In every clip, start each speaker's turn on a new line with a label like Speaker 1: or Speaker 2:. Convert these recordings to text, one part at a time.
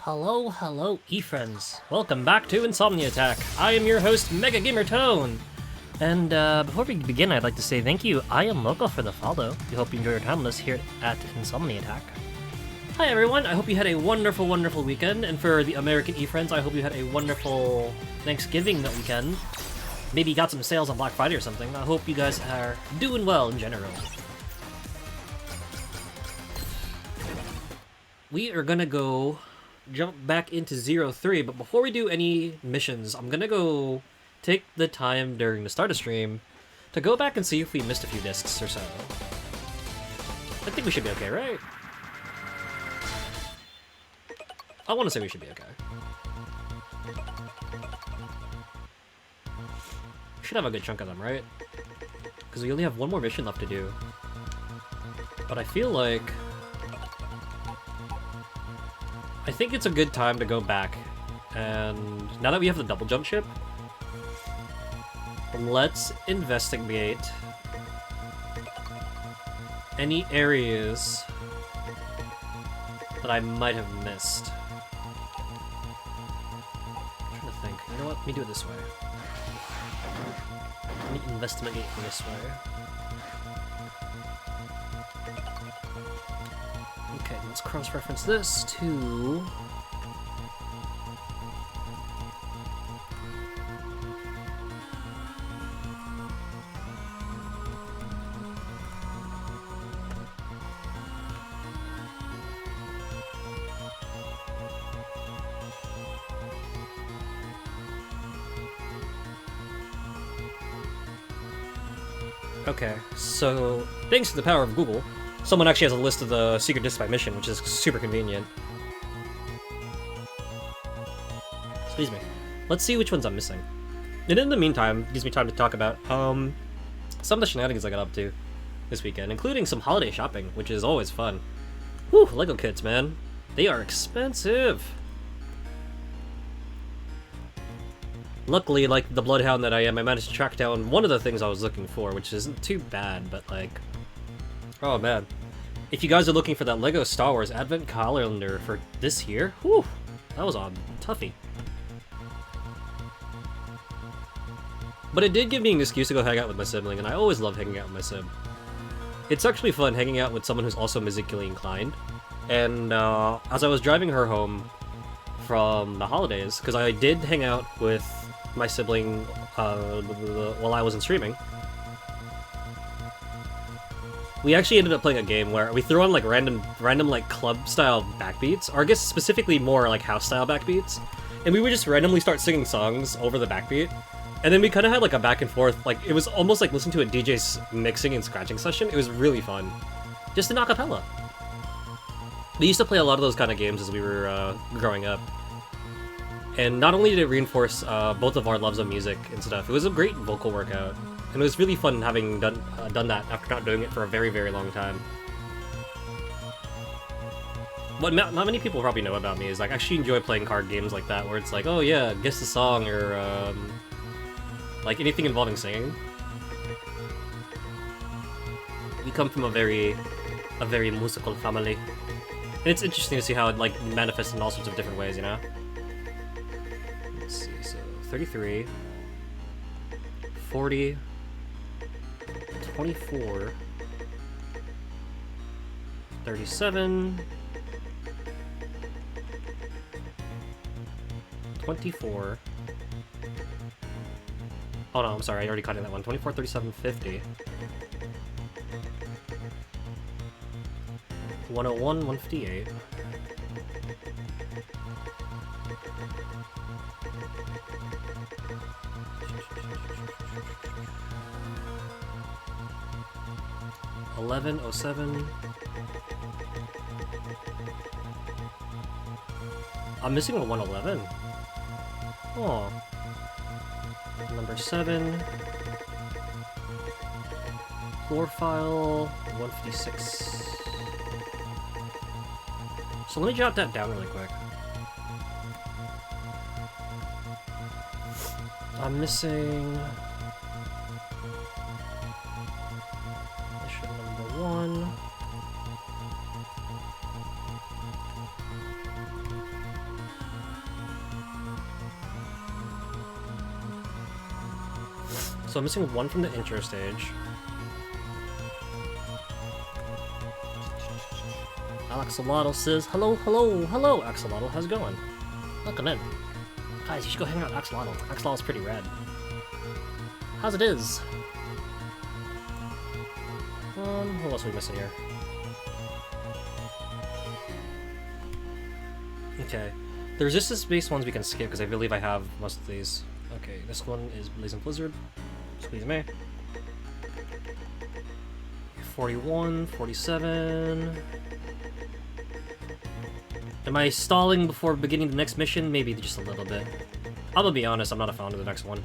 Speaker 1: Hello, e-friends. Welcome back to Insomni-Attack. I am your host, Mega Gamer Tone. And before we begin, I'd like to say thank you, I am Loco, for the follow. We hope you enjoy your time with us here at Insomni-Attack. Hi everyone, I hope you had a wonderful weekend, and for the American e-friends, I hope you had a wonderful Thanksgiving weekend. Maybe you got some sales on Black Friday or something. I hope you guys are doing well in general. We are gonna go jump back into 03, but before we do any missions, I'm gonna go take the time during the start of stream to go back and see if we missed a few discs or so. I think we should be okay, right? I want to say we should be okay. We should have a good chunk of them, right? Because we only have one more mission left to do. But I feel like I think it's a good time to go back, and now that we have the double jump ship, let's investigate any areas that I might have missed. I'm trying to think. You know what? Let me do it this way. Let me investigate this way. Okay, let's cross-reference this to... Okay, so thanks to the power of Google, someone actually has a list of the secret discs by mission, which is super convenient. Excuse me. Let's see which ones I'm missing. And in the meantime, it gives me time to talk about some of the shenanigans I got up to this weekend, including some holiday shopping, which is always fun. Whew, Lego kits, man. They are expensive. Luckily, like the bloodhound that I am, I managed to track down one of the things I was looking for, which isn't too bad, but like... Oh man. If you guys are looking for that LEGO Star Wars Advent Calendar for this year, whew, that was on toughie. But it did give me an excuse to go hang out with my sibling, and I always love hanging out with my sib. It's actually fun hanging out with someone who's also musically inclined, and as I was driving her home from the holidays, because I did hang out with my sibling while I wasn't streaming, we actually ended up playing a game where we threw on like random like club style backbeats, or I guess specifically more like house style backbeats, and we would just randomly start singing songs over the backbeat, and then we kind of had like a back and forth, like it was almost like listening to a DJ's mixing and scratching session. It was really fun, just an acapella. We used to play a lot of those kind of games as we were growing up, and not only did it reinforce both of our loves of music and stuff, it was a great vocal workout. And it was really fun having done that after not doing it for a very long time. What not many people probably know about me is like I actually enjoy playing card games like that, where it's like, oh yeah, guess the song, or like anything involving singing. We come from a very musical family, and it's interesting to see how it like manifests in all sorts of different ways, you know. Let's see, so 33, 40. 24, 37, 24. Oh no, I'm sorry, I already caught in that one. 24, 37, 50. 101, 158. $11.07. I'm missing a 111. Oh. Number 7. Floor file 156. So let me jot that down really quick. I'm missing mission number 1. So I'm missing one from the intro stage. Axolotl says, hello, hello, hello, Axolotl, how's it going? Welcome in. Guys, you should go hang out with Axolotl. Axolotl's pretty rad. How's it is? What else are we missing here? Okay. The resistance-based ones we can skip, because I believe I have most of these. Okay, this one is Blazing Blizzard. Squeeze me. 41, 47... Am I stalling before beginning the next mission? Maybe just a little bit. I'm gonna be honest, I'm not a fan of the next one.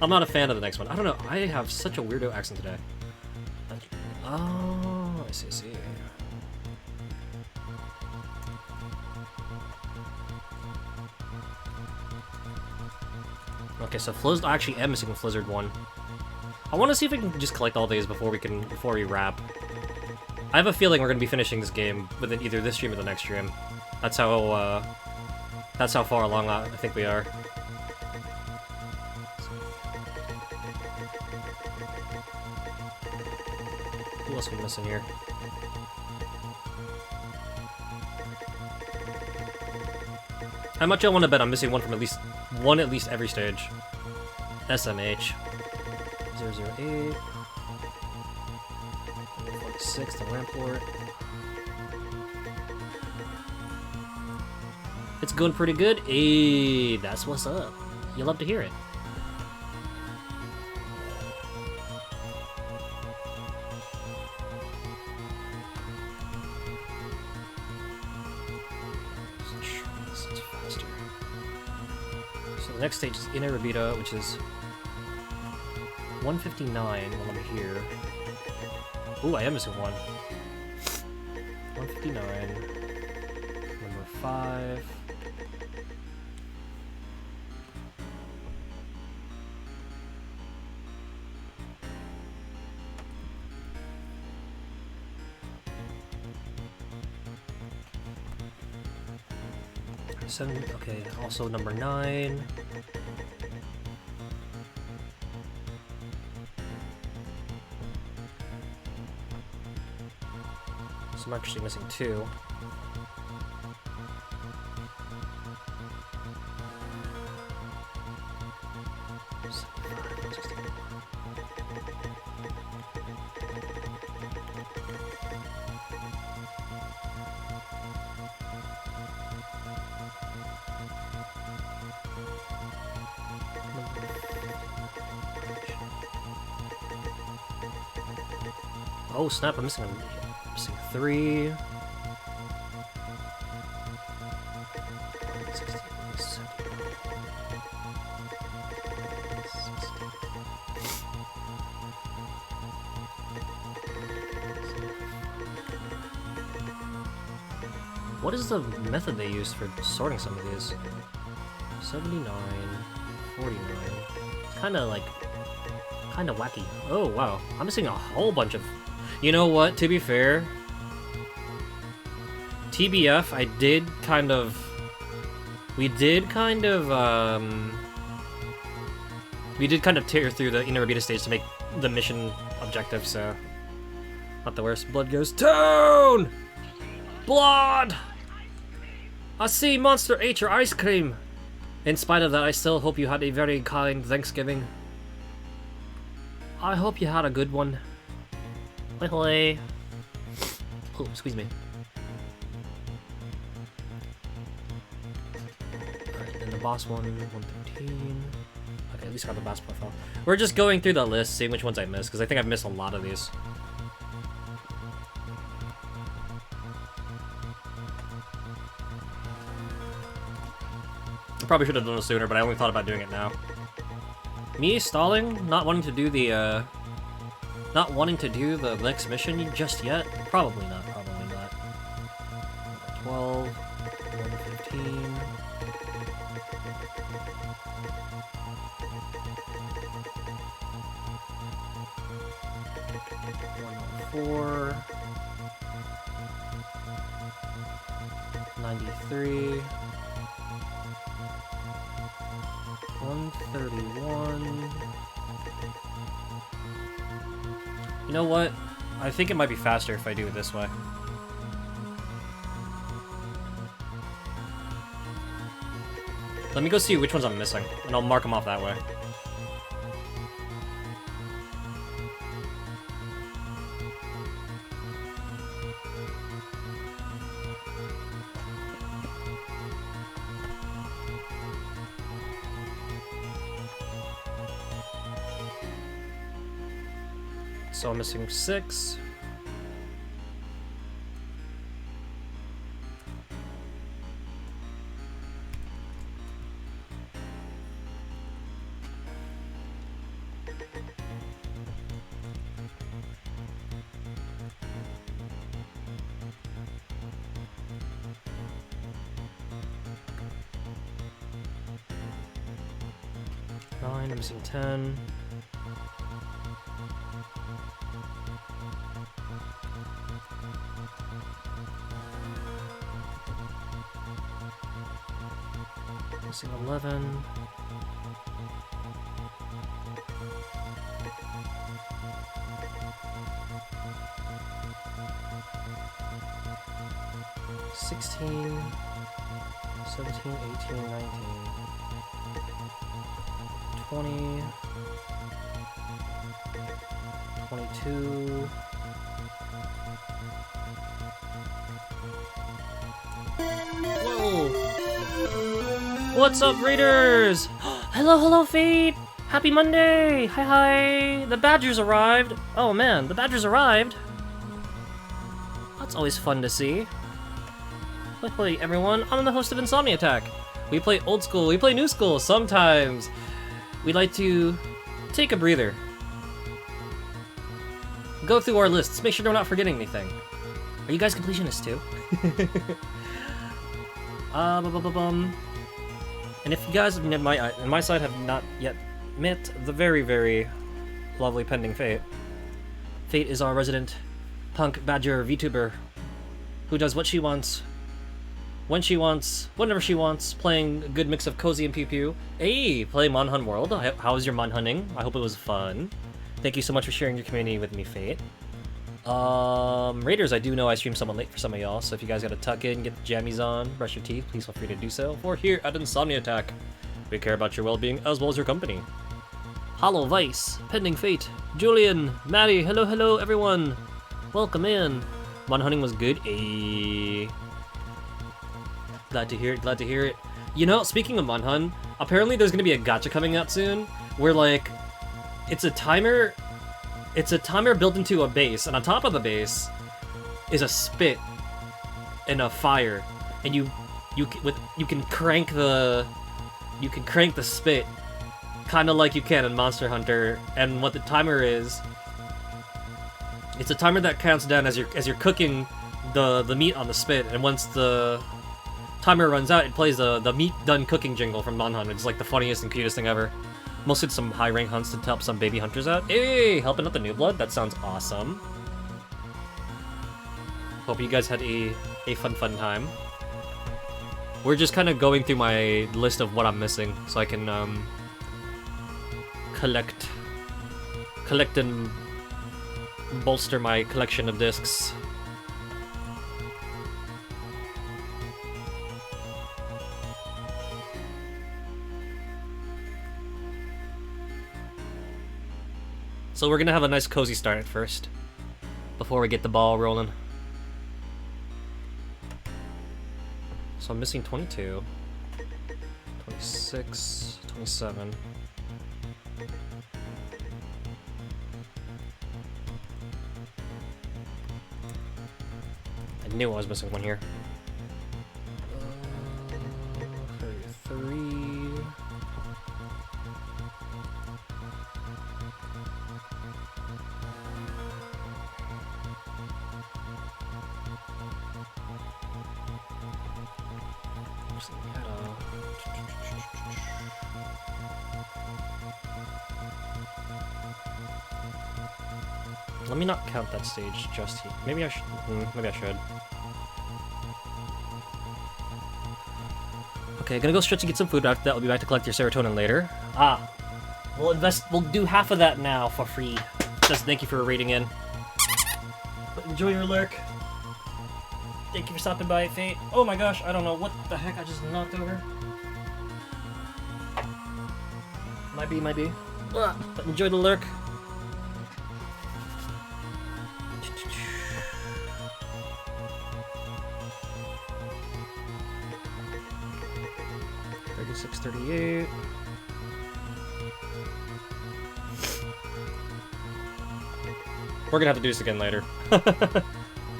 Speaker 1: I'm not a fan of the next one. I don't know, I have such a weirdo accent today. Oh, I see. Okay, so I actually am missing Flizzard 1. I want to see if we can just collect all these before we wrap. I have a feeling we're gonna be finishing this game within either this stream or the next stream. That's how far along I think we are. Who else are we missing here? How much I want to bet I'm missing one from at least every stage. SMH. 008. 46, the Ramport. It's going pretty good. Hey, that's what's up. You'll love to hear it. So the next stage is Inner Rabita, which is 159 while I'm here. Ooh, I am missing one. 159. Number 5. Okay, also number 9. So I'm actually missing 2. Oh snap, I'm missing 3. What is the method they use for sorting some of these? 79, 49. It's kinda wacky. Oh wow, I'm missing a whole bunch of... You know what, to be fair, TBF, we did kind of tear through the Inner Rabita stage to make the mission objective, so not the worst. Blood goes down! Blood! I see Monster ate your ice cream! In spite of that, I still hope you had a very kind Thanksgiving. I hope you had a good one. Hoi. Oh, excuse me. Alright, then the boss one, 113. Okay, at least got the boss profile. We're just going through the list, seeing which ones I missed, because I think I've missed a lot of these. I probably should have done it sooner, but I only thought about doing it now. Me stalling? Not wanting to do the next mission just yet? Probably not, 12, 115. Four, 93, 131, You know what? I think it might be faster if I do it this way. Let me go see which ones I'm missing, and I'll mark them off that way. So I'm missing 6. I'm missing 10. Missing 11. $16, 17, 18, 19, 20, 22. Whoa! What's up, Raiders? Hello, Fate! Happy Monday! Hi! The Badgers arrived! Oh man, the Badgers arrived! That's always fun to see. Hey everyone, I'm the host of Insomni-Attack. We play old school, we play new school, sometimes. We'd like to take a breather. Go through our lists, make sure we're not forgetting anything. Are you guys completionists too? And if you guys on my side have not yet met the very, very lovely pending Fate. Fate is our resident punk badger VTuber who does what she wants, when she wants, whenever she wants, playing a good mix of cozy and pew-pew. Hey, play Monhun World. How was your Monhunning? I hope it was fun. Thank you so much for sharing your community with me, Fate. Raiders, I do know I stream somewhat late for some of y'all, so if you guys gotta tuck in, get the jammies on, brush your teeth, please feel free to do so. For here at Insomni-Attack, we care about your well-being as well as your company. Hollow Vice, Pending Fate, Julian, Maddie, hello everyone! Welcome in! Monhunning was good, Glad to hear it. You know, speaking of Monhun, apparently there's gonna be a gacha coming out soon, where like, it's a timer built into a base, and on top of the base is a spit and a fire, and you can crank the spit, kind of like you can in Monster Hunter. And what the timer is, it's a timer that counts down as you're cooking the meat on the spit, and once the timer runs out, it plays the meat done cooking jingle from Monhun. It's like the funniest and cutest thing ever. Mostly did some high rank hunts to help some baby hunters out. Hey, helping out the new blood? That sounds awesome. Hope you guys had a fun time. We're just kind of going through my list of what I'm missing, so I can collect and bolster my collection of discs. So we're gonna have a nice cozy start at first, before we get the ball rolling. So I'm missing 22, 26, 27. I knew I was missing one here. 33. Let me not count that stage just here. Maybe I should. Maybe I should. Okay, gonna go stretch and get some food. After that, we'll be back to collect your serotonin later. We'll do half of that now for free. says thank you for reading in. But enjoy your lurk. Thank you for stopping by, Fate. Oh my gosh, I don't know what the heck I just knocked over. Might be. But enjoy the lurk. $36.38. We're gonna have to do this again later.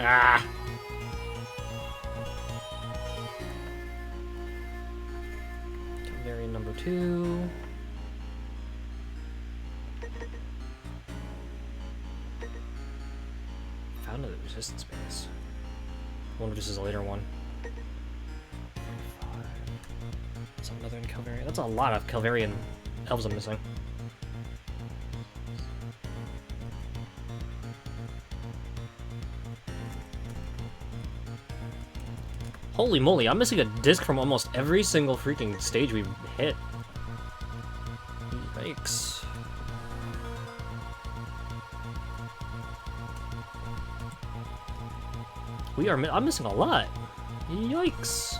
Speaker 1: Ah. Variant number 2. Found the resistance base. I wonder if this is a later one. That's another Calvarian. That's a lot of Calvarian elves I'm missing. Holy moly, I'm missing a disc from almost every single freaking stage we've hit. Yikes. I'm missing a lot. Yikes.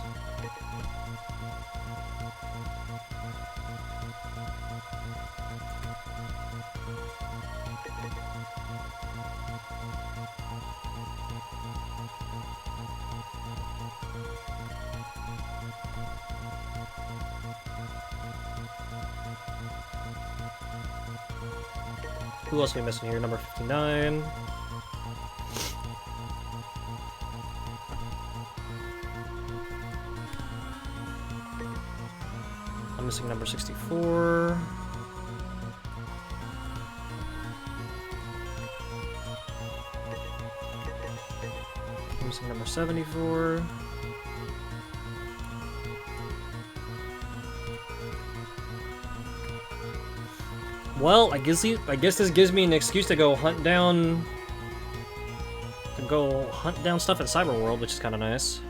Speaker 1: Who else are we missing here? Number 59. I'm missing number 64. I'm missing number 74. Well, I guess this gives me an excuse to go hunt down stuff at Cyber World, which is kind of nice.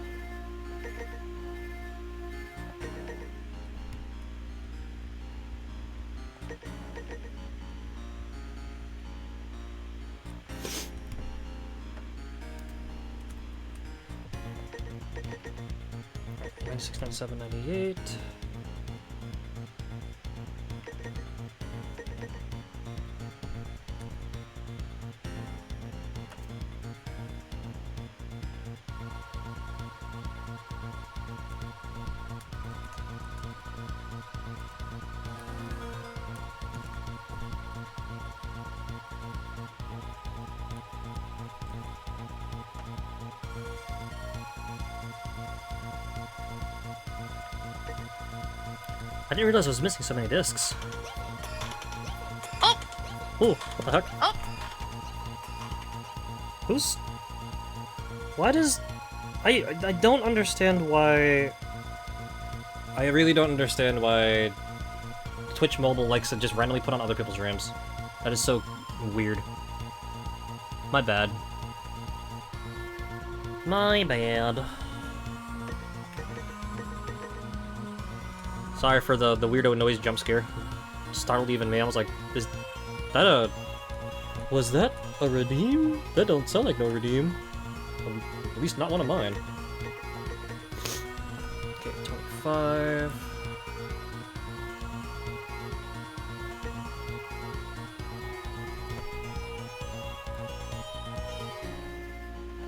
Speaker 1: Right, 969798. I didn't realize I was missing so many discs. Oh! Ooh, what the heck? Oh! Why does... I don't understand why... I really don't understand why Twitch Mobile likes to just randomly put on other people's RAMs. That is so weird. My bad. My bad. Sorry for the weirdo noise jump scare. Startled even me. I was like, is that a... Was that a redeem? That don't sound like no redeem. At least not one of mine. Okay, 25.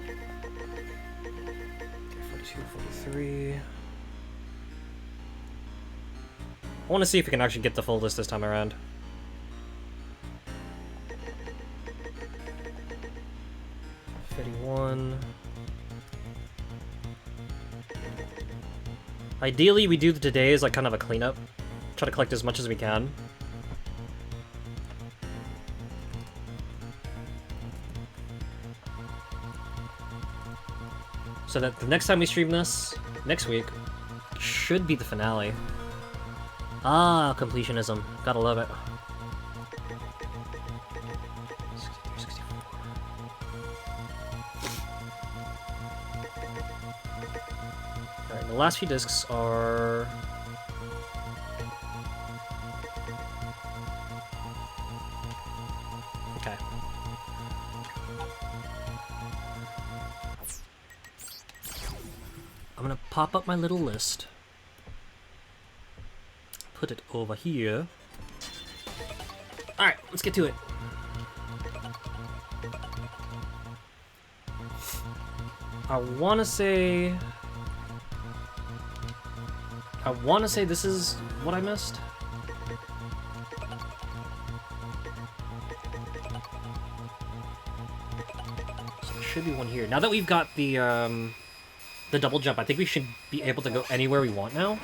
Speaker 1: Okay, 42, 43. I want to see if we can actually get the full list this time around. Ideally, we do today as like kind of a cleanup. Try to collect as much as we can. So that the next time we stream this, next week, should be the finale. Ah, completionism. Gotta love it. 63, 64. Alright, the last few discs are... Okay. I'm gonna pop up my little list. Put it over here. Alright, let's get to it. I wanna say this is what I missed. So there should be one here. Now that we've got the double jump, I think we should be able to go anywhere we want now.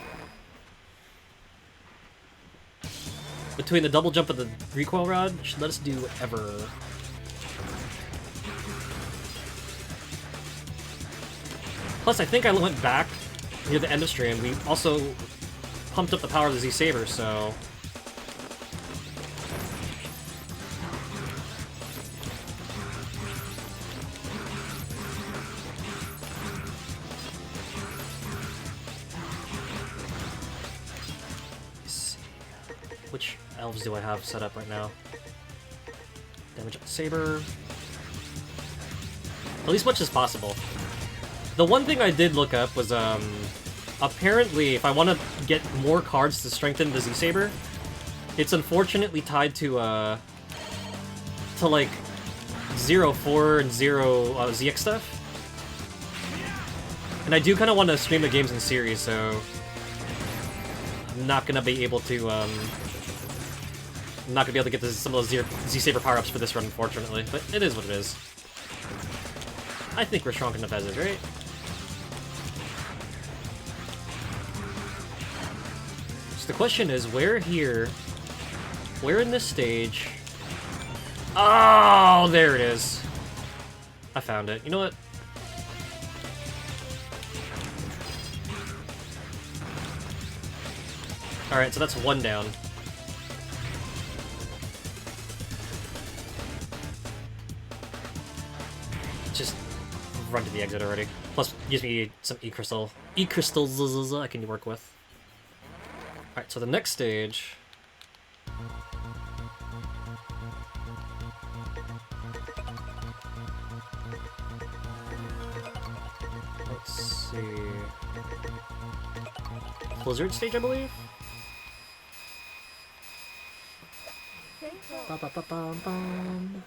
Speaker 1: Between the double jump and the recoil rod, should let us do whatever. Plus, I think I went back near the end of stream. We also pumped up the power of the Z-Saber, so... Which elves do I have set up right now? Damage up the saber. At least much as possible. The one thing I did look up was, apparently, if I want to get more cards to strengthen the Z-Saber, it's unfortunately tied to like, 0-4 and 0 ZX stuff. And I do kind of want to stream the games in series, so... I'm not gonna be able to, I'm not gonna be able to get some of those Z-Saber power-ups for this run, unfortunately. But it is what it is. I think we're strong enough as is, right? So the question is, where in this stage... Oh, there it is. I found it. You know what? Alright, so that's one down. Just run to the exit already. Plus, gives me some E-crystals I can work with. Alright, so the next stage... Let's see... Blizzard stage, I believe? Ba-ba-ba-bum-bum.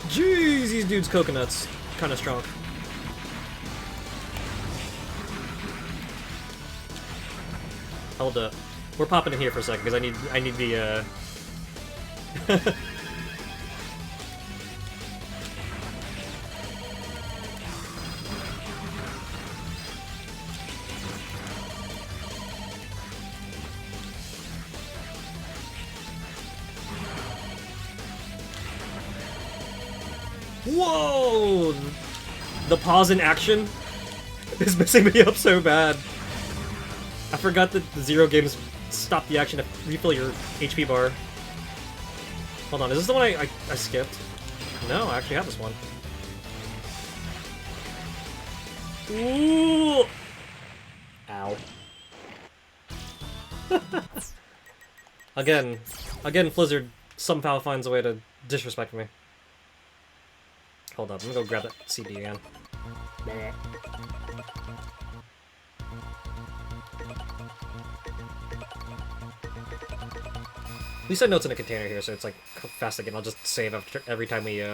Speaker 1: Jeez, these dudes' coconuts. Kinda strong. Hold up. We're popping in here for a second, because I need the, Whoa! The pause in action is messing me up so bad. I forgot that the zero games stop the action to refill your HP bar. Hold on, is this the one I skipped? No, I actually have this one. Ooh! Ow. Again, Blizzard somehow finds a way to disrespect me. Hold up, I'm gonna go grab that CD again. At least I know it's in a container here, so it's like fast again. I'll just save after every time we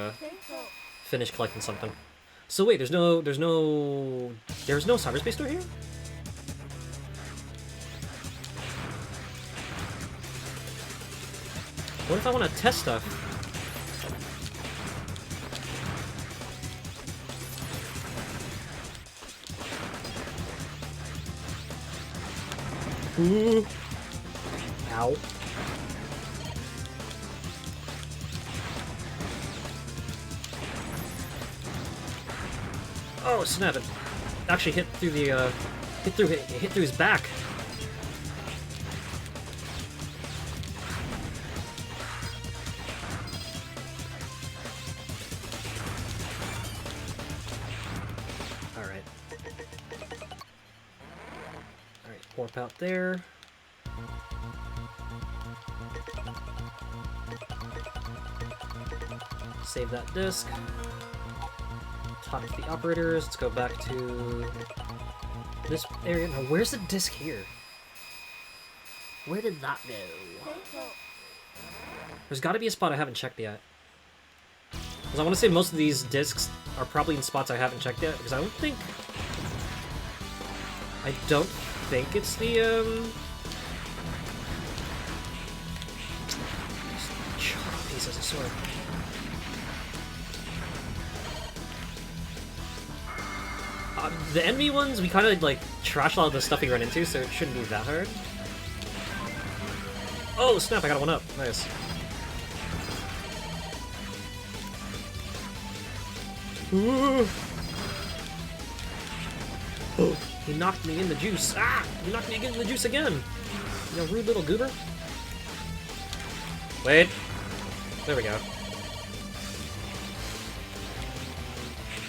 Speaker 1: finish collecting something. So wait, there's no cyberspace door here? What if I want to test stuff? Ooh. Ow. Oh snap! It actually hit through the hit through his back. Warp out there. Save that disc. Talk to the operators. Let's go back to this area. Now, where's the disc here? Where did that go? There's got to be a spot I haven't checked yet. Because I want to say most of these discs are probably in spots I haven't checked yet. Because I don't think it's the piece as a sword. The enemy ones, we kind of like trash a lot of the stuff we run into, so it shouldn't be that hard. Oh snap! I got one up. Nice. Ooh. Oh, he knocked me in the juice. Ah! He knocked me in the juice again. You rude little goober. Wait. There we go.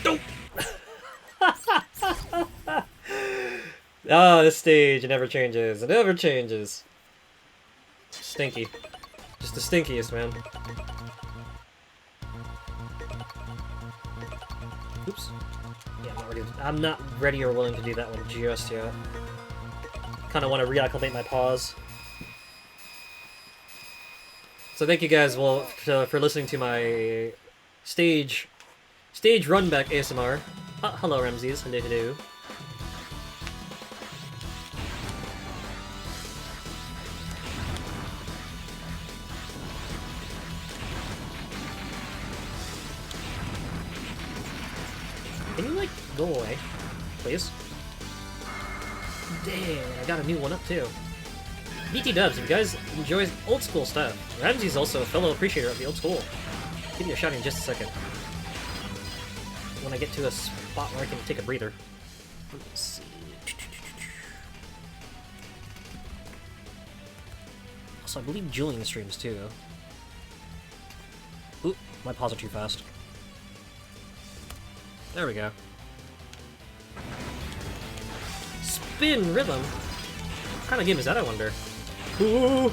Speaker 1: Nope. Oh, this stage, it never changes. It never changes. Stinky. Just the stinkiest, man. Oops. Yeah, I'm not ready or willing to do that one just yet. Kind of want to reacclimate my paws. So thank you guys for listening to my stage run back ASMR. Hello Ramses, hello. Can you like go away, please? Damn, I got a new one up too. BT Dubs, if you guys enjoy old school stuff, Ramsey's also a fellow appreciator of the old school. Give you a shout in just a second. When I get to a spot where I can take a breather. Let's see. Also, I believe Julian streams too. Oop, my paws are too fast. There we go. Spin rhythm? What kind of game is that, I wonder? Ooh.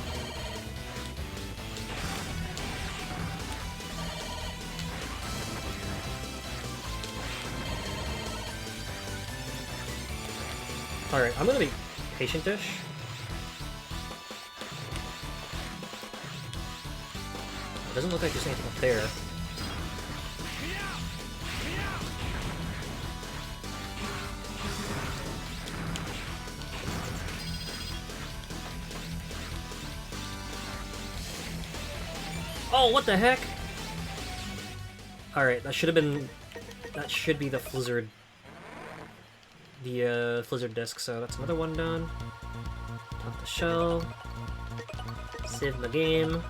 Speaker 1: Alright, I'm gonna be patient-ish. It doesn't look like there's anything up there. Oh, what the heck? Alright, that should be the Flizzard. The Flizzard disc, so that's another one done. Top the shell. Save the game.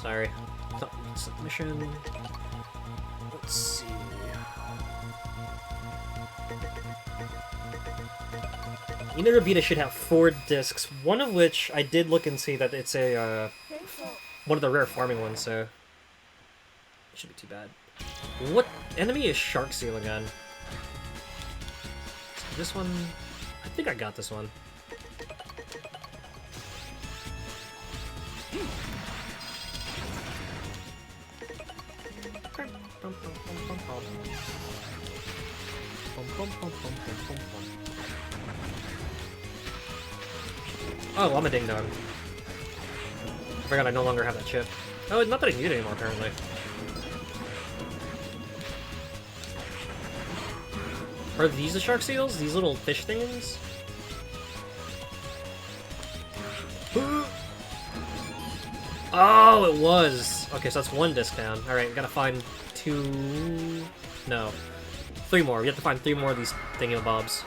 Speaker 1: Sorry. Submission. Let's see. Inarabita should have 4 discs, one of which I did look and see that it's a one of the rare farming ones, so it shouldn't be too bad. What enemy is Shark Seal again? This one, I think I got this one. Oh, I'm a ding-dong. I forgot I no longer have that chip. Oh, not that I need it anymore, apparently. Are these the shark seals? These little fish things? Oh, it was! Okay, so that's 1 disc down. Alright, we gotta find 2... No. 3 more. We have to find 3 more of these thingy-bobs.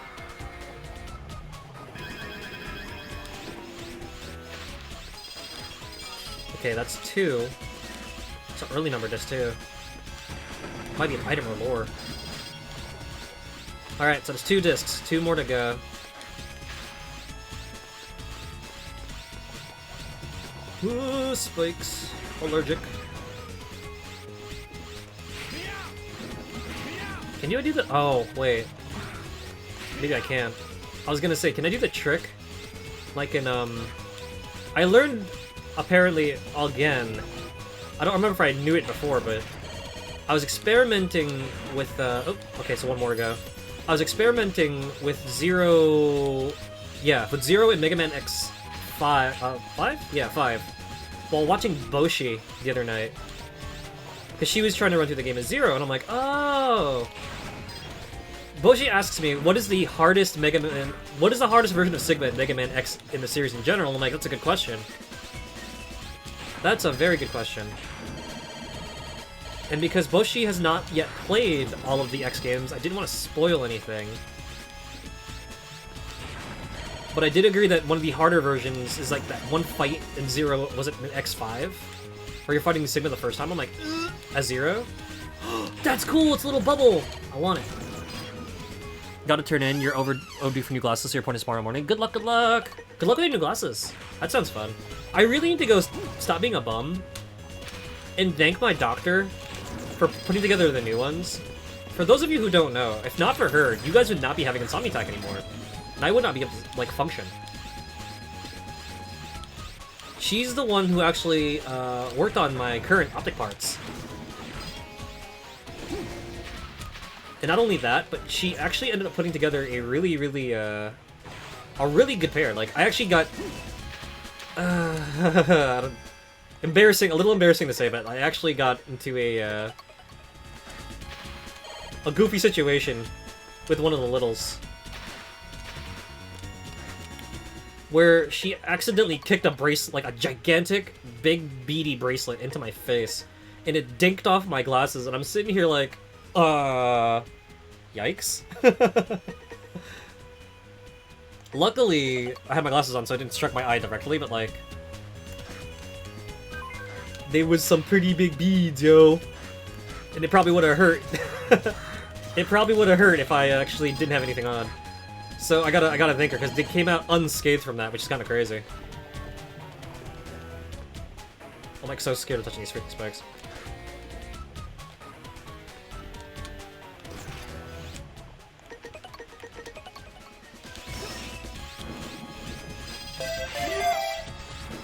Speaker 1: Okay, that's 2. It's an early number disc, too. Might be an item or lore. Alright, so there's 2 discs. 2 more to go. Ooh, spikes. Allergic. Can you do the... Oh, wait. Maybe I can. I was gonna say, can I do the trick? Like in, I learned, apparently, again, I don't remember if I knew it before, but I was experimenting with, oh, okay, so one more to go. I was experimenting with Zero, yeah, with Zero and Mega Man X5, 5? Yeah, 5, while watching Boshi the other night. Because she was trying to run through the game as Zero, and I'm like, oh! Boshi asks me, what is the hardest version of Sigma in Mega Man X in the series in general? And I'm like, that's a good question. That's a very good question. And because Boshi has not yet played all of the X games, I didn't want to spoil anything. But I did agree that one of the harder versions is like that one fight in Zero, was it in X5? Where you're fighting Sigma the first time, I'm like, as Zero? That's cool, it's a little bubble! I want it. Gotta turn in, you're overdue for new glasses, so your point is tomorrow morning. Good luck, good luck! Good luck with your new glasses. That sounds fun. I really need to go stop being a bum and thank my doctor for putting together the new ones. For those of you who don't know, if not for her, you guys would not be having Insomni-Attack anymore. And I would not be able to, like, function. She's the one who actually worked on my current optic parts. And not only that, but she actually ended up putting together a really, really good pair. Like, I actually got... a little embarrassing to say, but I actually got into a goofy situation with one of the littles. Where she accidentally kicked a bracelet, like a gigantic, big, beady bracelet into my face. And it dinked off my glasses, and I'm sitting here like, yikes. Luckily, I had my glasses on, so I didn't strike my eye directly, but like... There was some pretty big beads, yo. And it probably would have hurt. It probably would have hurt if I actually didn't have anything on. So I gotta thank her, because they came out unscathed from that, which is kind of crazy. I'm like so scared of touching these freaking spikes.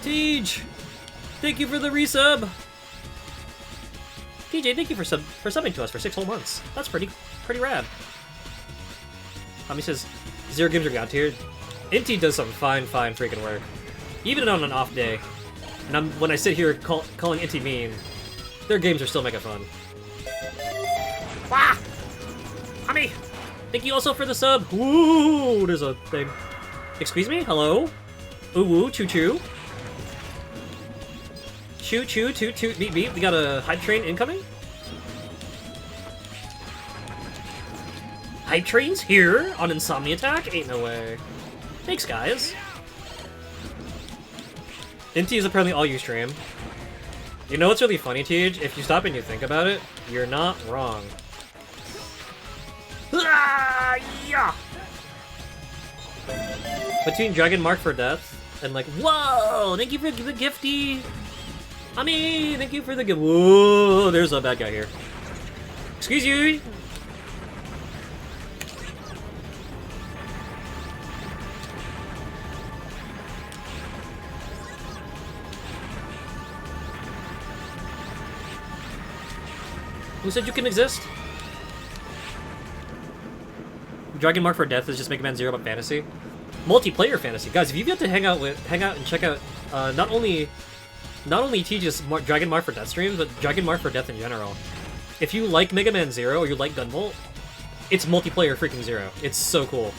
Speaker 1: Tej! Thank you for the resub! TJ, thank you for subbing to us for 6 whole months. That's pretty rad. Tommy says, Zero games are god tiered. Inti does some fine freaking work. Even on an off day. And when I sit here calling Inti mean, their games are still mega fun. Wah! Tommy! Thank you also for the sub! Woo! There's a thing. Excuse me? Hello? Ooh woo, choo choo. Choo choo, toot toot, beep beep. We got a hype train incoming? Hype trains here on Insomni-Attack? Ain't no way. Thanks, guys. Inti is apparently all you stream. You know what's really funny, Tej? If you stop and you think about it, you're not wrong. Ah, yeah! Between Dragon Mark for Death and like, whoa! Thank you for the gifty! I mean, thank you for the gift. Whoa, there's a bad guy here. Excuse you! Who said you can exist? Dragon Mark for Death is just Mega Man Zero but fantasy. Multiplayer fantasy. Guys, if you've got to hang out and check out not only Tej's Dragon Mark for Death streams, but Dragon Mark for Death in general. If you like Mega Man Zero or you like Gunvolt, it's multiplayer freaking Zero. It's so cool.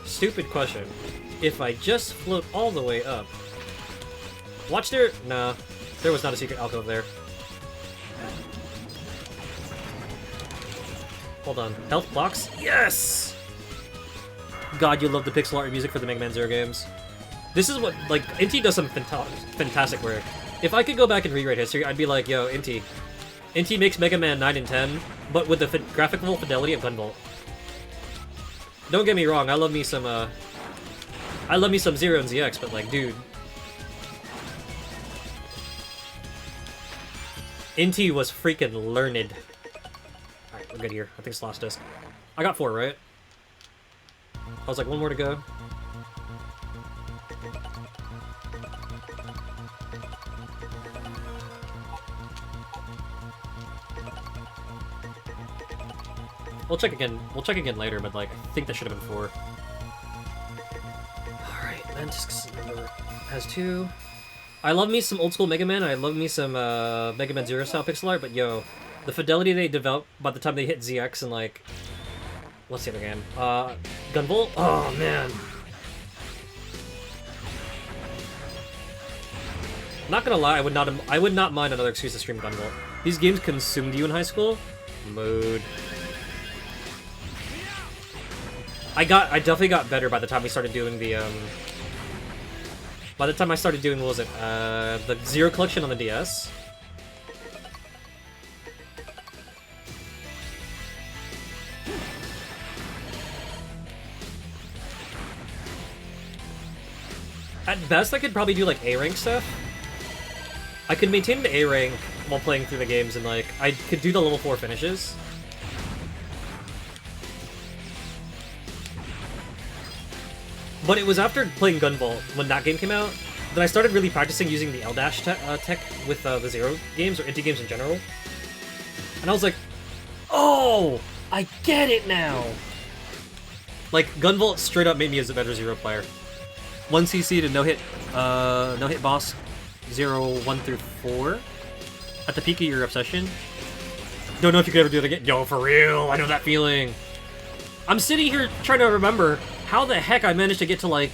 Speaker 1: Stupid question. If I just float all the way up... Watch there... Nah, there was not a secret alcove there. Hold on. Health blocks? Yes! God, you love the pixel art music for the Mega Man Zero games. This is what, like, Inti does some fantastic work. If I could go back and rewrite history, I'd be like, yo, Inti. Inti makes Mega Man 9 and 10, but with the graphical fidelity of Gunvolt. Don't get me wrong, I love me some Zero and ZX, but like, dude. Inti was freaking learned. Alright, we're good here. I think it's the last disc. I got 4, right? I was like, one more to go. We'll check again. We'll check again later, but like, I think that should have been 4. Alright, Mantis has 2. I love me some old school Mega Man. I love me some Mega Man Zero style pixel art, but yo, the fidelity they develop by the time they hit ZX and like, what's the other game? Gunvolt? Oh man. Not gonna lie, I would not mind another excuse to stream Gunvolt. These games consumed you in high school. Mood. I definitely got better by the time we started doing the by the time I started doing, what was it? The Zero Collection on the DS. At best, I could probably do like A-rank stuff. I could maintain the A-rank while playing through the games, and like, I could do the level 4 finishes. But it was after playing Gunvolt, when that game came out, that I started really practicing using the L-dash tech with the Zero games, or indie games in general. And I was like, oh, I get it now! Like, Gunvolt straight up made me as a better Zero player. 1 CC to no-hit boss 0, 1 through 4 at the peak of your obsession. Don't know if you could ever do it again. Yo, for real, I know that feeling. I'm sitting here trying to remember how the heck I managed to get to like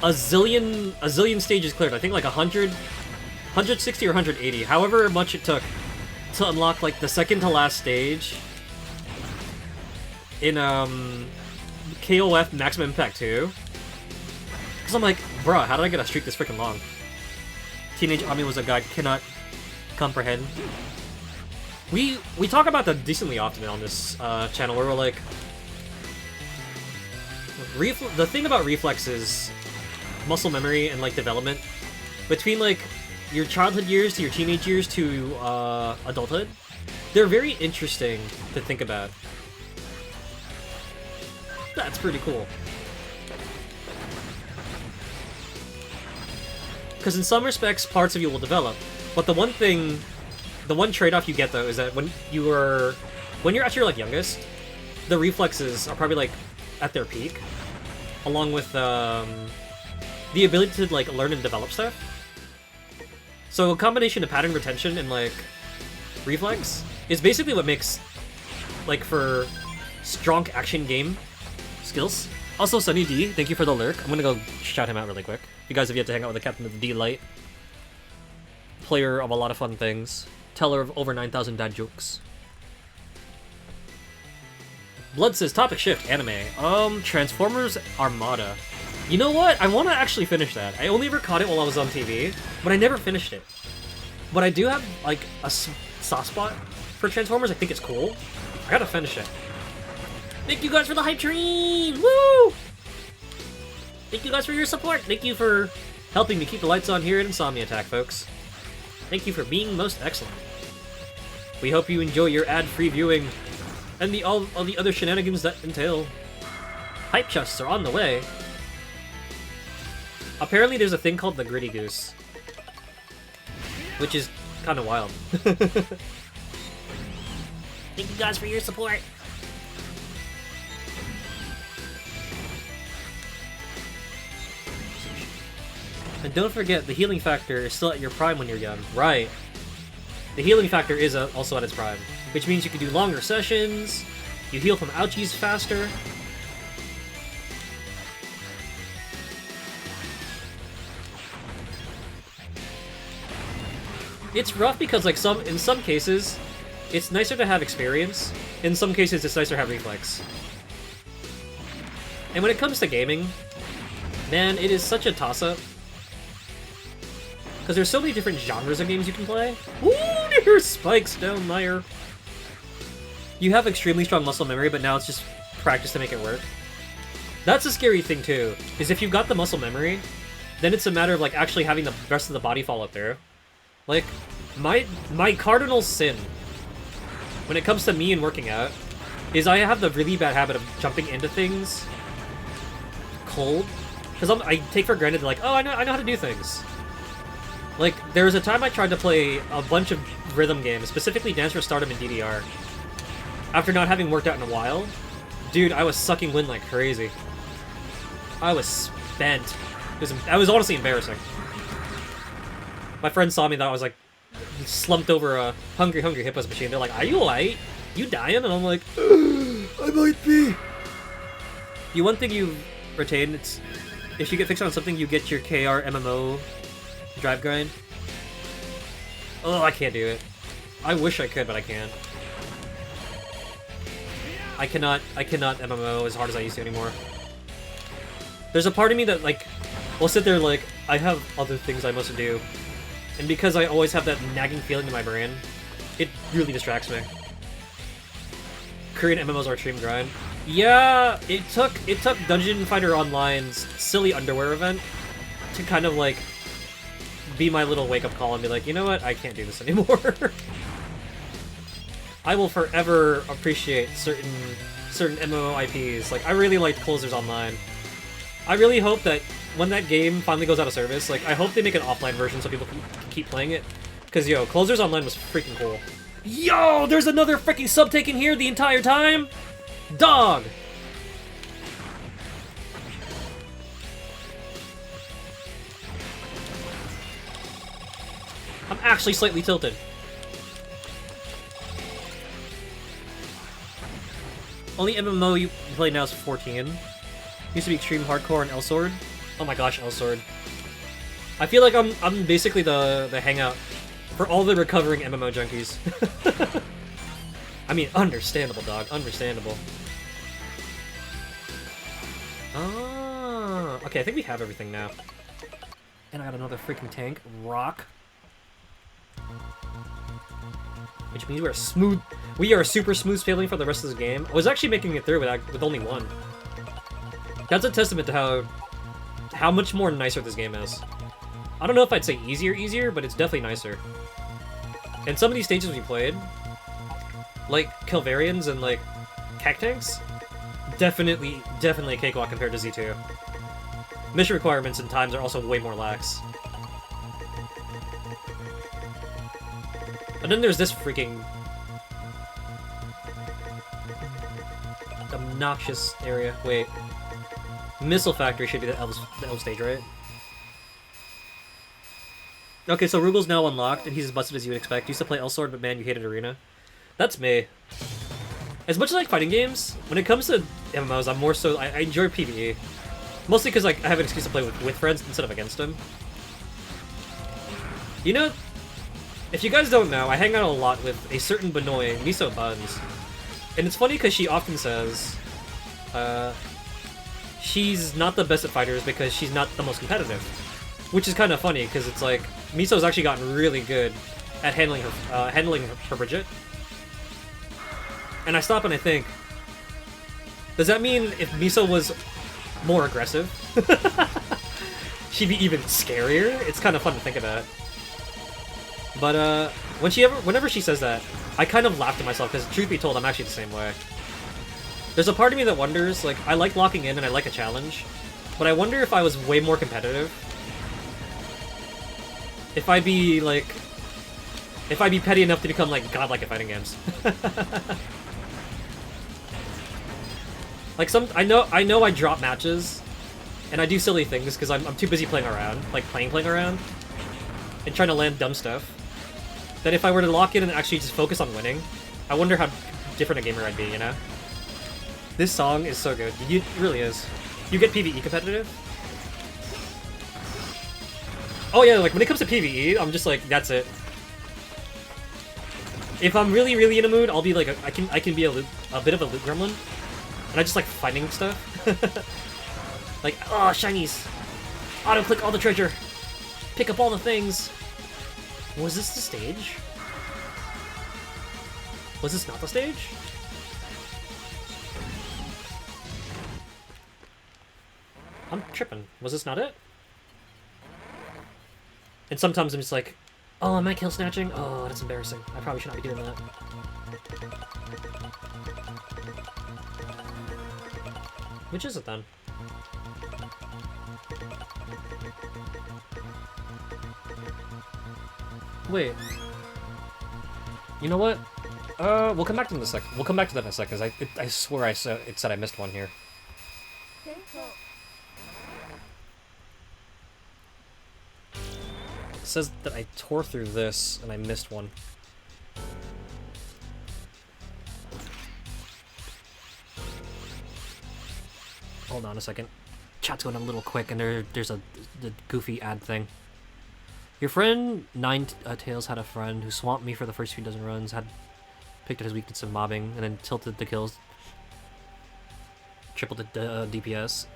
Speaker 1: a zillion stages cleared. I think like 100, 160 or 180, however much it took to unlock like the second to last stage in KOF Maximum Impact 2. Cause I'm like, bruh, how did I get a streak this freaking long? Teenage Ami was a guide, cannot comprehend. We talk about that decently often on this channel, where we're like, the thing about reflexes, muscle memory, and like development between like your childhood years to your teenage years to adulthood, they're very interesting to think about. That's pretty cool. Because in some respects, parts of you will develop, but the one trade-off you get though is that when you're at your like youngest, the reflexes are probably like at their peak, along with the ability to like learn and develop stuff. So a combination of pattern retention and like reflex is basically what makes like for strong action game skills. Also, Sunny D, thank you for the lurk. I'm gonna go shout him out really quick. You guys have yet to hang out with the Captain of the D-Light, player of a lot of fun things, teller of over 9,000 dad jokes. Blood says, topic shift, anime. Transformers Armada. You know what? I want to actually finish that. I only ever caught it while I was on TV, but I never finished it. But I do have, like, a soft spot for Transformers. I think it's cool. I gotta finish it. Thank you guys for the hype train! Woo! Thank you guys for your support. Thank you for helping me keep the lights on here at Insomni-Attack, folks. Thank you for being most excellent. We hope you enjoy your ad-free viewing and all the other shenanigans that entail. Hype chests are on the way. Apparently there's a thing called the Gritty Goose, which is kind of wild. Thank you guys for your support. And don't forget, the healing factor is still at your prime when you're young. Right. The healing factor is also at its prime, which means you can do longer sessions, you heal from ouchies faster. It's rough because like in some cases, it's nicer to have experience. In some cases, it's nicer to have reflex. And when it comes to gaming, man, it is such a toss-up. Because there's so many different genres of games you can play. Ooh, there's spikes down there. You have extremely strong muscle memory, but now it's just practice to make it work. That's a scary thing too, is if you've got the muscle memory, then it's a matter of like actually having the rest of the body follow through. Like, my cardinal sin when it comes to me and working out, is I have the really bad habit of jumping into things cold. Because I take for granted, like, oh, I know how to do things. Like, there was a time I tried to play a bunch of rhythm games, specifically Dance for Stardom and DDR. After not having worked out in a while, dude, I was sucking wind like crazy. I was spent. I was honestly embarrassing. My friends saw me that I was like slumped over a Hungry Hippos machine. They're like, "Are you alright? You dying?" And I'm like, "I might be." One thing you retain, it's if you get fixed on something, you get your KR MMO drive grind. Oh, I can't do it. I wish I could, but I can't. I cannot MMO as hard as I used to anymore. There's a part of me that, like, will sit there like, I have other things I must do. And because I always have that nagging feeling in my brain, it really distracts me. Korean MMOs are extreme grind. Yeah, it took Dungeon Fighter Online's silly underwear event to kind of, like, be my little wake-up call and be like, you know what, I can't do this anymore. I will forever appreciate certain MMO IPs. Like, I really liked Closers Online. I really hope that when that game finally goes out of service, like, I hope they make an offline version so people can keep playing it. Because, yo, Closers Online was freaking cool. Yo, there's another freaking sub taken here the entire time? Dog! I'm actually slightly tilted. Only MMO you play now is 14. Used to be Extreme Hardcore and L-Sword. Oh my gosh, L-Sword. I feel like I'm basically the hangout for all the recovering MMO junkies. I mean, understandable, dog. Understandable. Ah, okay, I think we have everything now. And I got another freaking tank. Rock. Which means we are super smooth sailing for the rest of the game. I was actually making it through with only one. That's a testament to how much more nicer this game is. I don't know if I'd say easier, but it's definitely nicer. And some of these stages we played, like Kilvarians and like Cactanks, definitely a cakewalk compared to Z2. Mission requirements and times are also way more lax. And then there's this freaking obnoxious area. Wait. Missile Factory should be the elf stage, right? Okay, so Rugal's now unlocked, and he's as busted as you would expect. Used to play L-Sword, but man, you hated Arena. That's me. As much as I like fighting games, when it comes to MMOs, I'm more so... I enjoy PvE. Mostly because, like, I have an excuse to play with friends instead of against them. You know, if you guys don't know, I hang out a lot with a certain Benoy, Miso Buns. And it's funny because she often says, she's not the best at fighters because she's not the most competitive. Which is kind of funny because it's like, Miso's actually gotten really good at handling her Bridget. And I stop and I think, does that mean if Miso was more aggressive, she'd be even scarier? It's kind of fun to think about. But whenever she says that, I kind of laugh to myself because truth be told, I'm actually the same way. There's a part of me that wonders, like, I like locking in and I like a challenge, but I wonder if I was way more competitive. If I'd be petty enough to become, like, godlike at fighting games. Like, I know I drop matches, and I do silly things because I'm too busy playing around, like playing around, and trying to land dumb stuff. That if I were to lock in and actually just focus on winning, I wonder how different a gamer I'd be, you know? This song is so good. It really is. You get PvE competitive? Oh yeah, like when it comes to PvE, I'm just like, that's it. If I'm really in a mood, I'll be like, I can be a bit of a loot gremlin, and I just like finding stuff. Like, oh, shinies, auto click all the treasure, pick up all the things. Was this the stage? Was this not the stage? I'm tripping. Was this not it? And sometimes I'm just like, Oh, am I kill snatching? Oh, that's embarrassing. I probably should not be doing that. Which is it then? Wait. You know what? We'll come back to that in a sec. We'll come back to that in a sec, because I swear it said I missed one here. It says that I tore through this, and I missed one. Hold on a second. Chat's going a little quick, and there's the goofy ad thing. Your friend Ninetales had a friend who swamped me for the first few dozen runs, had picked at his weakness of mobbing, and then tilted the kills, tripled the DPS,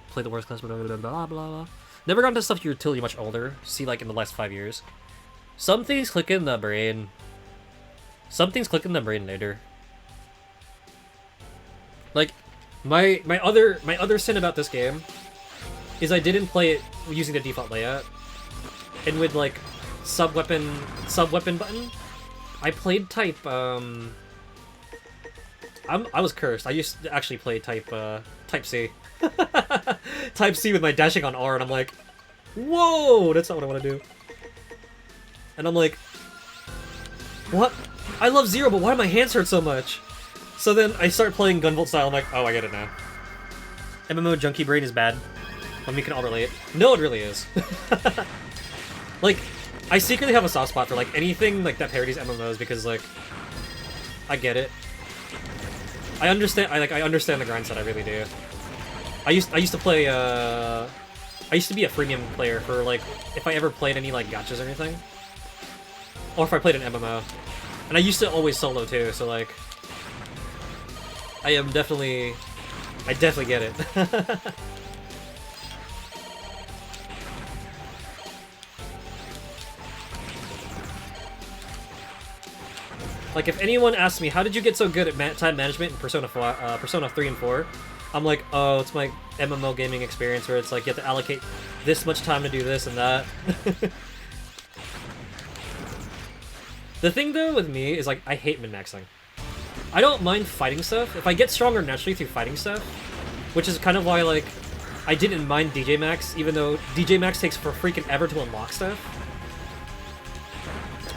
Speaker 1: played the worst class, blah blah blah blah blah. Never got into stuff until you're much older. See, like in the last 5 years, some things click in the brain. Some things click in the brain later. Like my other sin about this game is I didn't play it using the default layout. And with like sub weapon button, I played type I was cursed. I used to actually play type C. Type C with my dashing on R, and I'm like, whoa, that's not what I want to do. And I'm like, what? I love Zero, but why do my hands hurt so much? So then I start playing Gunvolt style, I'm like, oh, I get it now. MMO junkie brain is bad. When we can all relate. No, it really is. Like, I secretly have a soft spot for like anything like that parodies MMOs because like, I get it. I understand. I understand the grind set. I really do. I used to play. I used to be a freemium player for like if I ever played any like gachas or anything, or if I played an MMO, and I used to always solo too. So like, I definitely get it. Like, if anyone asks me, how did you get so good at time management in Persona 3 and 4? I'm like, oh, it's my MMO gaming experience where it's like, you have to allocate this much time to do this and that. The thing, though, with me is, like, I hate min-maxing. I don't mind fighting stuff. If I get stronger naturally through fighting stuff, which is kind of why, like, I didn't mind DJ Max, even though DJ Max takes for freaking ever to unlock stuff.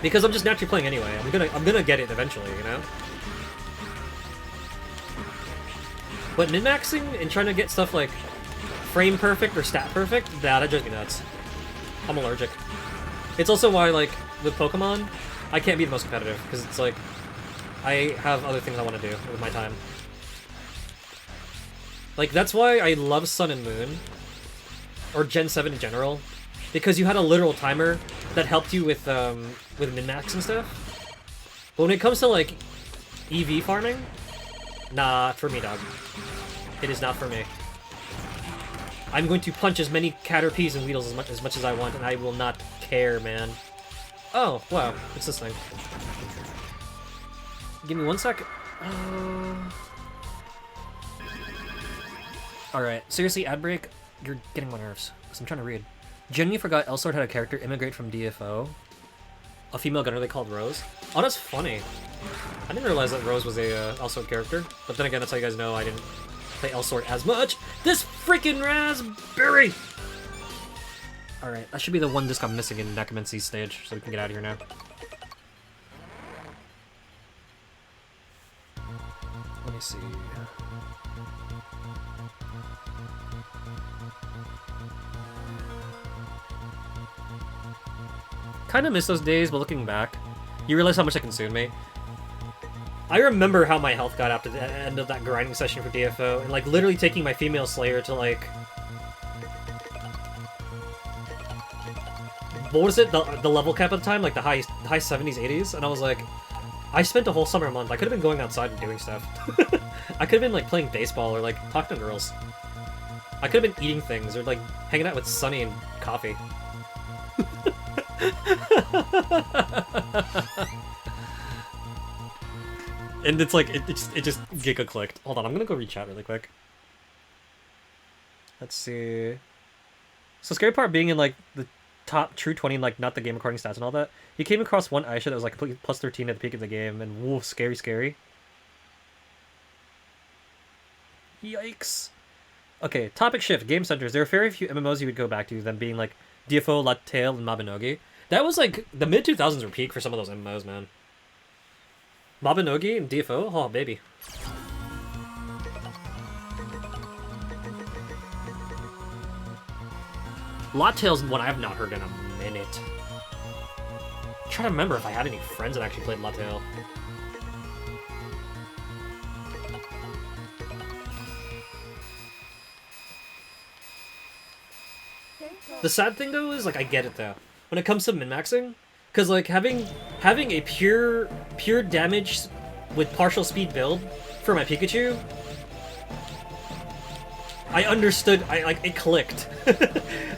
Speaker 1: Because I'm just naturally playing anyway. I'm gonna get it eventually, you know? But min-maxing and trying to get stuff like frame perfect or stat perfect, that drives me nuts. I'm allergic. It's also why, like, with Pokemon, I can't be the most competitive, because it's like, I have other things I want to do with my time. Like, that's why I love Sun and Moon, or Gen 7 in general, because you had a literal timer that helped you with min-max and stuff. But when it comes to, like, EV farming, nah, for me, dog. It is not for me. I'm going to punch as many Caterpies and Weedles as much as I want, and I will not care, man. Oh, wow, it's this thing. Give me 1 sec. Alright, seriously, ad break, you're getting my nerves, because I'm trying to read. Genuinely forgot Elsword had a character immigrate from DFO. A female gunner they called Rose. Oh, that's funny. I didn't realize that Rose was a Elsword character. But then again, that's how you guys know I didn't play Elsword as much. This freaking raspberry! Alright, that should be the one disc I'm missing in Necromancy's stage, so we can get out of here now. Let me see. Kind of miss those days, but looking back, you realize how much it consumed me. I remember how my health got after the end of that grinding session for DFO, and like literally taking my female slayer to like... What was it? The level cap at the time? Like the high 70s, 80s? And I was like, I spent a whole summer month. I could have been going outside and doing stuff. I could have been like playing baseball or like talking to girls. I could have been eating things or like hanging out with Sunny and coffee. And it's like, it just giga clicked. Hold on, I'm gonna go read chat really quick. Let's see. So scary part being in like the top true 20, like not the game recording stats and all that. He came across one Aisha that was like plus 13 at the peak of the game, and whoa, scary, scary. Yikes. Okay, topic shift. Game centers. There are very few MMOs you would go back to, them being like DFO, Latte, and Mabinogi. That was like the mid 2000s were peak for some of those MMOs, man. Mabinogi and DFO, oh baby. Lattail's one I have not heard in a minute. I'm trying to remember if I had any friends that actually played Lattail. The sad thing though is, like, I get it though. When it comes to min-maxing, because like having a pure damage with partial speed build for my Pikachu, I understood. It clicked.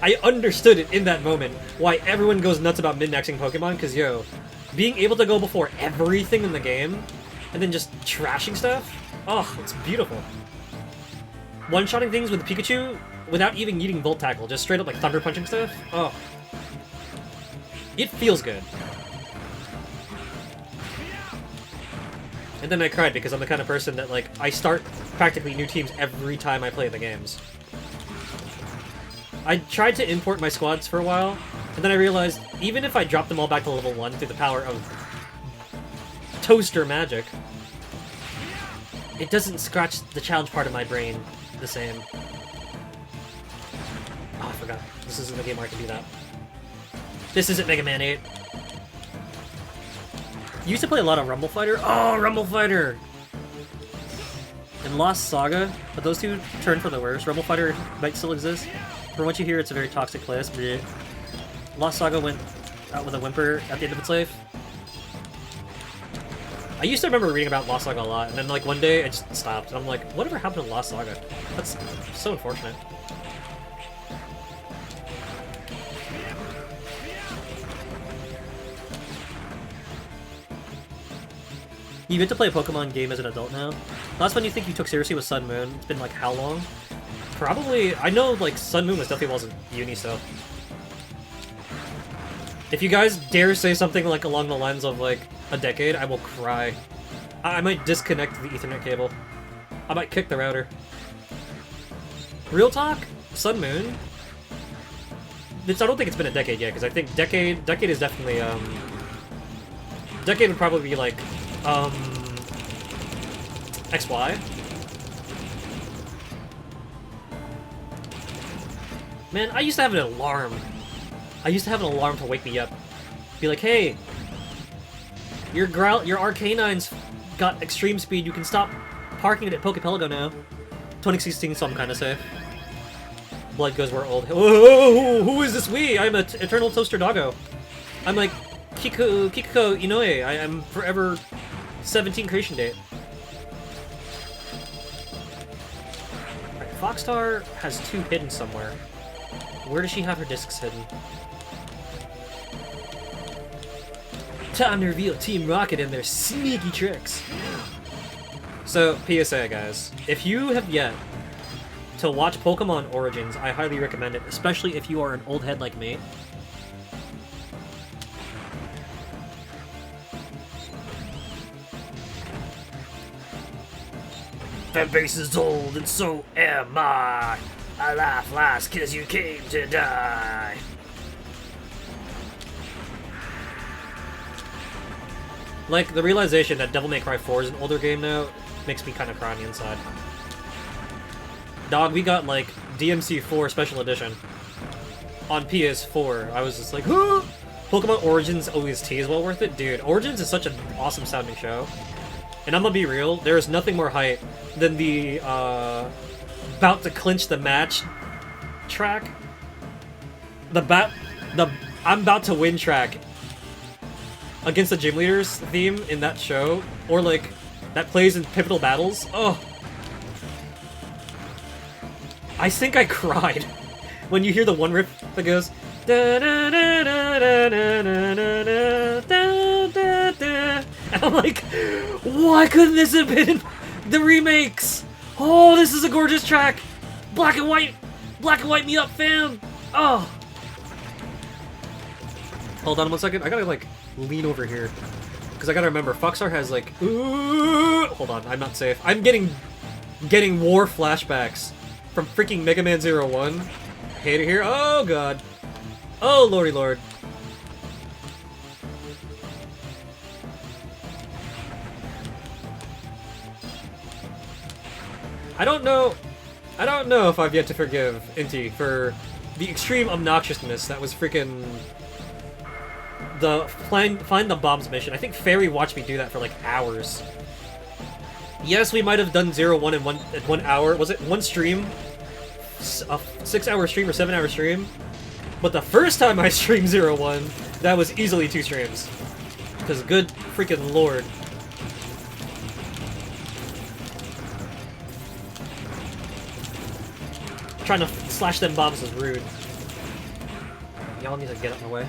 Speaker 1: I understood it in that moment why everyone goes nuts about min-maxing Pokemon. Because yo, being able to go before everything in the game and then just trashing stuff, oh, it's beautiful. One-shotting things with Pikachu without even needing Volt Tackle, just straight up like Thunder Punching stuff. Oh, it feels good. And then I cried because I'm the kind of person that, like, I start practically new teams every time I play the games. I tried to import my squads for a while, and then I realized even if I drop them all back to level 1 through the power of toaster magic, it doesn't scratch the challenge part of my brain the same. Oh, I forgot. This isn't a game where I can do that. This isn't Mega Man 8. You used to play a lot of Rumble Fighter? Oh, Rumble Fighter! And Lost Saga, but those two turned for the worse. Rumble Fighter might still exist. From what you hear, it's a very toxic place. Bleh. Lost Saga went out with a whimper at the end of its life. I used to remember reading about Lost Saga a lot, and then like one day I just stopped, and I'm like, whatever happened to Lost Saga? That's so unfortunate. You get to play a Pokemon game as an adult now. Last one you think you took seriously was Sun Moon. It's been like how long? Probably, I know like Sun Moon was definitely wasn't uni stuff. If you guys dare say something like along the lines of like a decade, I will cry. I might disconnect the Ethernet cable. I might kick the router. Real talk, Sun Moon. I don't think it's been a decade yet, because I think decade is definitely decade would probably be like XY. Man, I used to have an alarm. I used to have an alarm to wake me up. Be like, hey, your Arcanine's got extreme speed. You can stop parking it at Pokepelago now. 2016, so I'm kind of safe. Blood goes where old. Whoa, who is this we? I'm an eternal toaster doggo. I'm like Kikuko Inoue. I am forever 17 creation date. Alright, Foxstar has 2 hidden somewhere. Where does she have her discs hidden? Time to reveal Team Rocket and their sneaky tricks. So, PSA guys, if you have yet to watch Pokemon Origins, I highly recommend it, especially if you are an old head like me. That base is old, and so am I. I laugh last cause you came to die. Like, the realization that Devil May Cry 4 is an older game now makes me kind of cry on the inside. Dog, we got, like, DMC4 Special Edition on PS4. I was just like, huh? Pokemon Origins OST is well worth it? Dude, Origins is such an awesome sounding show. And I'm gonna be real, there is nothing more hype than the, about to clinch the match track. I'm about to win track against the gym leaders theme in that show, or like that plays in pivotal battles. Oh, I think I cried when you hear the one riff that goes da da da da da da da da da da, and I'm like, why couldn't this have been the remakes? Oh, this is a gorgeous track. Black and white me up, fam. Oh, Hold on 1 second. I gotta like lean over here because I gotta remember Foxar has like. Ooh, hold on, I'm not safe. I'm getting war flashbacks from freaking Mega Man 01. I hate it here. Oh god. Oh lordy lord. I don't know if I've yet to forgive Inti for the extreme obnoxiousness that was freaking the find the bombs mission. I think Fairy watched me do that for like hours. Yes, we might have done 01 in 1 hour. Was it one stream? A 6-hour stream or 7-hour stream? But the first time I streamed 01, that was easily 2 streams. Because good freaking lord. Trying to slash them bombs is rude. Y'all need to get out of my way.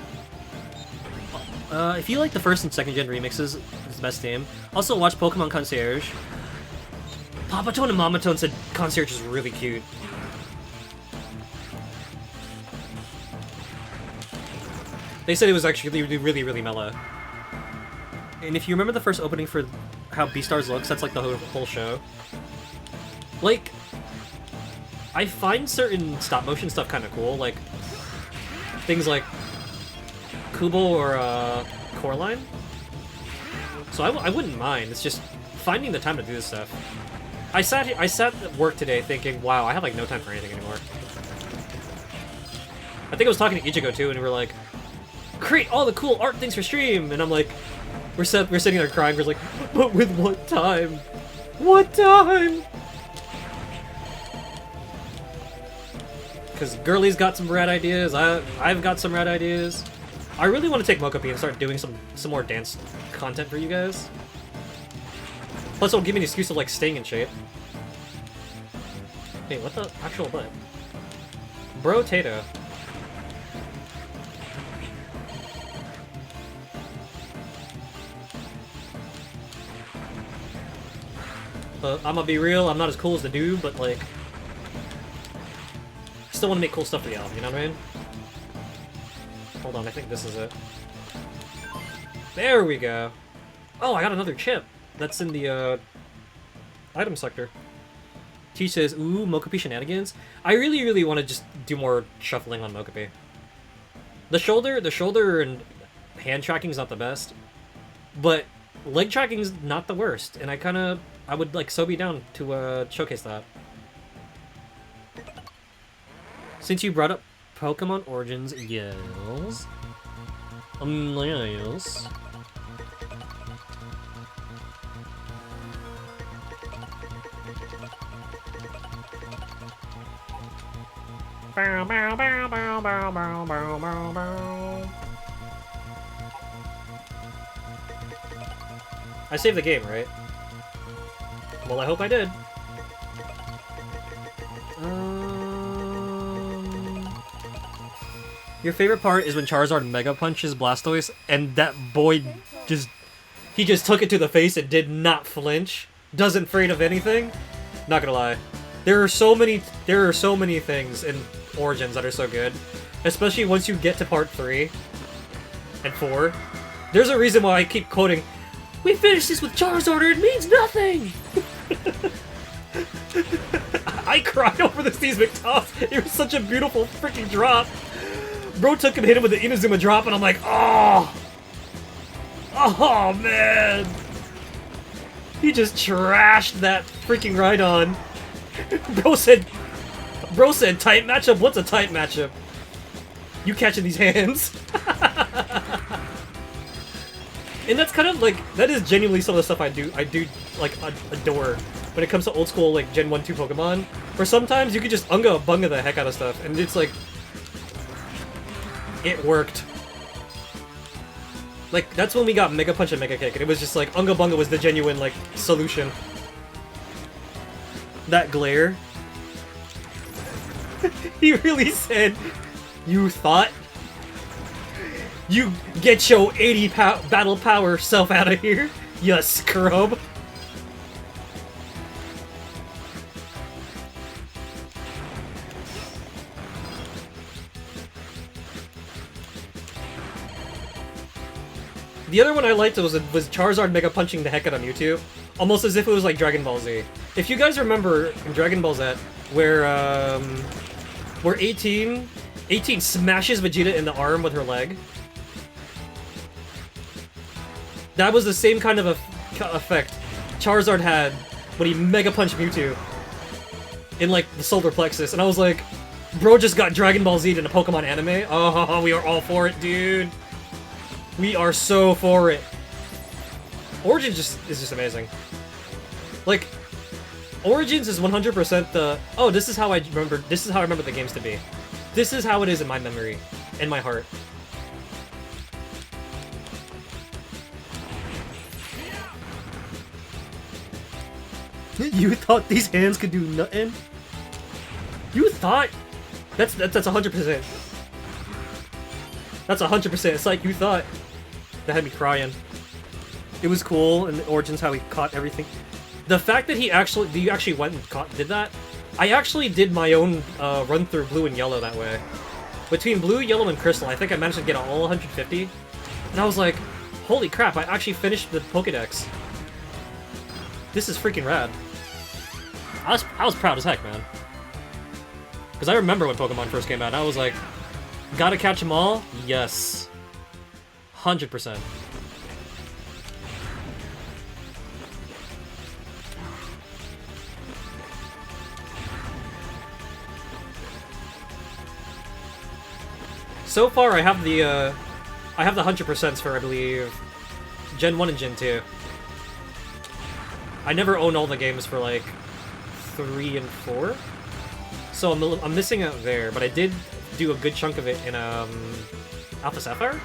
Speaker 1: If you like the first and second gen remixes, it's the best game. Also watch Pokemon Concierge. Papa Tone and Mama Tone said Concierge is really cute. They said it was actually really, really mellow. And if you remember the first opening for how Beastars looks, that's like the whole show. Like, I find certain stop-motion stuff kind of cool, like things like Kubo or Coraline. So I wouldn't mind. It's just finding the time to do this stuff. I sat at work today thinking, wow, I have like no time for anything anymore. I think I was talking to Ichigo too, and we were like, create all the cool art things for stream, and I'm like, we're sitting there crying. We're like, but with what time? What time? Because Girly's got some rad ideas, I've got some rad ideas. I really want to take Mokopi and start doing some more dance content for you guys. Plus it'll give me an excuse of like staying in shape. Hey, what the actual butt? Bro Tato. I'm gonna be real, I'm not as cool as the dude, but like I still want to make cool stuff for y'all, you know what I mean? Hold on, I think this is it. There we go! Oh, I got another chip! That's in the, item sector. T says, ooh, Mokopi shenanigans? I really, really want to just do more shuffling on Mokopi. The shoulder and hand tracking is not the best, but leg tracking is not the worst, and I would, like, so be down to, showcase that. Since you brought up Pokemon Origins, yes. Yes. Bow, bow, bow, bow, bow, bow, bow, bow, bow. I saved the game, right? Well, I hope I did. Your favorite part is when Charizard Mega Punches Blastoise, and that boy he just took it to the face and did not flinch. Doesn't afraid of anything. Not gonna lie. There are so many things in Origins that are so good. Especially once you get to part 3 and 4. There's a reason why I keep quoting, "We finished this with Charizard, it means nothing!" I cried over the seismic toss. It was such a beautiful freaking drop. Bro took him, hit him with the Inazuma drop, and I'm like, oh! Oh, man! He just trashed that freaking Rhydon. Bro said, tight matchup? What's a tight matchup? You catching these hands? And that's kind of like, that is genuinely some of the stuff I do like, adore when it comes to old school, like, Gen 1, 2 Pokemon. Where sometimes you could just Unga Bunga the heck out of stuff, and it's like, it worked. Like, that's when we got Mega Punch and Mega Kick, and it was just like, Unga Bunga was the genuine, like, solution. That glare. He really said, you thought? You get your 80 battle power self out of here, you scrub. The other one I liked was Charizard Mega punching the heck out of Mewtwo, almost as if it was like Dragon Ball Z. If you guys remember in Dragon Ball Z, where 18 smashes Vegeta in the arm with her leg, that was the same kind of effect Charizard had when he Mega punched Mewtwo in like the solar plexus, and I was like, bro just got Dragon Ball Z in a Pokemon anime. Oh, we are all for it, dude. We are so for it. Origins is just amazing. Like, Origins is 100% the, oh, this is how I remember the games to be. This is how it is in my memory, in my heart. You thought these hands could do nothing? You thought? That's 100%. That's 100%. It's like you thought. That had me crying. It was cool, and Origins how he caught everything. The fact that you actually went and did that. I actually did my own run through Blue and Yellow that way. Between Blue, Yellow, and Crystal, I think I managed to get all 150. And I was like, holy crap! I actually finished the Pokédex. This is freaking rad. I was proud as heck, man. Because I remember when Pokemon first came out, and I was like, gotta catch them all? Yes. 100%. So far, I have the 100% for, I believe, Gen 1 and Gen 2. I never own all the games for, like, 3 and 4. So I'm missing out there, but I did do a good chunk of it in, Alpha Sapphire?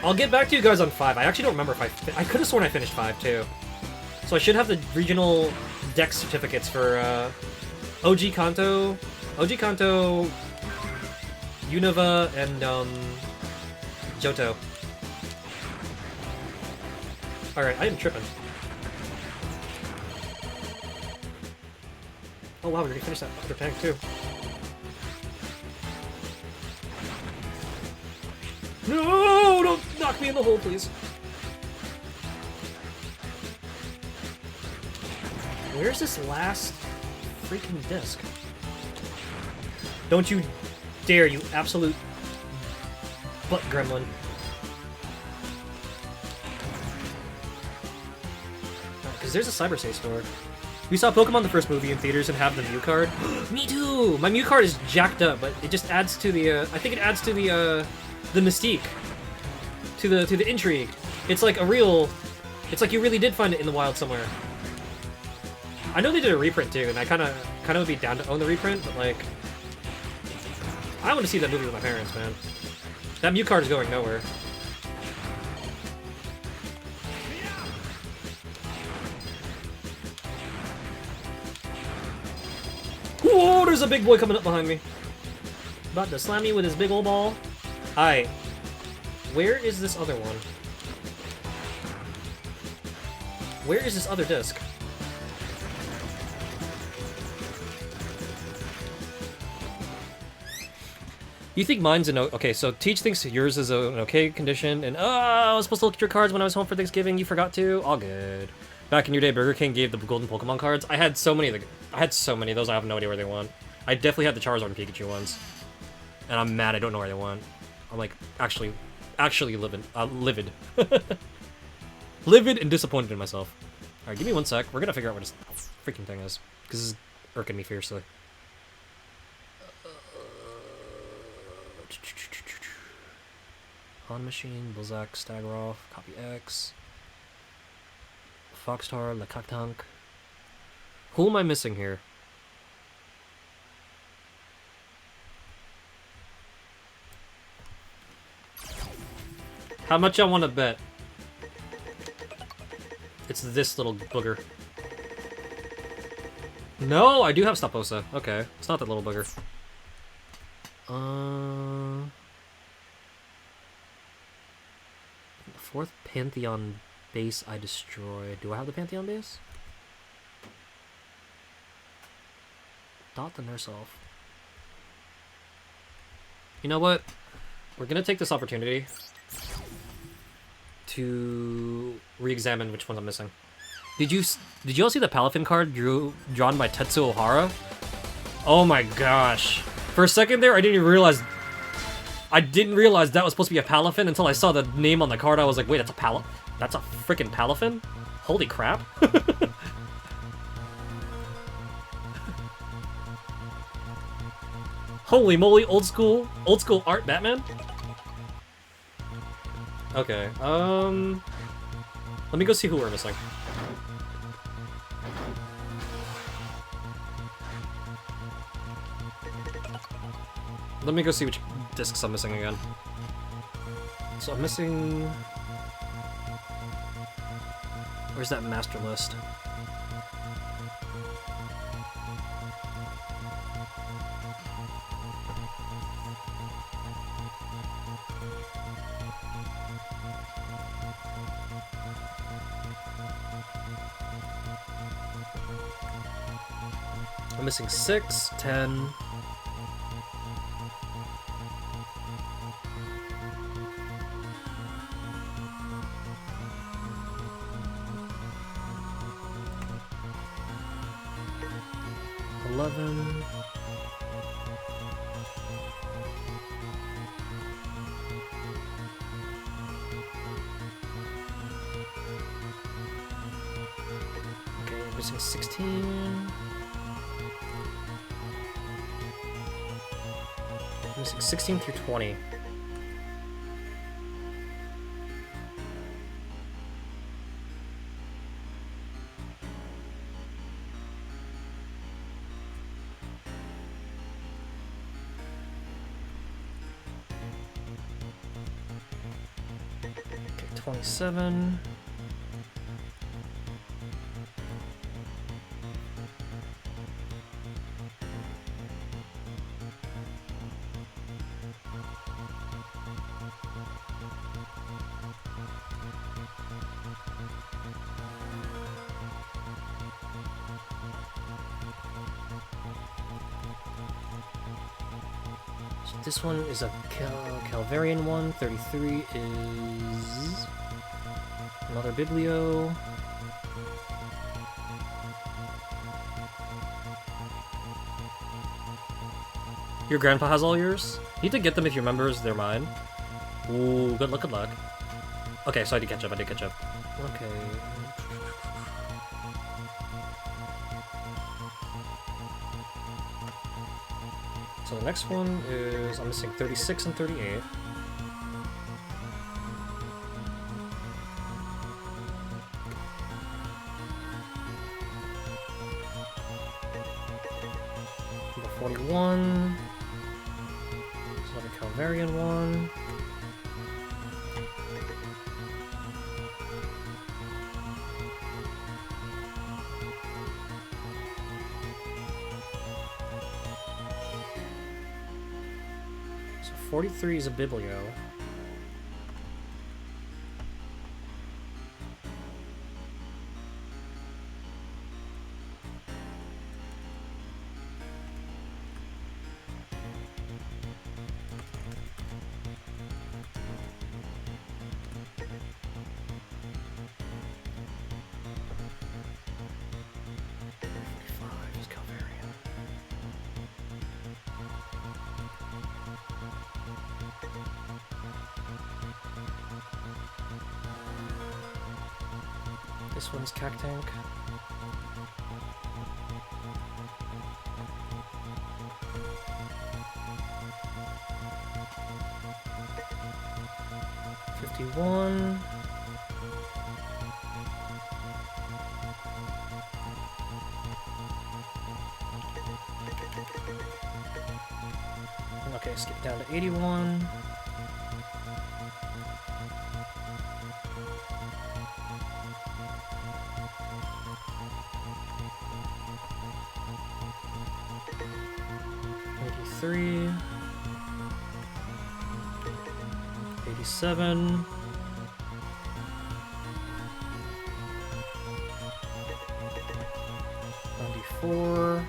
Speaker 1: I'll get back to you guys on 5. I actually don't remember if I could have sworn I finished 5, too. So I should have the regional dex certificates for, OG Kanto, Unova, and, Johto. Alright, I am tripping. Oh wow, we're gonna finish that other tank, too. No! Don't knock me in the hole, please. Where's this last freaking disc? Don't you dare, you absolute butt gremlin. Because there's a Cyber State store. We saw Pokemon the first movie in theaters and have the Mew card. Me too! My Mew card is jacked up, but it just adds to the, I think it adds to the mystique. To the intrigue. It's like a real... It's like you really did find it in the wild somewhere. I know they did a reprint too, and I kinda would be down to own the reprint, but like... I want to see that movie with my parents, man. That Mew card is going nowhere. Whoa, there's a big boy coming up behind me. About to slam me with his big old ball. Hi. Where is this other one? Where is this other disc? You think mine's an okay, so Teach thinks yours is an okay condition, and I was supposed to look at your cards when I was home for Thanksgiving, you forgot to? All good. Back in your day, Burger King gave the golden Pokemon cards. I had so many of those, I have no idea where they went. I definitely had the Charizard and Pikachu ones. And I'm mad I don't know where they went. I'm like, actually livid. Livid and disappointed in myself. Alright, give me 1 sec. We're gonna figure out what this freaking thing is. Because this is irking me fiercely. On Machine, Blizzak, Stagroth, Copy X, Foxtar, Lekaktank. Who am I missing here? How much I want to bet? It's this little booger. No, I do have Staposa. Okay, it's not that little booger. Fourth Pantheon base I destroyed. Do I have the Pantheon base? Dot the nurse off. You know what? We're gonna take this opportunity to re-examine which ones I'm missing. Did you all see the Palafin card drawn by Tetsuo Ohara? Oh my gosh. For a second there, I didn't realize that was supposed to be a Palafin until I saw the name on the card. I was like, wait, that's a freaking Palafin? Holy crap. Holy moly, old school art Batman? Okay, let me go see who we're missing. Let me go see which discs I'm missing again. So I'm missing... Where's that master list? I'm missing 6, 10... Okay, missing 16. Missing 16 through 20. Okay, 27. This one is a Calvarian one. 33 is another Biblio. Your grandpa has all yours? You need to get them if your members, they're mine. Ooh, good luck, good luck. Okay, so I did catch up, Okay. So the next one is, I'm missing 36 and 38. Number 41. There's another Calvarian one. So 43 is a Biblio. This one's Cactank. $51. Okay, skip down to 81. $83. 87. $94.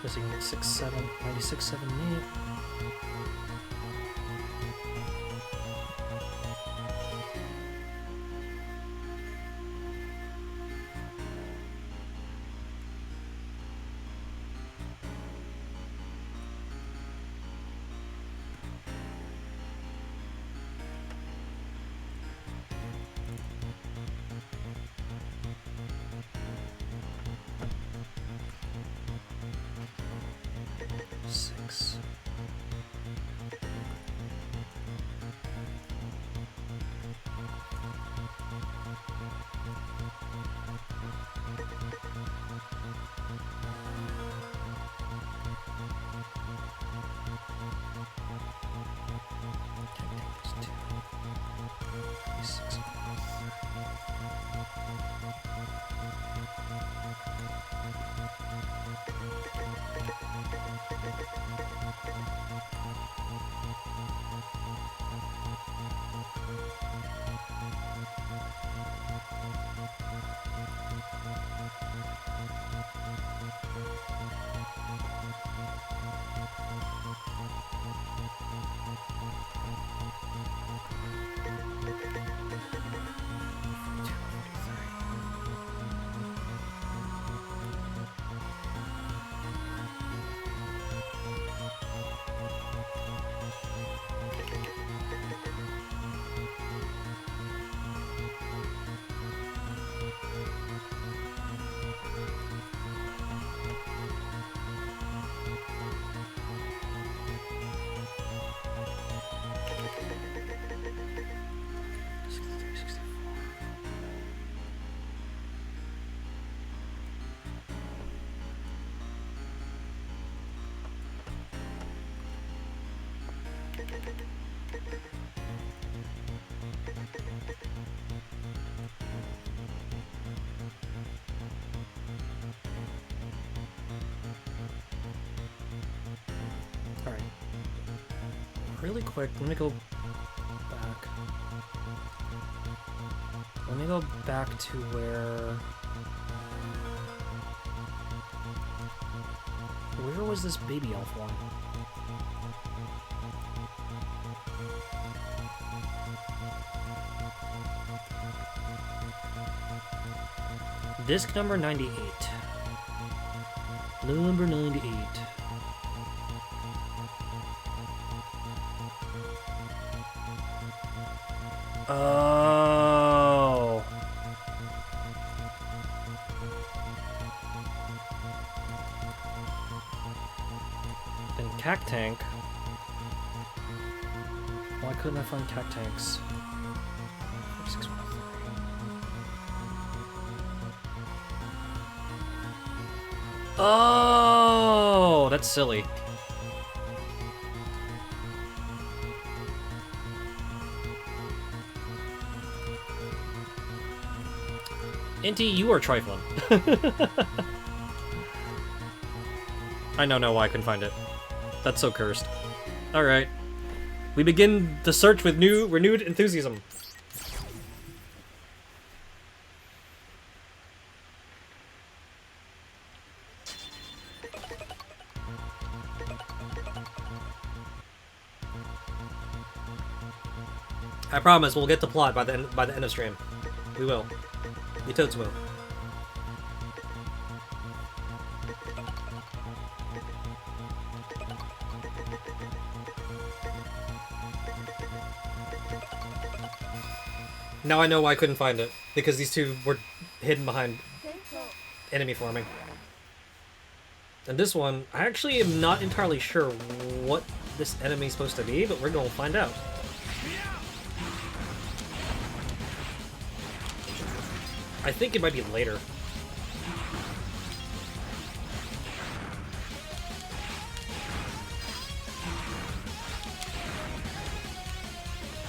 Speaker 1: Guess I can get 6, 7, 96, 7, 8. Alright. Really quick, let me go back. Let me go back to where was this baby elf one? Disc number 98. Number 98. Oh. And Cactank. Why couldn't I find Cactanks? 4613. Oh, that's silly. Inti, you are trifling. I now know why I couldn't find it. That's so cursed. Alright. We begin the search with renewed enthusiasm. I promise we'll get the plot by the end of stream. We will. We totes will. Now I know why I couldn't find it. Because these two were hidden behind enemy forming. And this one, I actually am not entirely sure what this enemy's supposed to be, but we're gonna find out. I think it might be later.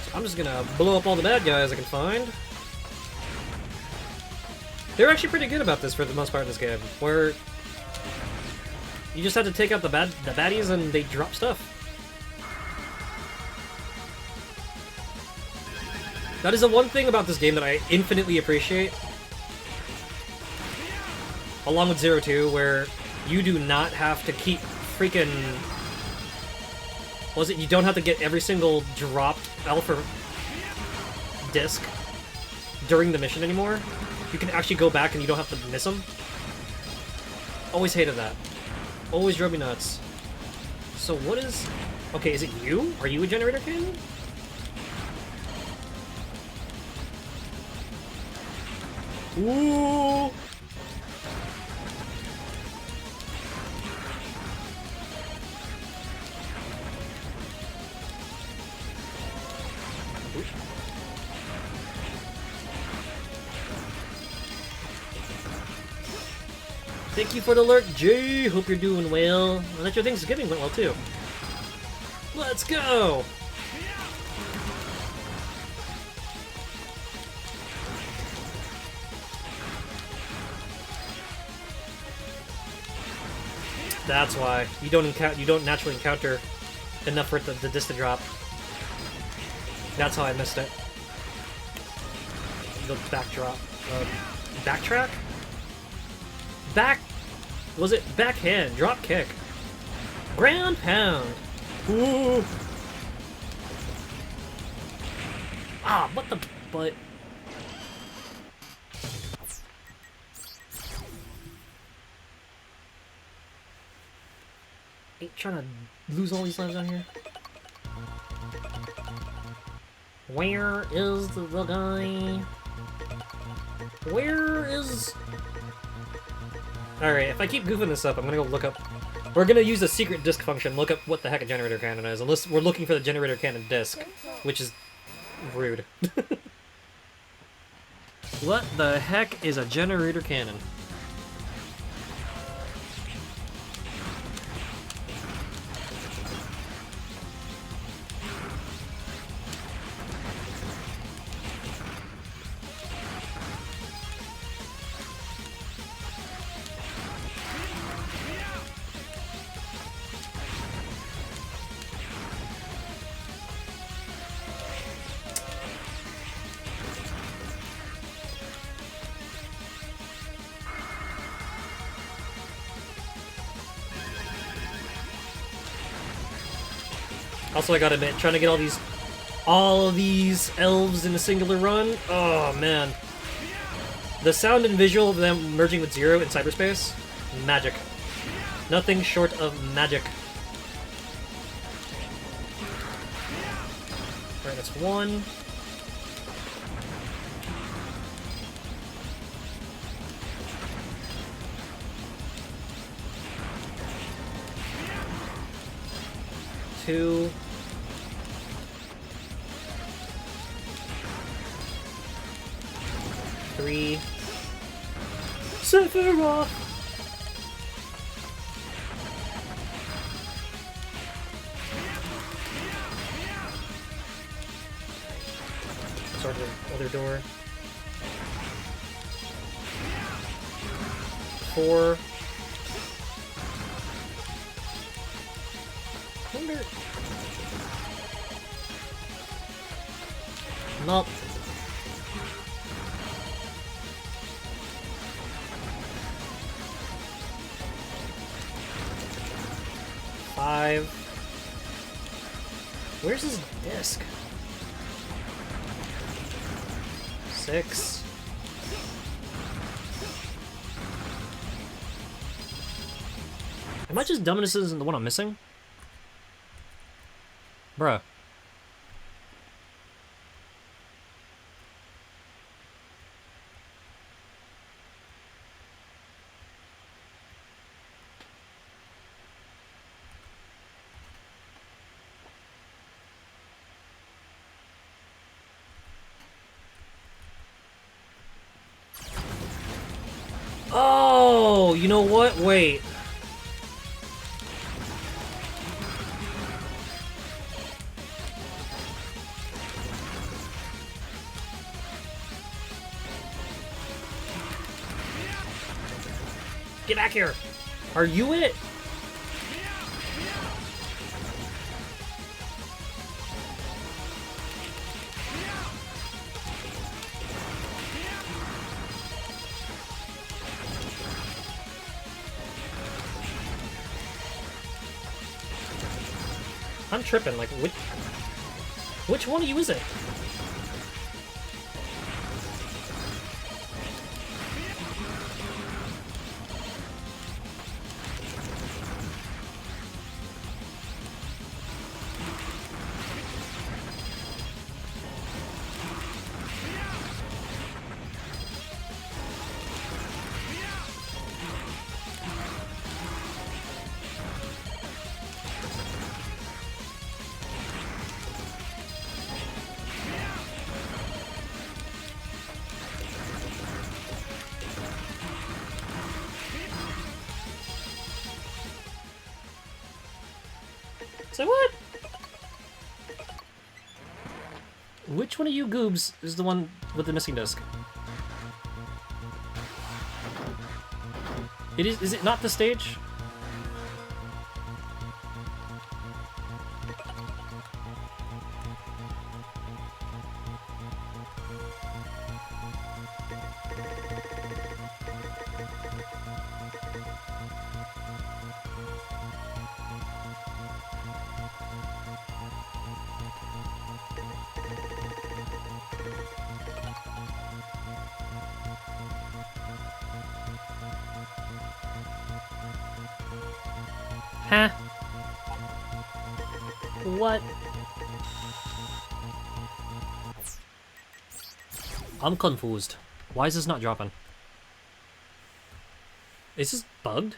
Speaker 1: So I'm just gonna blow up all the bad guys I can find. They're actually pretty good about this for the most part in this game, where you just have to take out the baddies and they drop stuff. That is the one thing about this game that I infinitely appreciate. Along with 0-2, where You do not have to keep freaking... Was it? You don't have to get every single dropped Alpha disc during the mission anymore. You can actually go back and you don't have to miss them. Always hated that. Always drove me nuts. So what is... Okay, is it you? Are you a generator cannon? Ooh! Thank you for the alert, Jay. Hope you're doing well. And that your Thanksgiving went well too. Let's go! That's why you don't naturally encounter enough for the disc to drop. That's how I missed it. The backdrop, backtrack, back. Was it backhand? Drop kick. Ground pound. Ooh. Ah, what the butt? Ain't trying to lose all these lives down here. Where is the guy? Where is... Alright, if I keep goofing this up, I'm gonna go look up... We're gonna use the secret disc function, look up what the heck a generator cannon is, unless we're looking for the generator cannon disc, which is rude. What the heck is a generator cannon? Also, I gotta admit, trying to get all of these elves in a singular run, oh man. The sound and visual of them merging with Zero in cyberspace, magic. Nothing short of magic. Alright, that's one. Two. Three. Sephiroth! Start the other door. 4. Wonder... Nope. Five. Where's his disc? 6. Am I just dumb and this isn't the one I'm missing? Bruh. Oh, you know what? Wait. Get back here! Are you it? I'm tripping. Like, which one of you is it? Say what? Which one of you goobs is the one with the missing disc? Is it not the stage? Huh? What? I'm confused. Why is this not dropping? Is this bugged?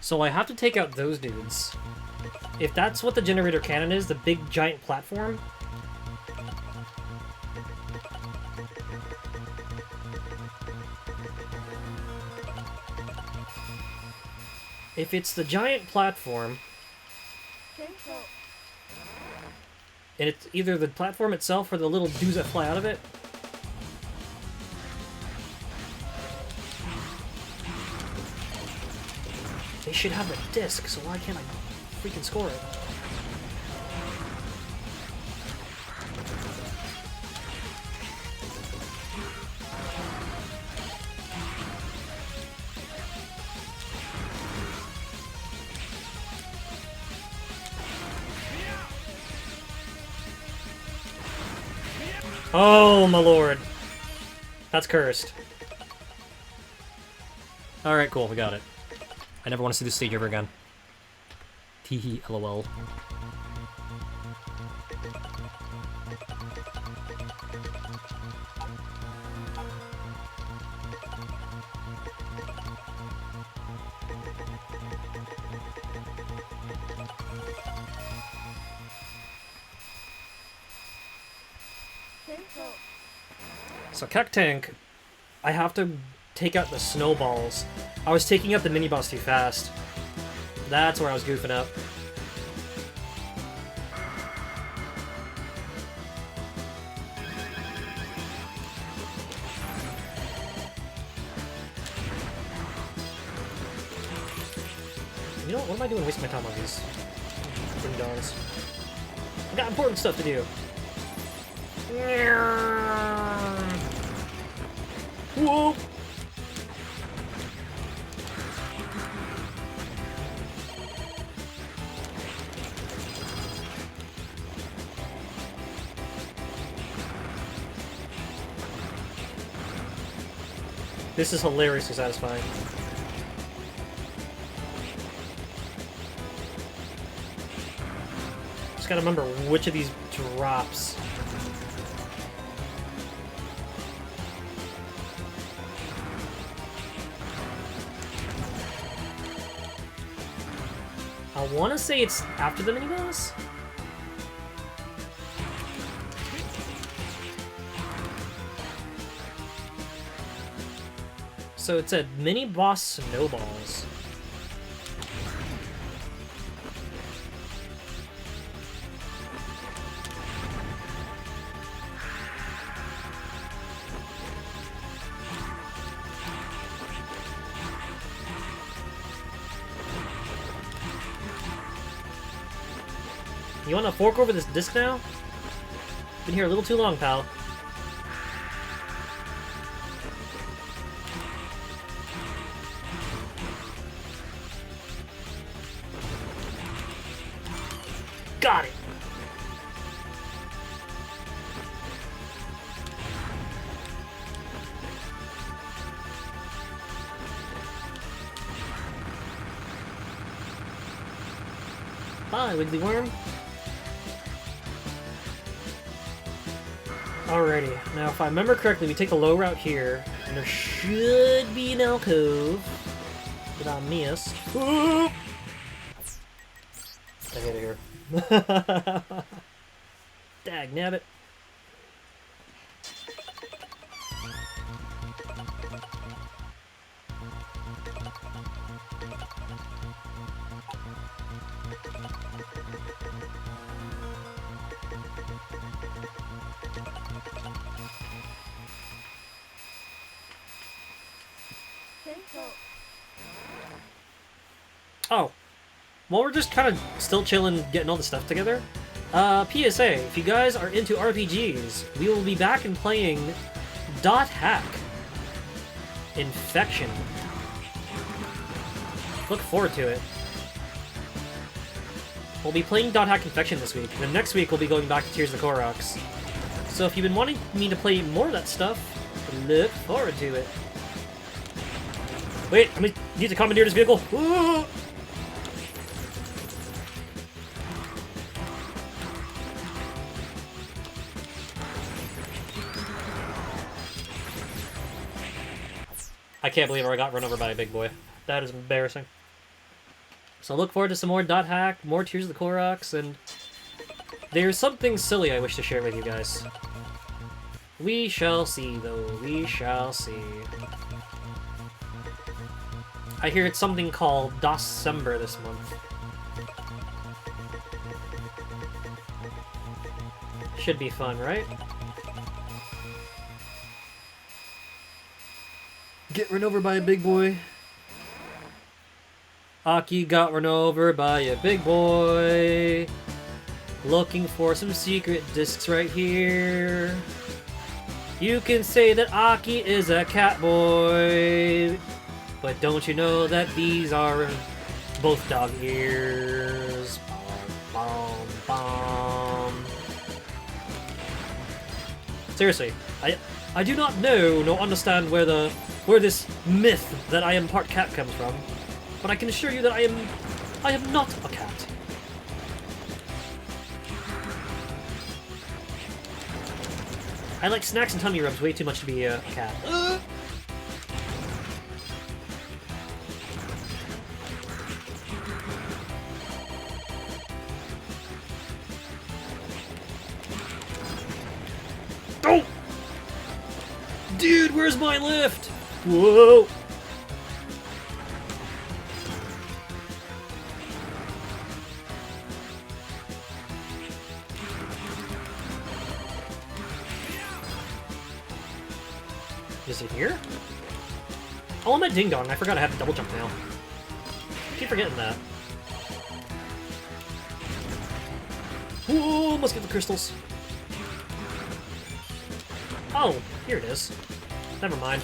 Speaker 1: So I have to take out those dudes. If that's what the generator cannon is, the big giant platform. If it's the giant platform, and it's either the platform itself or the little dudes that fly out of it. They should have a disc, so why can't I freaking score it? Oh, my lord. That's cursed. Alright, cool, we got it. I never want to see this stage ever again. Teehee, lol. So, Kek Tank, I have to take out the snowballs. I was taking out the mini-boss too fast. That's where I was goofing up. You know what am I doing wasting my time on these ding-dongs? I got important stuff to do. Whoa! This is hilariously satisfying. Just gotta remember which of these drops. I want to say it's after the mini-boss?
Speaker 2: So it said mini boss snowballs. You wanna fork over this disc now? Been here a little too long, pal. Got it! Bye, Wiggly Worm. Alrighty, now if I remember correctly, we take the low route here, and there should be an alcove that I missed. Get out of here. Dag nabbit. Oh. Well, we're just kind of still chilling, getting all the stuff together. PSA, if you guys are into RPGs, we will be back and playing .hack. Infection. Look forward to it. We'll be playing .hack Infection this week, and then next week we'll be going back to Tears of the Koroks. So if you've been wanting me to play more of that stuff, look forward to it. Wait, I need to commandeer this vehicle. Ooh! I can't believe I got run over by a big boy. That is embarrassing. So look forward to some more .hack, more Tears of the Koroks, and there's something silly I wish to share with you guys. We shall see, though. We shall see. I hear it's something called December this month. Should be fun, right? Get run over by a big boy. Aki got run over by a big boy. Looking for some secret discs right here. You can say that Aki is a cat boy, but don't you know that these are both dog ears? Bom, bom, bom. Seriously, I do not know nor understand where this myth that I am part cat comes from, but I can assure you that I am not a cat. I like snacks and tummy rubs way too much to be a cat. Oh! Dude, where's my lift? Whoa! Is it here? Oh, I'm at Ding Dong. I forgot I have to double jump now. I keep forgetting that. Whoa, must get the crystals. Oh, here it is. Never mind.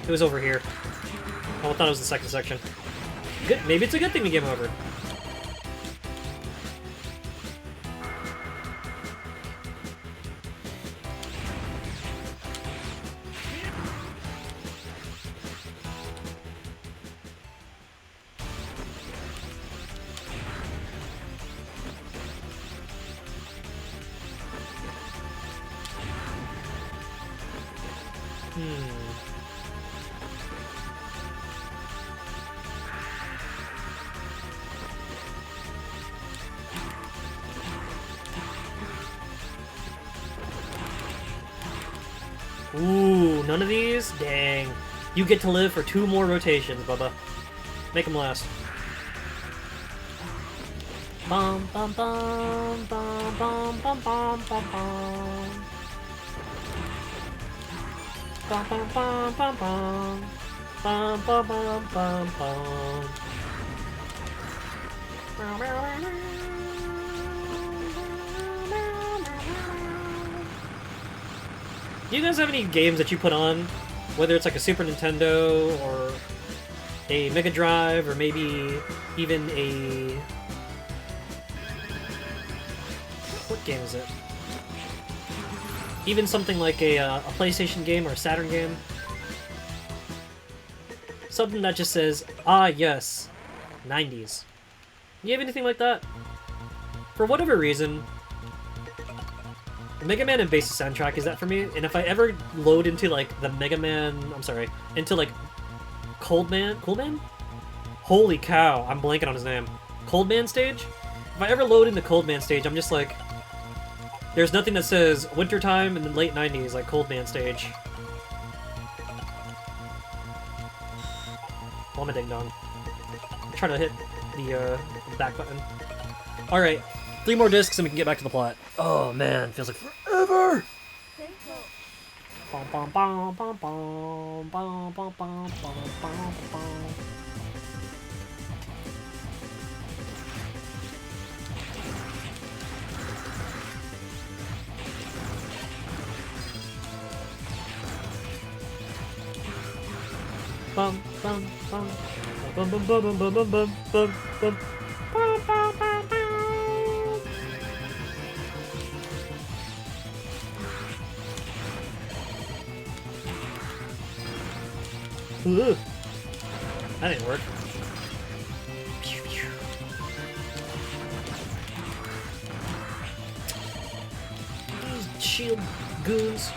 Speaker 2: It was over here. Oh, I thought it was the second section. Good. Maybe it's a good thing we came over. Ooh, none of these? Dang. You get to live for 2 more rotations, Bubba. Make them last. Bum bum bum bum bum bum bum bum bum. Bum bum bum bum bum. Bum bum bum bum bum. Do you guys have any games that you put on, whether it's like a Super Nintendo or a Mega Drive or maybe even a... What game is it? Even something like a PlayStation game or a Saturn game? Something that just says, ah yes, 90s. You have anything like that? For whatever reason, Mega Man and Bass soundtrack is that for me, and if I ever load into like the Mega Man, into like Cold Man? Holy cow, I'm blanking on his name. Cold Man stage? If I ever load into Cold Man stage, I'm just like, there's nothing that says wintertime in the late 90s like Cold Man stage. Oh, I'm a ding dong. I'm trying to hit the back button. Alright, 3 more discs and we can get back to the plot. Oh man, feels like forever! Bum, bum, bum, bum, bum, bum, bum, bum, bum, bum, bum. Bum bum bum bum bum bum bum bum bum bum bum bum bum bum bum. Ooh, that didn't work. These shield goons.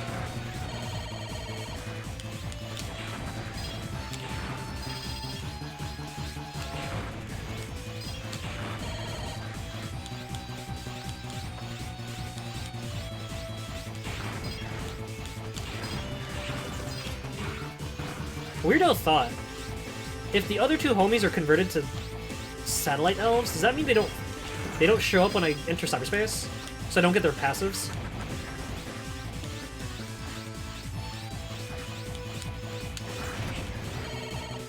Speaker 2: Weirdo thought. If the other 2 homies are converted to satellite elves, does that mean they don't show up when I enter cyberspace? So I don't get their passives?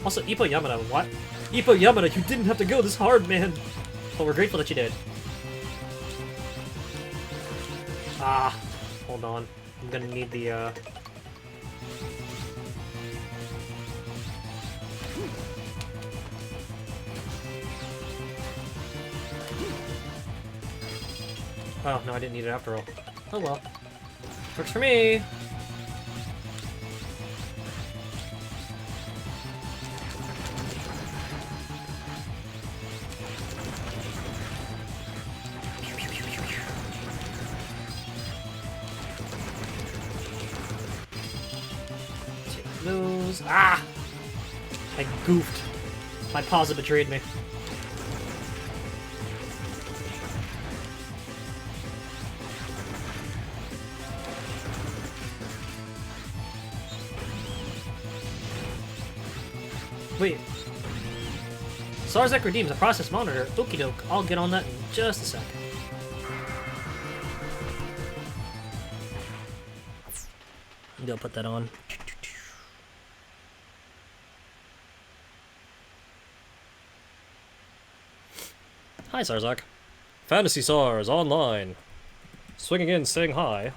Speaker 2: Also, Ippo Yamada, what? Ippo Yamada, you didn't have to go this hard, man! But we're grateful that you did. Ah, hold on. I'm gonna need the, Oh, no, I didn't need it after all. Oh well. Works for me! Take those. Ah! I goofed. My pause betrayed me. Wait. Sarzek redeems a process monitor. Okie doke. I'll get on that in just a sec. I'm gonna put that on. Hi, Sarzek. Fantasy Sars online. Swinging in, saying hi.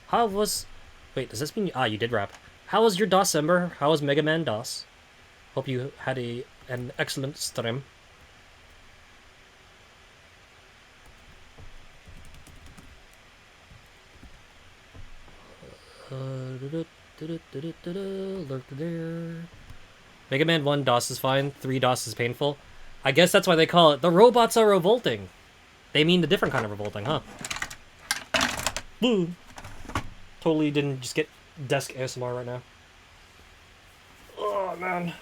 Speaker 2: How was... Wait, does this mean... Ah, you did rap. How was your December? How was Mega Man DOS? Hope you had an excellent stream. Lurk there. Mega Man 1 DOS is fine, 3 DOS is painful. I guess that's why they call it the robots are revolting. They mean the different kind of revolting, huh? Woo! Totally didn't just get desk ASMR right now. Oh, man.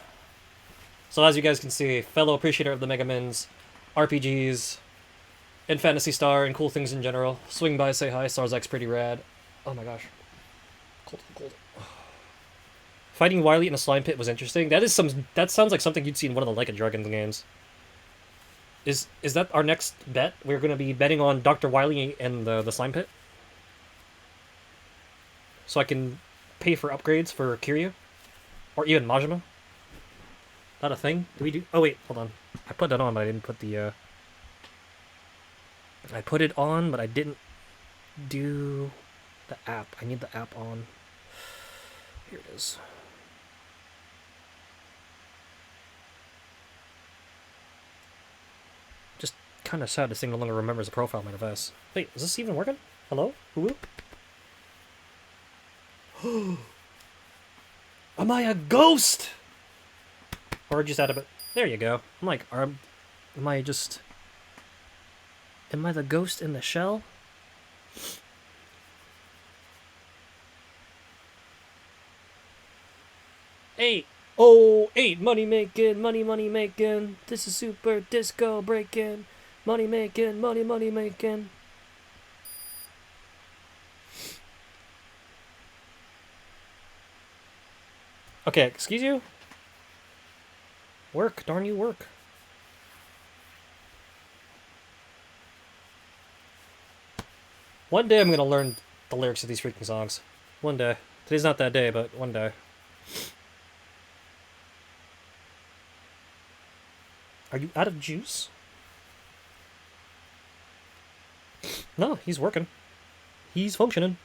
Speaker 2: So as you guys can see, fellow appreciator of the Mega Man's RPGs, and Phantasy Star, and cool things in general. Swing by, say hi, Sarzek's pretty rad. Oh my gosh. Cold, cold.
Speaker 1: Fighting Wily in a slime pit was interesting. That sounds like something you'd see in one of the Like a Dragon games. Is that our next bet? We're going to be betting on Dr. Wily and the slime pit? So I can pay for upgrades for Kiryu? Or even Majima? That a thing? Do we do... Oh wait, hold on. I put that on, but I didn't put the, I put it on, but I didn't do the app. I need the app on. Here it is. Just kind of sad this thing no longer remembers the profile of my device. Wait, is this even working? Hello? Hulu? Am I a ghost? Or just out of it? There you go. I'm like, am I just... Am I the ghost in the shell? Eight. Oh, eight. Money making, money making. This is super disco breaking. Money making, money making. Okay, excuse you? Work, darn you, work. One day I'm gonna learn the lyrics of these freaking songs. One day. Today's not that day, but one day. Are you out of juice? No, he's working. He's functioning.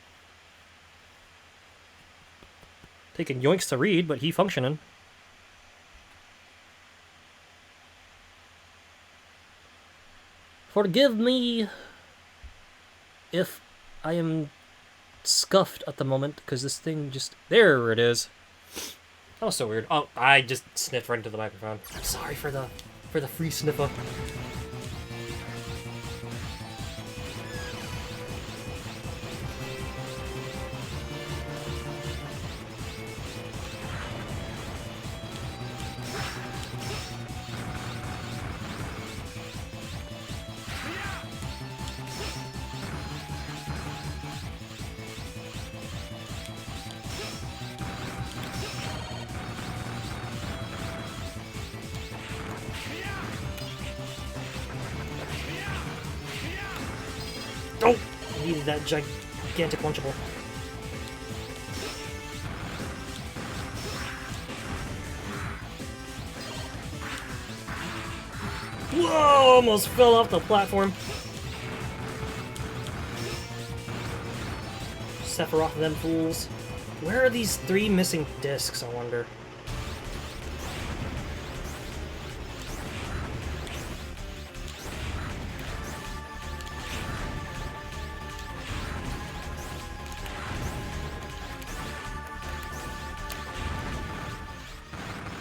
Speaker 1: Taking yoinks to read, but he functioning. Forgive me if I am scuffed at the moment, because this thing just... There it is. That was so weird. Oh, I just sniffed right into the microphone. I'm sorry for the free sniffer. Oh! I needed that gigantic lunchable. Whoa! Almost fell off the platform. Sephiroth them fools. Where are these 3 missing discs, I wonder?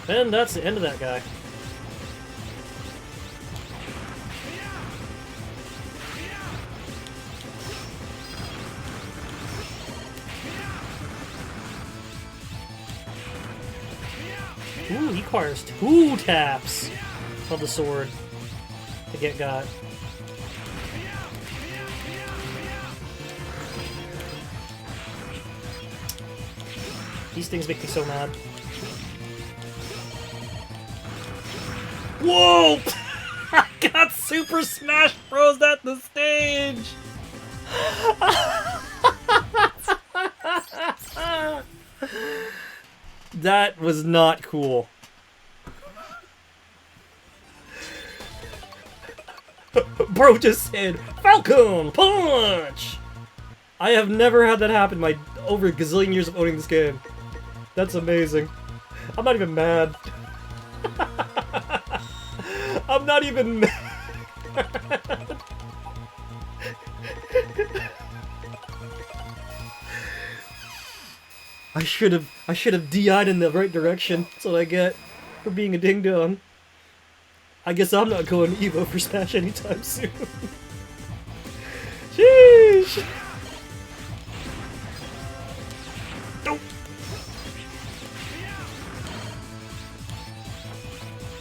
Speaker 1: And that's the end of that guy. Ooh, he requires 2 taps of the sword to get got. These things make me so mad. Whoa! I got Super Smash Bros. At the stage! That was not cool. Bro just said, Falcon Punch! I have never had that happen in my over a gazillion years of owning this game. That's amazing. I'm not even mad. I'm not even mad. I should have DI'd in the right direction. That's what I get for being a ding dong. I guess I'm not going Evo for Smash anytime soon. Sheesh. Oh.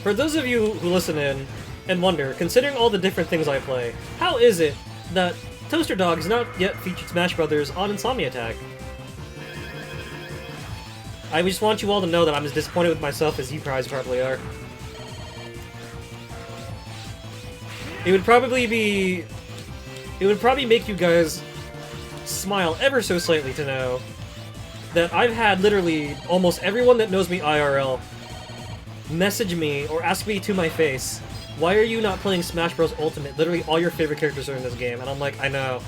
Speaker 1: For those of you who listen in and wonder, considering all the different things I play, how is it that Toaster Dog has not yet featured Smash Brothers on Insomni-Attack?
Speaker 2: I just want you all to know that I'm as disappointed with myself as you guys probably are. It would probably make you guys smile ever so slightly to know that I've had literally almost everyone that knows me IRL message me or ask me to my face, why are you not playing Smash Bros. Ultimate? Literally all your favorite characters are in this game. And I'm like, I know.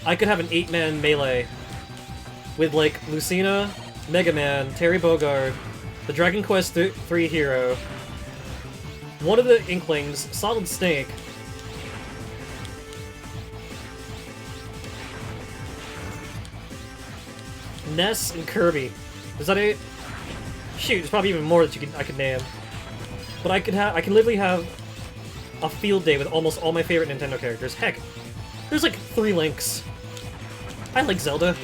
Speaker 2: I could have an 8-man melee with, like, Lucina, Megaman, Terry Bogard, the Dragon Quest III hero, one of the Inklings, Solid Snake, Ness, and Kirby. Is that 8? Shoot, there's probably even more that I could name. But I can literally have a field day with almost all my favorite Nintendo characters. Heck, there's like 3 Links. I like Zelda.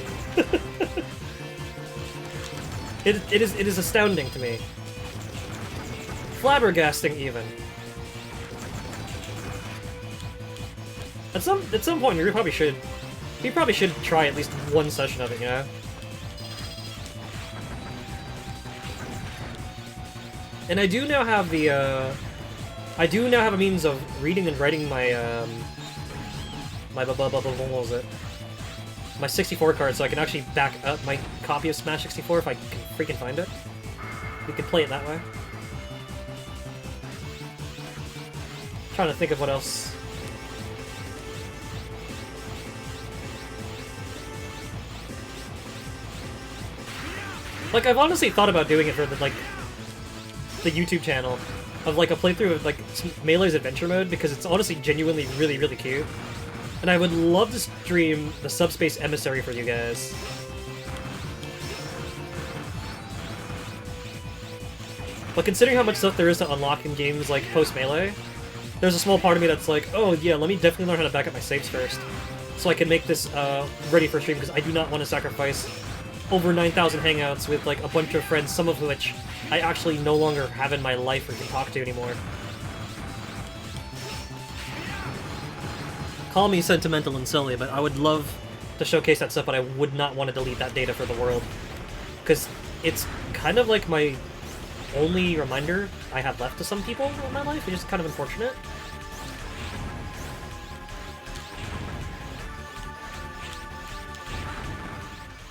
Speaker 2: It is astounding to me. Flabbergasting even. At some point we probably should try at least one session of it, you know? And I do now have the a means of reading and writing my what was it? My 64 card, so I can actually back up my copy of Smash 64 if I can freaking find it. We can play it that way. Trying to think of what else. Like, I've honestly thought about doing it for the YouTube channel of like a playthrough of like Melee's Adventure Mode, because it's honestly genuinely really, really cute. And I would love to stream the Subspace Emissary for you guys. But considering how much stuff there is to unlock in games like post-Melee, there's a small part of me that's like, oh yeah, let me definitely learn how to back up my saves first, so I can make this ready for stream, because I do not want to sacrifice over 9,000 hangouts with like a bunch of friends, some of which I actually no longer have in my life or can talk to anymore. Call me sentimental and silly, but I would love to showcase that stuff, but I would not want to delete that data for the world. Because it's kind of like my only reminder I have left to some people in my life, which is kind of unfortunate.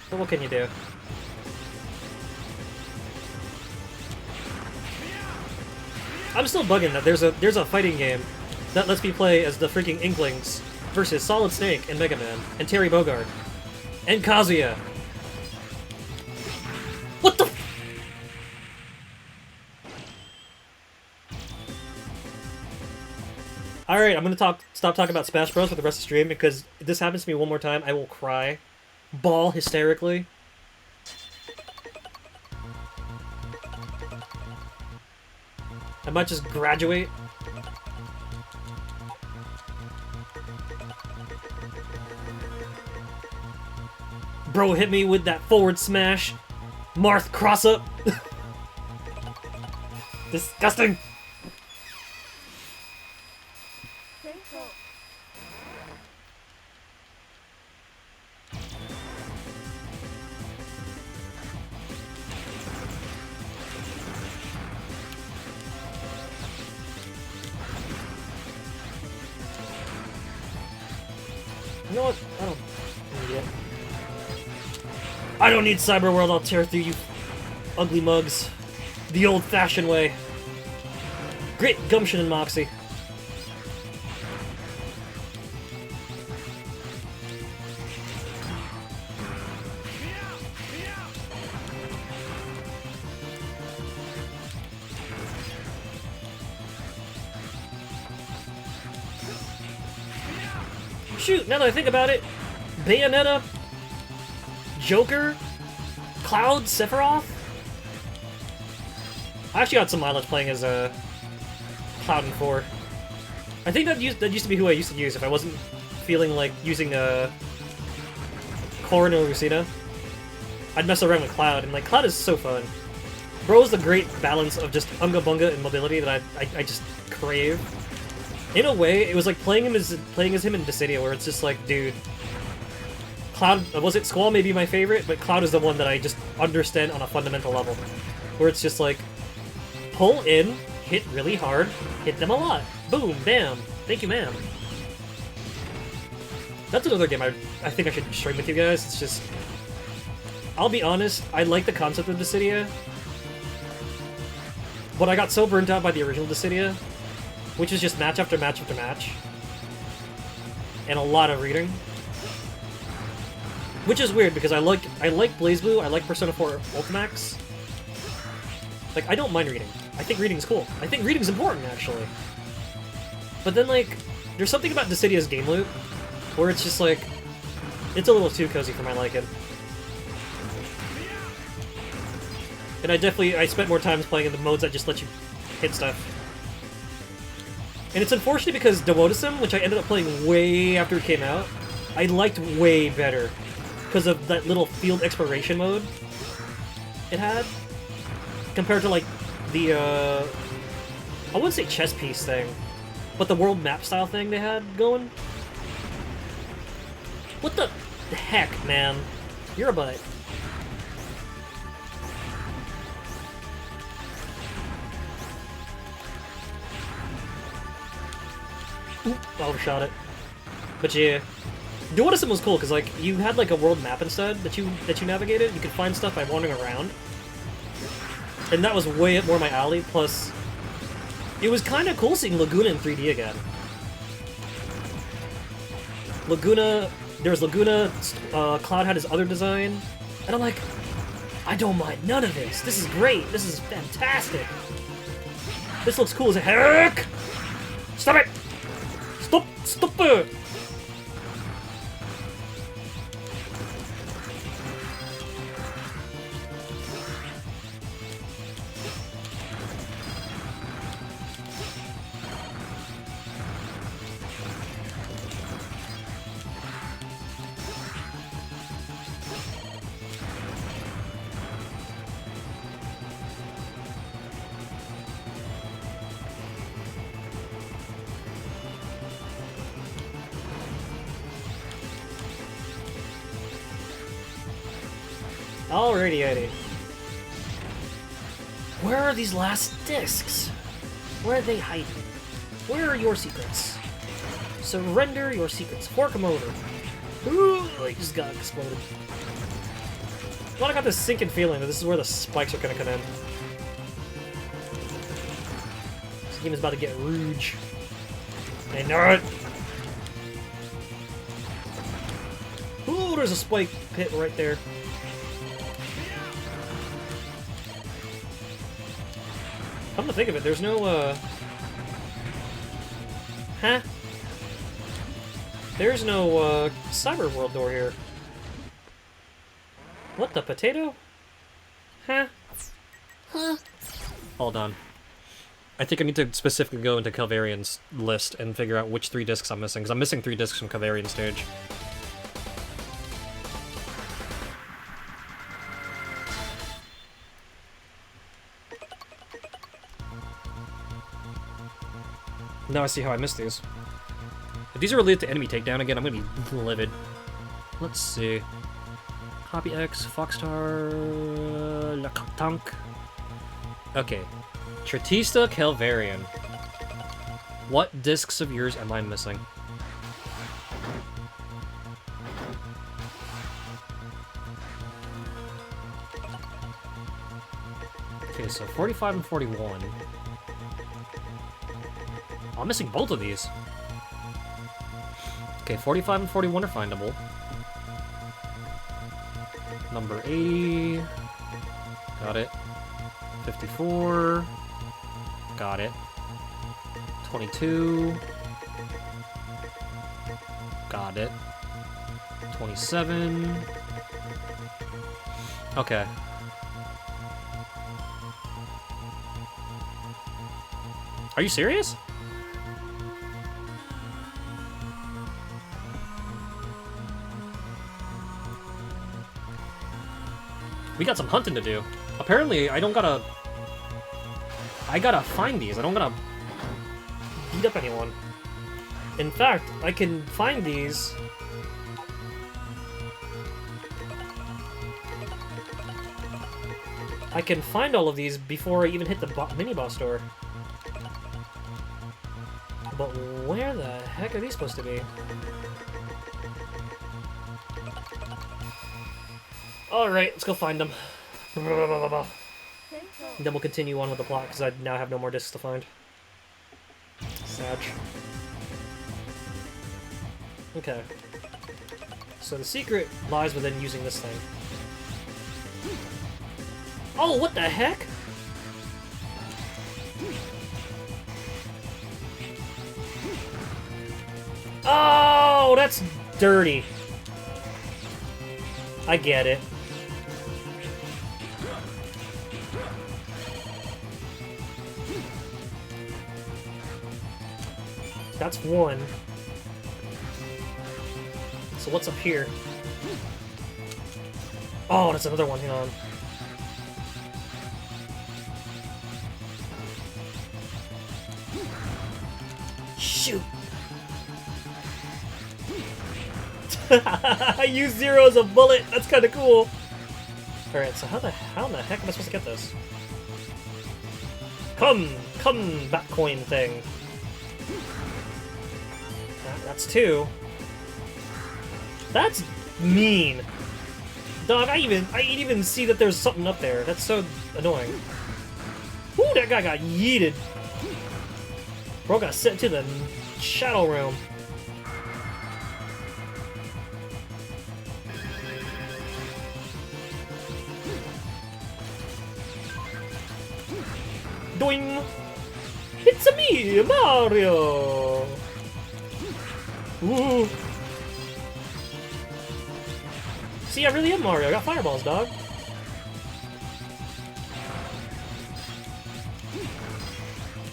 Speaker 2: But what can you do? I'm still bugging that there's a fighting game that lets me play as the freaking Inklings versus Solid Snake and Megaman and Terry Bogard and Kazuya. What the? Alright, I'm gonna stop talking about Smash Bros for the rest of the stream, because if this happens to me one more time, I will cry. Bawl hysterically. I might just graduate. Bro hit me with that forward smash. Marth cross up. Disgusting. You know what? I don't need Cyber World, I'll tear through you ugly mugs. The old-fashioned way. Grit, gumption, and moxie. Shoot, now that I think about it, Bayonetta, Joker, Cloud, Sephiroth? I actually got some mileage playing as Cloud and 4. I think that used to be who I used to use if I wasn't feeling like using Corrin or Lucina. I'd mess around with Cloud, and like Cloud is so fun. Bro is the great balance of just unga bunga and mobility that I just crave. In a way, it was like playing as him in Dissidia, where it's just like, dude, Cloud, was it Squall may be my favorite, but Cloud is the one that I just understand on a fundamental level. Where it's just like, pull in, hit really hard, hit them a lot. Boom, bam, thank you ma'am. That's another game I think I should stream with you guys. It's just, I'll be honest, I like the concept of Dissidia, but I got so burnt out by the original Dissidia, which is just match after match after match, and a lot of reading. Which is weird, because I like BlazBlue, I like Persona 4 Ultimax. Like, I don't mind reading. I think reading's cool. I think reading's important, actually. But then, like, there's something about Dissidia's game loop, where it's just like, it's a little too cozy for my liking. And I spent more times playing in the modes that just let you hit stuff. And it's unfortunate because Demotism, which I ended up playing way after it came out, I liked way better. Because of that little field exploration mode it had. Compared to, like, the, I wouldn't say chess piece thing, but the world map style thing they had going. What the heck, man? You're a butt. Oop, overshot it. But yeah. Duodism was cool because, like, you had like a world map instead that you navigated. You could find stuff by wandering around, and that was way more my alley. Plus, it was kind of cool seeing Laguna in 3D again. Laguna, there was Laguna. Cloud had his other design, and I'm like, I don't mind none of this. This is great. This is fantastic. This looks cool as heck. Stop it! Stop it! Alrighty, Eddie. Where are these last discs? Where are they hiding? Where are your secrets? Surrender your secrets. Fork 'em over. Ooh, I just got exploded. Well, I got this sinking feeling that this is where the spikes are gonna come in. This game is about to get rouge. I know it! Ooh, there's a spike pit right there. Come to think of it, there's no, Huh? There's no, Cyber World door here. What the potato? Huh? Huh? Hold on. I think I need to specifically go into Calvarian's list and figure out which 3 discs I'm missing, because I'm missing 3 discs from Calvarian stage. Now I see how I missed these. If these are related to enemy takedown again, I'm gonna be livid. Let's see. Copy X, Foxstar, La Tank. Okay. Tratista Calvarian. What discs of yours am I missing? Okay, so 45 and 41. I'm missing both of these. Okay, 45 and 41 are findable. Number 80. Got it. 54. Got it. 22. Got it. 27. Okay. Are you serious? We got some hunting to do. Apparently, I gotta find these. I don't gotta beat up anyone. In fact, I can find these I can find all of these before I even hit the mini-boss door. But where the heck are these supposed to be? Alright, let's go find them. Then we'll continue on with the plot, because I now have no more discs to find. Sad. Okay. So the secret lies within using this thing. Oh, what the heck? Oh, that's dirty. I get it. That's one. So what's up here? Oh, that's another one. Hang on. Shoot! I used zero as a bullet. That's kind of cool. All right. So how in the heck am I supposed to get this? Come, Batcoin thing. That's two. That's mean. Dog, I didn't even see that there's something up there. That's so annoying. Ooh, that guy got yeeted. Bro got sent to the shadow realm. Doing! It's a me, Mario! Ooh! See, I really am Mario. I got fireballs, dog.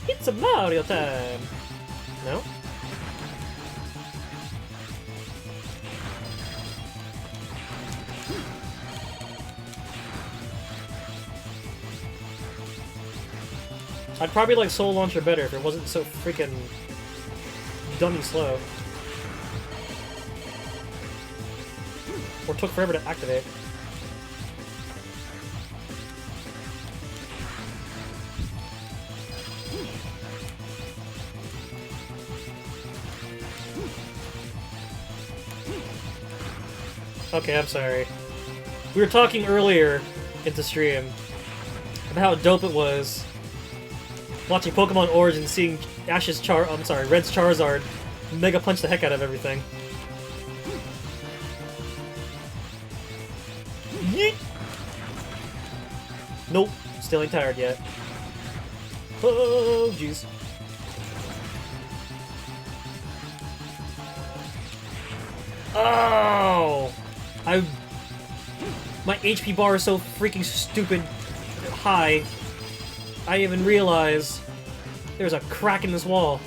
Speaker 2: It's a Mario time! No? I'd probably like Soul Launcher better if it wasn't so freaking dummy slow. Or took forever to activate. Okay, I'm sorry. We were talking earlier into stream about how dope it was watching Pokemon Origins, seeing Red's Charizard Mega Punch the heck out of everything. Yeet! Nope, still ain't tired yet. Oh, jeez. Oh! My HP bar is so freaking stupid high. I didn't even realize there's a crack in this wall.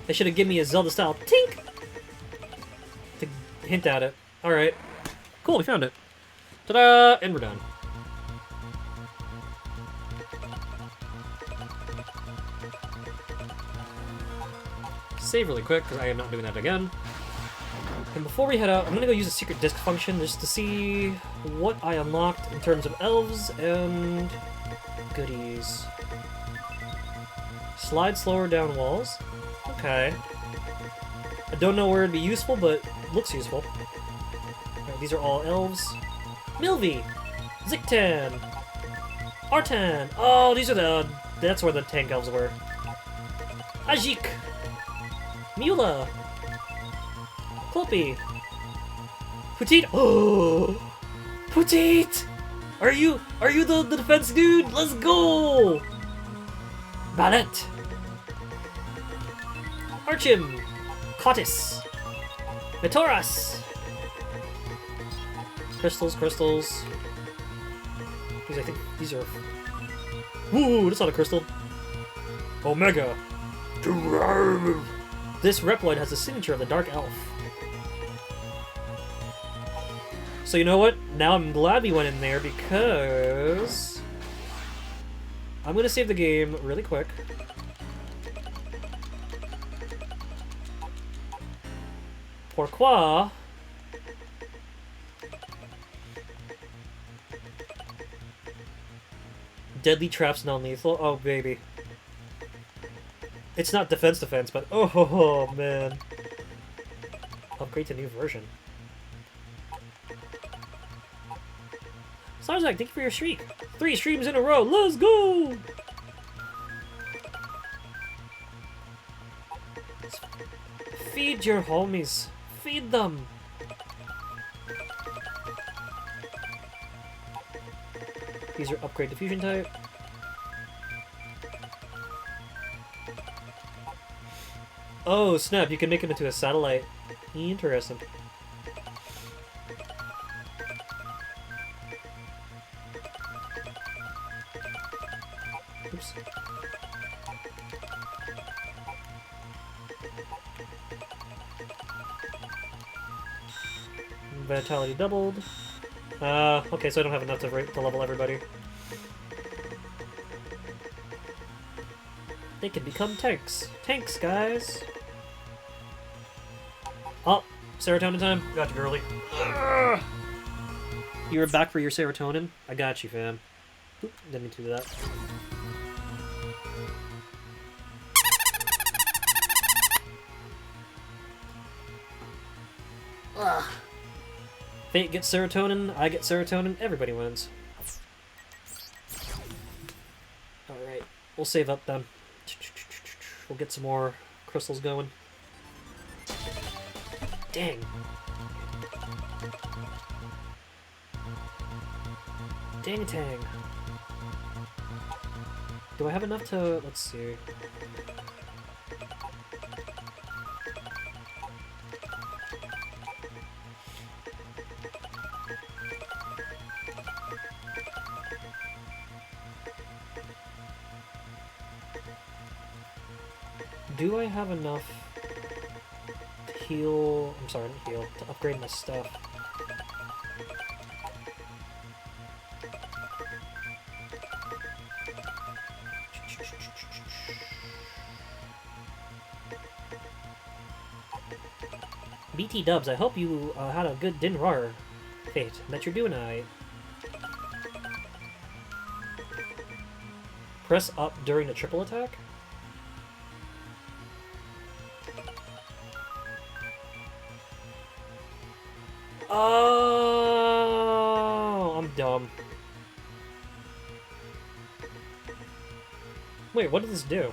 Speaker 2: They should have given me a Zelda-style tink to hint at it. Alright. Cool, we found it. Ta-da! And we're done. Save really quick, because I am not doing that again. And before we head out, I'm gonna go use the secret disc function just to see what I unlocked in terms of elves and goodies. Slide slower down walls. Okay. I don't know where it'd be useful, but looks useful. Right, these are all elves. Milvi! Zictan! Artan! Oh, these are the... That's where the tank elves were. Ajik! Mula! Cloppy! Petite! Oh! Petite! Are you the defense dude? Let's go! Ballet! Archim! Cottis! Metoras! Crystals. These, I think, these are... Woo, that's not a crystal. Omega! This Reploid has the signature of the Dark Elf. So you know what? Now I'm glad we went in there because... I'm gonna save the game really quick. Pourquoi? Deadly traps non-lethal. Oh baby. It's not defense, but oh man. Upgrade to new version. Starzak, thank you for your streak. 3 streams in a row. Let's go. Feed your homies. Feed them. Use your upgrade diffusion type. Oh snap, you can make him into a satellite. Interesting. Oops. Vitality doubled. Okay, so I don't have enough to level everybody. They can become tanks. Tanks, guys! Oh, serotonin time. Got you, girly. You were back for your serotonin? I got you, fam. Oop, didn't mean to do that. Ugh. Fate gets serotonin, I get serotonin, everybody wins. Alright, we'll save up then. We'll get some more crystals going. Dang. Dang tang. Do I have enough to... let's see. Do I have enough to heal... I'm sorry, not heal. To upgrade my stuff. BT Dubs, I hope you had a good Dinrar, Fate. Bet you're doing alright. Press up during the triple attack? Oh, I'm dumb. Wait, what did this do?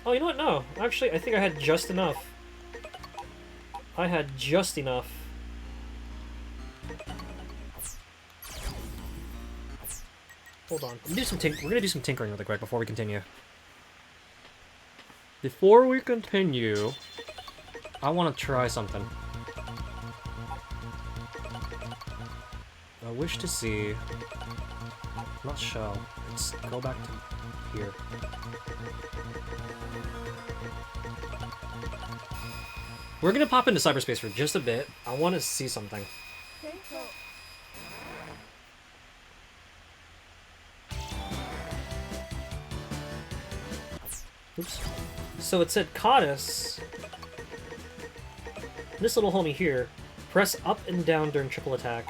Speaker 2: Oh, you know what? No. Actually, I think I had just enough. I had just enough. Hold on. We're gonna do some tinkering really quick before we continue. Before we continue, I want to try something. I wish to see... not shell. Let's go back to here. We're gonna pop into cyberspace for just a bit. I want to see something. Oops. So it said Codis. This little homie here. Press up and down during triple attack.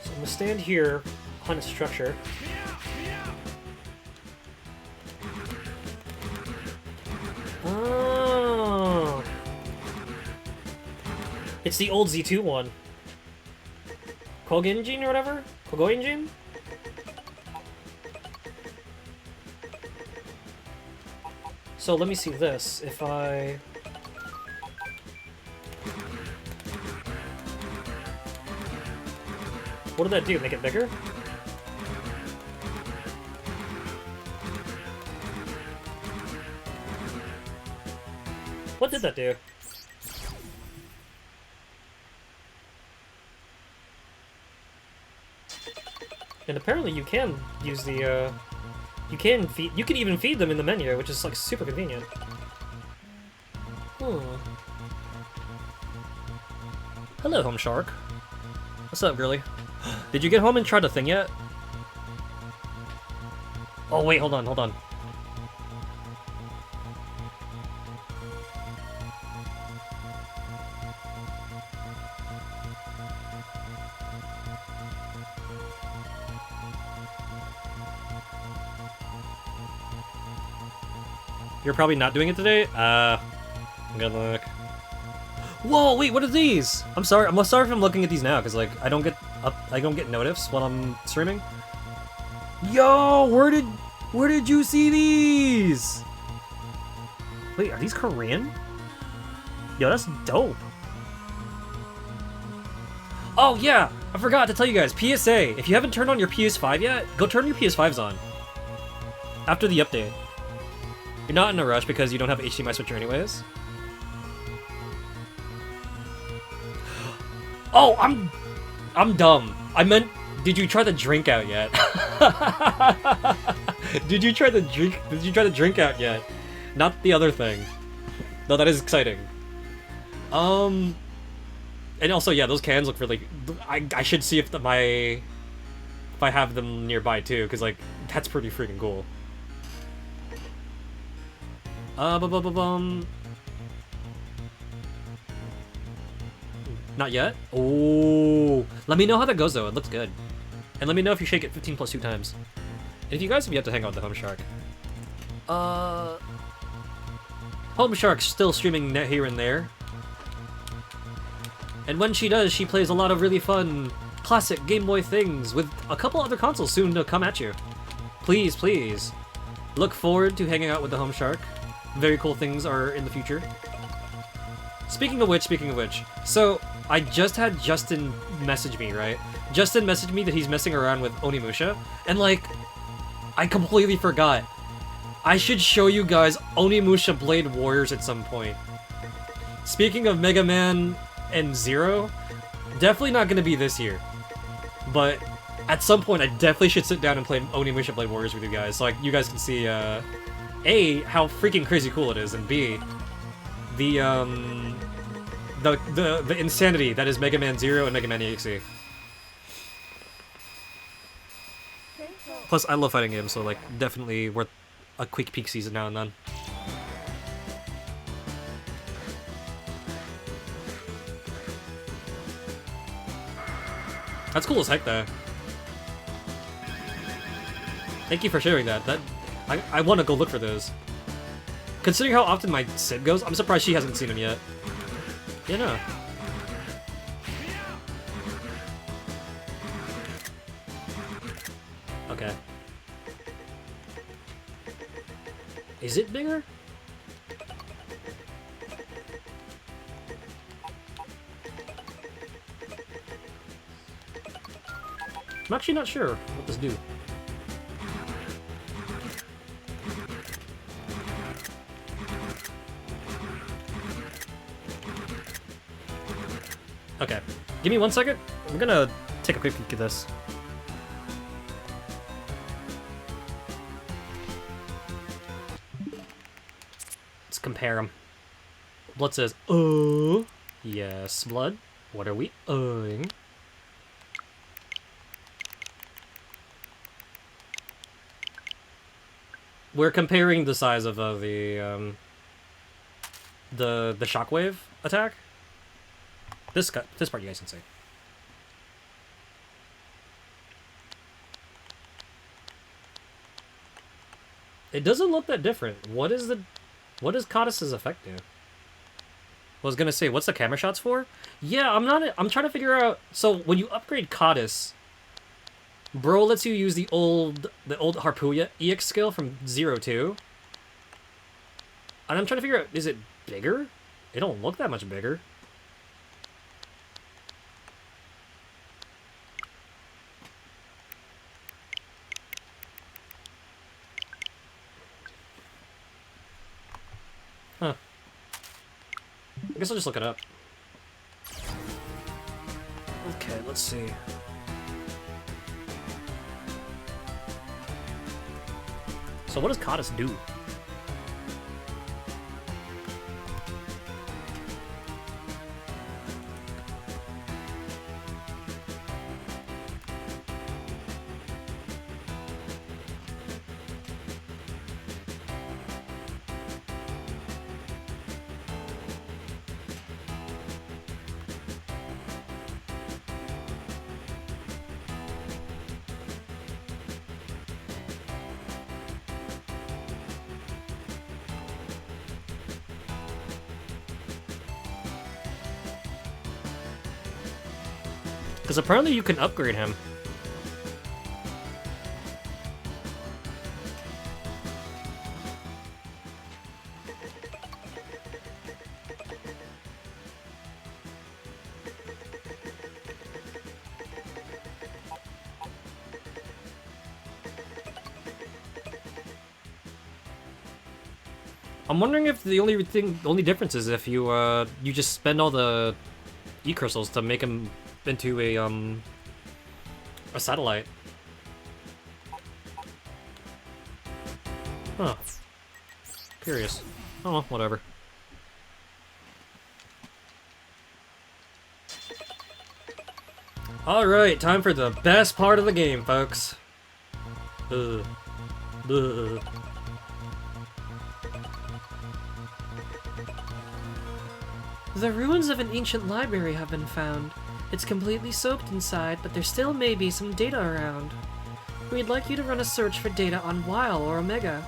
Speaker 2: So I'm gonna stand here, hunt a structure. Oh. It's the old Z2 one. Kogenjin or whatever? Kogoenjin? So let me see this. If I... what did that do? Make it bigger? What did that do? And apparently you can use the, you can even feed them in the menu, which is like super convenient. Hello, Home Shark.
Speaker 1: What's up, girly? Did you get home and try the thing yet? Oh, wait, hold on, hold on. You're probably not doing it today? Good luck. Whoa, wait, what are these? I'm sorry if I'm looking at these now, because like I don't get notifs while I'm streaming. Yo, where did you see these? Wait, are these Korean? Yo, that's dope. Oh yeah, I forgot to tell you guys, PSA, if you haven't turned on your PS5 yet, go turn your PS5s on. After the update. You're not in a rush because you don't have HDMI switcher anyways. Oh, I'm dumb. I meant, did you try the drink out yet? Did you try the drink out yet? Not the other thing. No, that is exciting. And also, yeah, those cans look really. I should see if I have them nearby too, because like that's pretty freaking cool. Not yet? Oh, let me know how that goes though, it looks good. And let me know if you shake it 15 plus 2 times. And if you guys have yet to hang out with the Home Shark. Home Shark's still streaming here and there. And when she does, she plays a lot of really fun, classic Game Boy things with a couple other consoles soon to come at you. Please, please. Look forward to hanging out with the Home Shark. Very cool things are in the future. Speaking of which, so I just had Justin message me, right? Justin messaged me that he's messing around with Onimusha, and like, I completely forgot. I should show you guys Onimusha Blade Warriors at some point. Speaking of Mega Man and Zero, definitely not gonna be this year. But at some point, I definitely should sit down and play Onimusha Blade Warriors with you guys, so like, you guys can see, A, how freaking crazy cool it is, and B, the insanity that is Mega Man Zero and Mega Man EXE. Plus, I love fighting games, so like, definitely worth a quick peek season now and then. That's cool as heck, though. Thank you for sharing that. I want to go look for those. Considering how often my Sid goes, I'm surprised she hasn't seen them yet. Yeah, no. Okay. Is it bigger? I'm actually not sure what this do. Okay, give me 1 second. I'm gonna take a quick peek at this. Let's compare them. Blood says, oh. Yes, Blood. What are we owing? We're comparing the size of the shockwave attack. This part you guys can see. It doesn't look that different. What does Codis's effect do? I was gonna say, what's the camera shots for? Yeah, I'm trying to figure out. So when you upgrade Codis, Bro lets you use the old Harpuya EX skill from 0-2. And I'm trying to figure out, is it bigger? It don't look that much bigger. Huh. I guess I'll just look it up. Okay, let's see. So what does Codis do? Because apparently you can upgrade him. I'm wondering if the only difference is if you you just spend all the E-crystals to make him into a satellite. Huh. Curious. Oh, whatever. Alright, time for the best part of the game, folks. Ugh. Ugh.
Speaker 2: The ruins of an ancient library have been found. It's completely soaked inside, but there still may be some data around. We'd like you to run a search for data on Weil or Omega.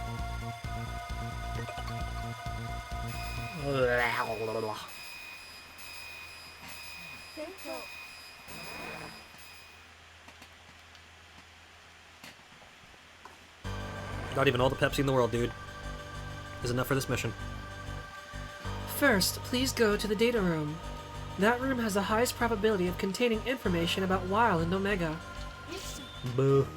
Speaker 1: Not even all the Pepsi in the world, dude. Is enough for this mission.
Speaker 2: First, please go to the data room. That room has the highest probability of containing information about Weil and Omega.
Speaker 1: Boo.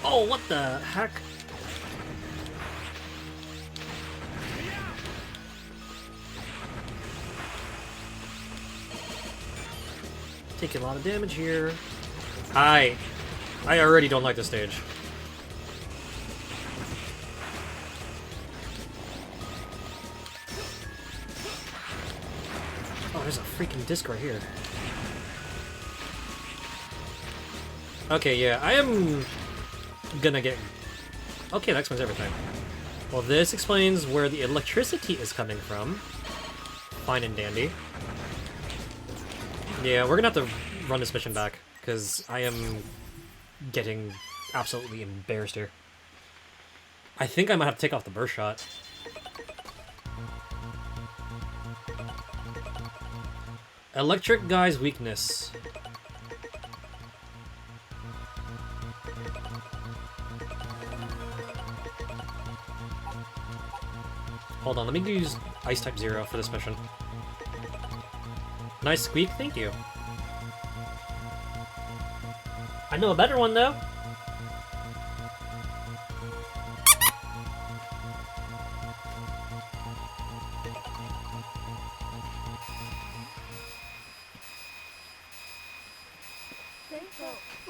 Speaker 1: Oh, what the heck? Taking a lot of damage here. I already don't like this stage. Oh, there's a freaking disc right here. Okay, yeah, I am gonna get... Okay, that explains everything. Well, this explains where the electricity is coming from. Fine and dandy. Yeah, we're gonna have to run this mission back, because I am getting absolutely embarrassed here. I think I might have to take off the burst shot. Electric Guy's weakness. Hold on, let me use Ice Type 0 for this mission. Nice squeak, thank you. I know a better one, though.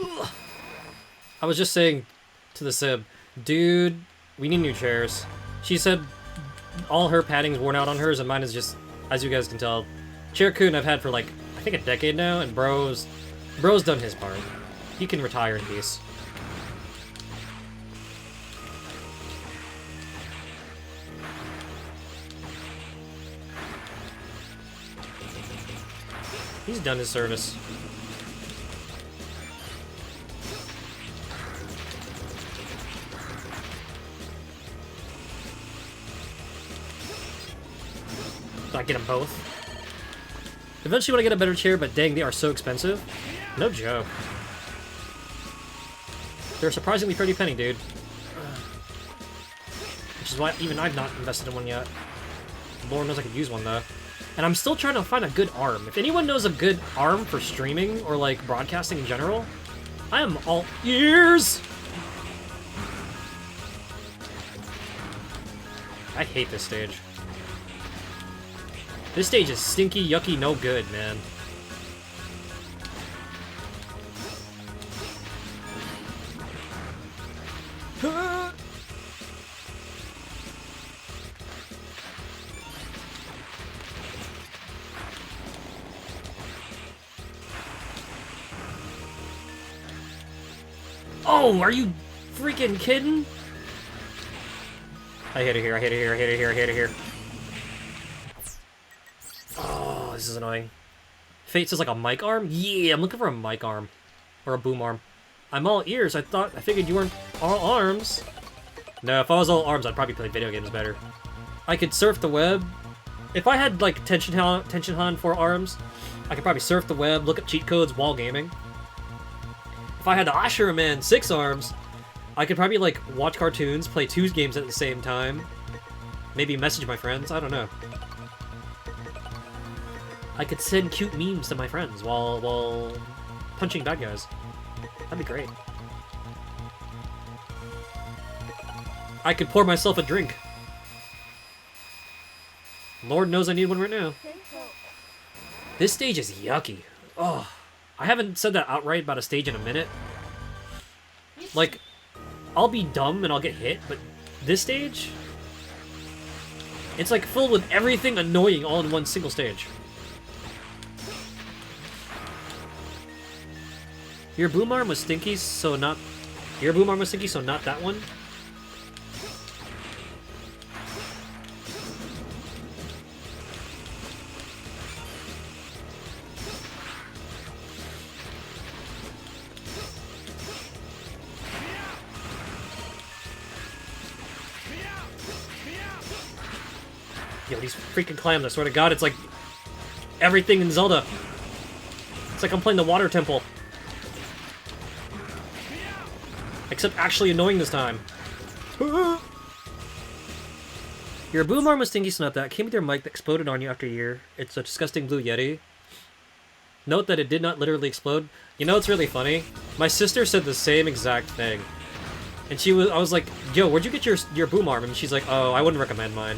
Speaker 1: Ugh. I was just saying to the Sib, dude, we need new chairs. She said all her padding's worn out on hers, and mine is just, as you guys can tell, Chair Kun I've had for like, I think a decade now, and Bro's done his part. He can retire in peace. He's done his service. Did I get them both? Eventually want to get a better chair, but dang, they are so expensive. No joke. They're surprisingly pretty penny, dude. Which is why even I've not invested in one yet. Lord knows I could use one, though. And I'm still trying to find a good arm. If anyone knows a good arm for streaming or, like, broadcasting in general, I am all ears! I hate this stage. This stage is stinky, yucky, no good, man. Oh, are you freaking kidding? I hit it here, I hit it here, I hit it here, I hit it here. Oh, this is annoying. Fate says like a mic arm? Yeah, I'm looking for a mic arm. Or a boom arm. I'm all ears. I figured you weren't all arms. No, if I was all arms, I'd probably play video games better. I could surf the web. If I had, like, Tenshinhan 4 arms, I could probably surf the web, look up cheat codes while gaming. If I had the Ashura Man 6 arms, I could probably, like, watch cartoons, play 2 games at the same time. Maybe message my friends, I don't know. I could send cute memes to my friends while punching bad guys. That'd be great. I could pour myself a drink. Lord knows I need one right now. This stage is yucky. Oh, I haven't said that outright about a stage in a minute. Like, I'll be dumb and I'll get hit, but this stage, it's like filled with everything annoying all in one single stage. Your boom arm was stinky, so not... Your boom arm was stinky, so not that one? Yo, these freaking clams, I swear to God, it's like everything in Zelda. It's like I'm playing the Water Temple. Except actually annoying this time. Your boom arm was stinky, so not that. Came with your mic that exploded on you after a year. It's a disgusting blue Yeti. Note that it did not literally explode. You know, it's really funny. My sister said the same exact thing. And I was like, yo, where'd you get your boom arm? And she's like, oh, I wouldn't recommend mine.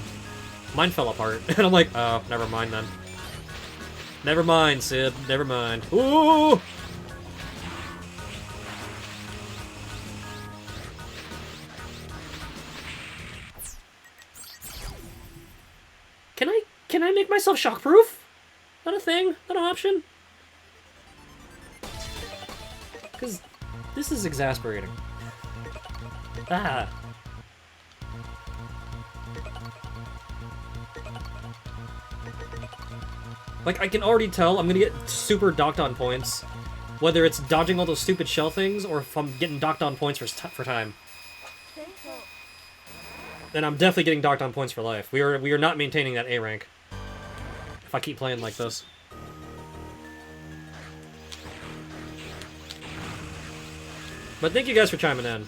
Speaker 1: Mine fell apart. And I'm like, oh, never mind then. Never mind, Sid. Never mind. Ooh! Can I make myself shockproof? Not a thing? Not an option? Because this is exasperating. Ah. Like, I can already tell I'm gonna get super docked on points. Whether it's dodging all those stupid shell things, or if I'm getting docked on points for time. Then I'm definitely getting docked on points for life. We are not maintaining that A rank. If I keep playing like this. But thank you guys for chiming in.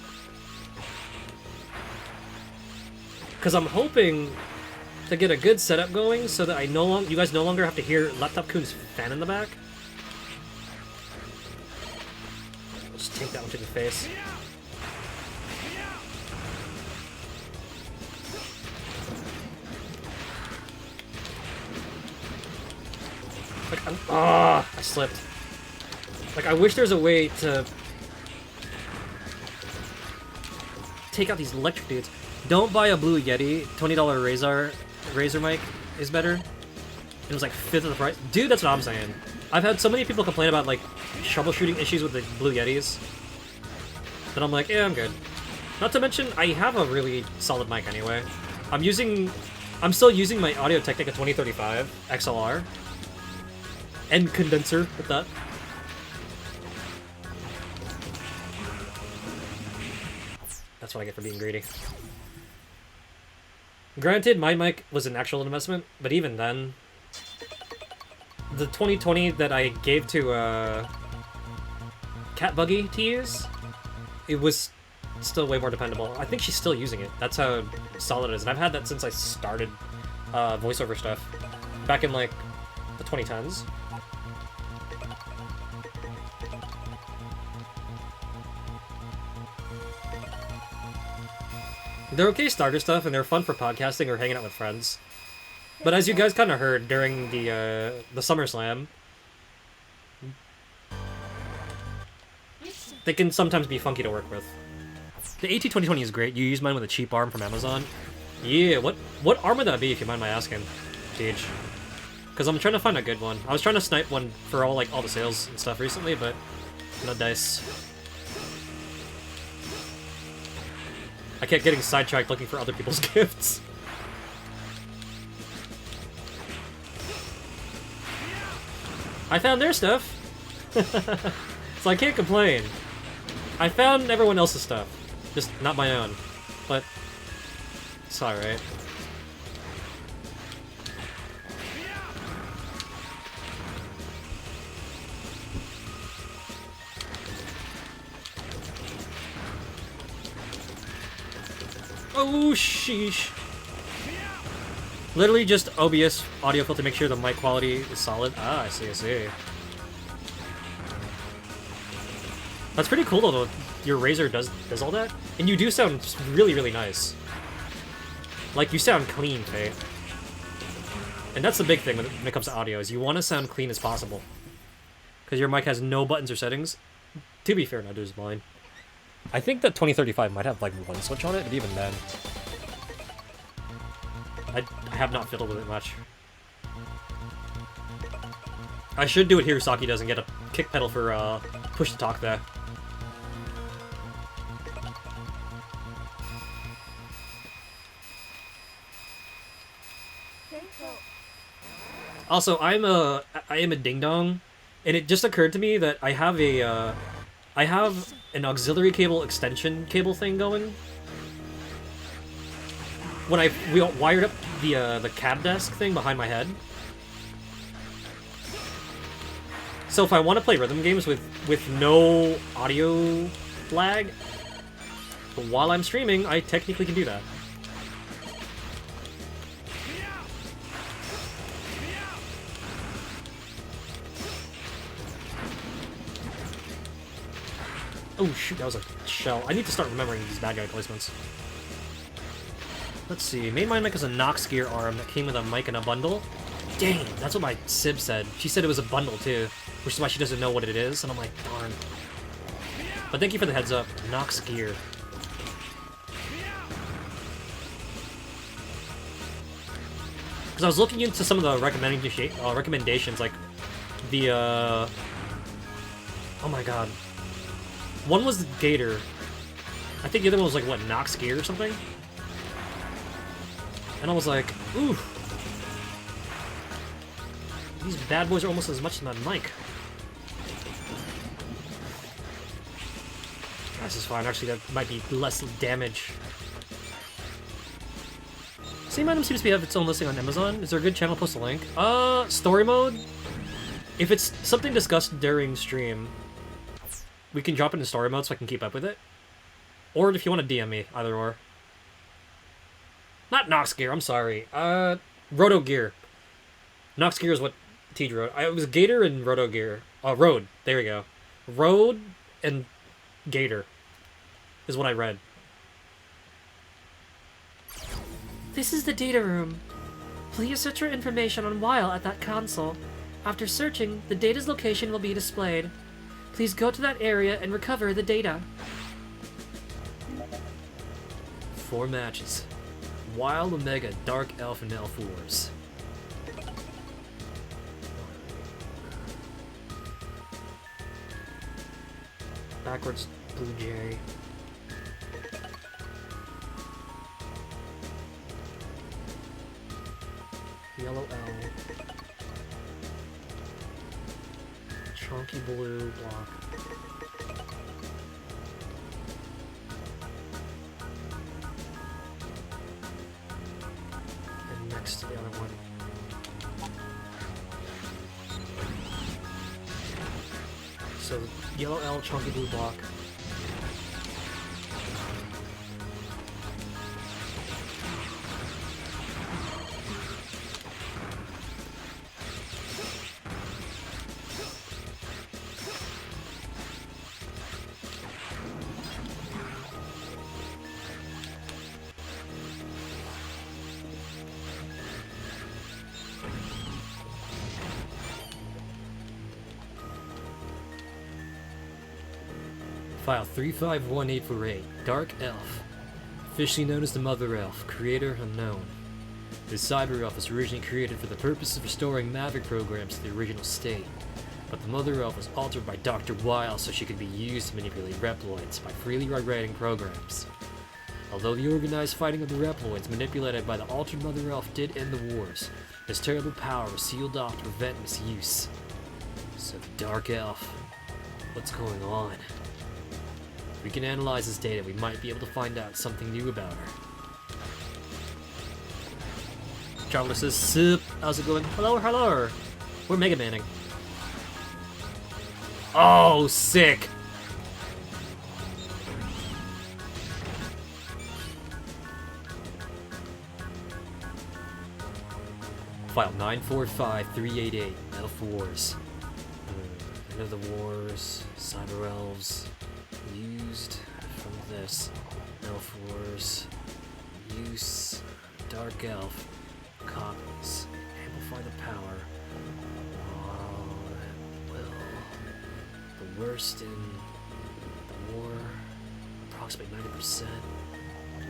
Speaker 1: Because I'm hoping to get a good setup going so that you guys no longer have to hear Laptop Kun's fan in the back. Just take that one to the face. Like, I slipped. Like, I wish there's a way to take out these electric dudes. Don't buy a blue Yeti. $20 Razer mic is better. It was like 5th of the price. Dude, that's what I'm saying. I've had so many people complain about, like, troubleshooting issues with the blue Yetis that I'm like, yeah, I'm good. Not to mention, I have a really solid mic anyway. I'm still using my Audio-Technica 2035 XLR. And condenser with that. That's what I get for being greedy. Granted, my mic was an actual investment, but even then, the 2020 that I gave to Cat Buggy to use, it was still way more dependable. I think she's still using it. That's how solid it is. And I've had that since I started voiceover stuff back in like the 2010s. They're okay starter stuff, and they're fun for podcasting or hanging out with friends. But as you guys kind of heard during the SummerSlam, they can sometimes be funky to work with. The AT2020 is great. You use mine with a cheap arm from Amazon. Yeah, what arm would that be, if you mind my asking, Gage? Because I'm trying to find a good one. I was trying to snipe one for all the sales and stuff recently, but no dice. I kept getting sidetracked looking for other people's gifts. I found their stuff. So I can't complain. I found everyone else's stuff. Just not my own. But It's alright. Oh, sheesh. Literally just OBS audio filter to make sure the mic quality is solid. Ah, I see, I see. That's pretty cool though, your Razer does all that. And you do sound really, really nice. Like, you sound clean, Faye. And that's the big thing when it comes to audio, is you want to sound clean as possible. Because your mic has no buttons or settings. To be fair, neither does mine. I think that 2035 might have like one switch on it, but even then, I have not fiddled with it much. I should do what Hirosaki does and get a kick pedal for push to talk there. Also, I am a ding dong, and it just occurred to me that I have an auxiliary cable extension cable thing going. When we wired up the cab desk thing behind my head. So if I want to play rhythm games with no audio lag while I'm streaming, I technically can do that. Oh shoot, that was a shell. I need to start remembering these bad guy placements. Let's see, main mic is a Nox gear arm that came with a mic in a bundle. Dang, that's what my Sib said. She said it was a bundle too, which is why she doesn't know what it is, and I'm like, darn. But thank you for the heads up, Nox gear. Because I was looking into some of the recommendations, like the, oh my god. One was the Gator. I think the other one was like, what, Nox gear or something? And I was like, ooh. These bad boys are almost as much as my mic. This is fine. Actually, that might be less damage. Same item seems to have its own listing on Amazon. Is there a good channel to post a link? Story mode? If it's something discussed during stream, we can drop it in story mode so I can keep up with it. Or if you want to DM me, either or. Not Nox gear, I'm sorry. Roto gear. Nox gear is what Tej wrote. It was Gator and Roto gear. Road. There we go. Road and Gator is what I read.
Speaker 2: This is the data room. Please search for information on Weil at that console. After searching, the data's location will be displayed. Please go to that area and recover the data.
Speaker 1: 4 matches. Wild Omega, Dark Elf, and Elf Wars. Backwards Blue Jay. Yellow L. Chunky Blue Block. And next to the other one. So, Yellow L, Chunky Blue Block. File 351848, Dark Elf. Officially known as the Mother Elf, creator unknown. This cyber elf was originally created for the purpose of restoring Maverick programs to the original state, but the Mother Elf was altered by Dr. Weil so she could be used to manipulate Reploids by freely rewriting programs. Although the organized fighting of the Reploids manipulated by the altered Mother Elf did end the wars, this terrible power was sealed off to prevent misuse. So the Dark Elf, what's going on? If we can analyze this data, we might be able to find out something new about her. Traveler says, sup, how's it going? Hello, hello. We're Mega Manning. Oh, sick. File 945388, Elf Wars. End of the Wars, Cyber Elves, used from this. Elf Wars, use, Dark Elf, copies, amplify the power. The worst in the war, approximately 90%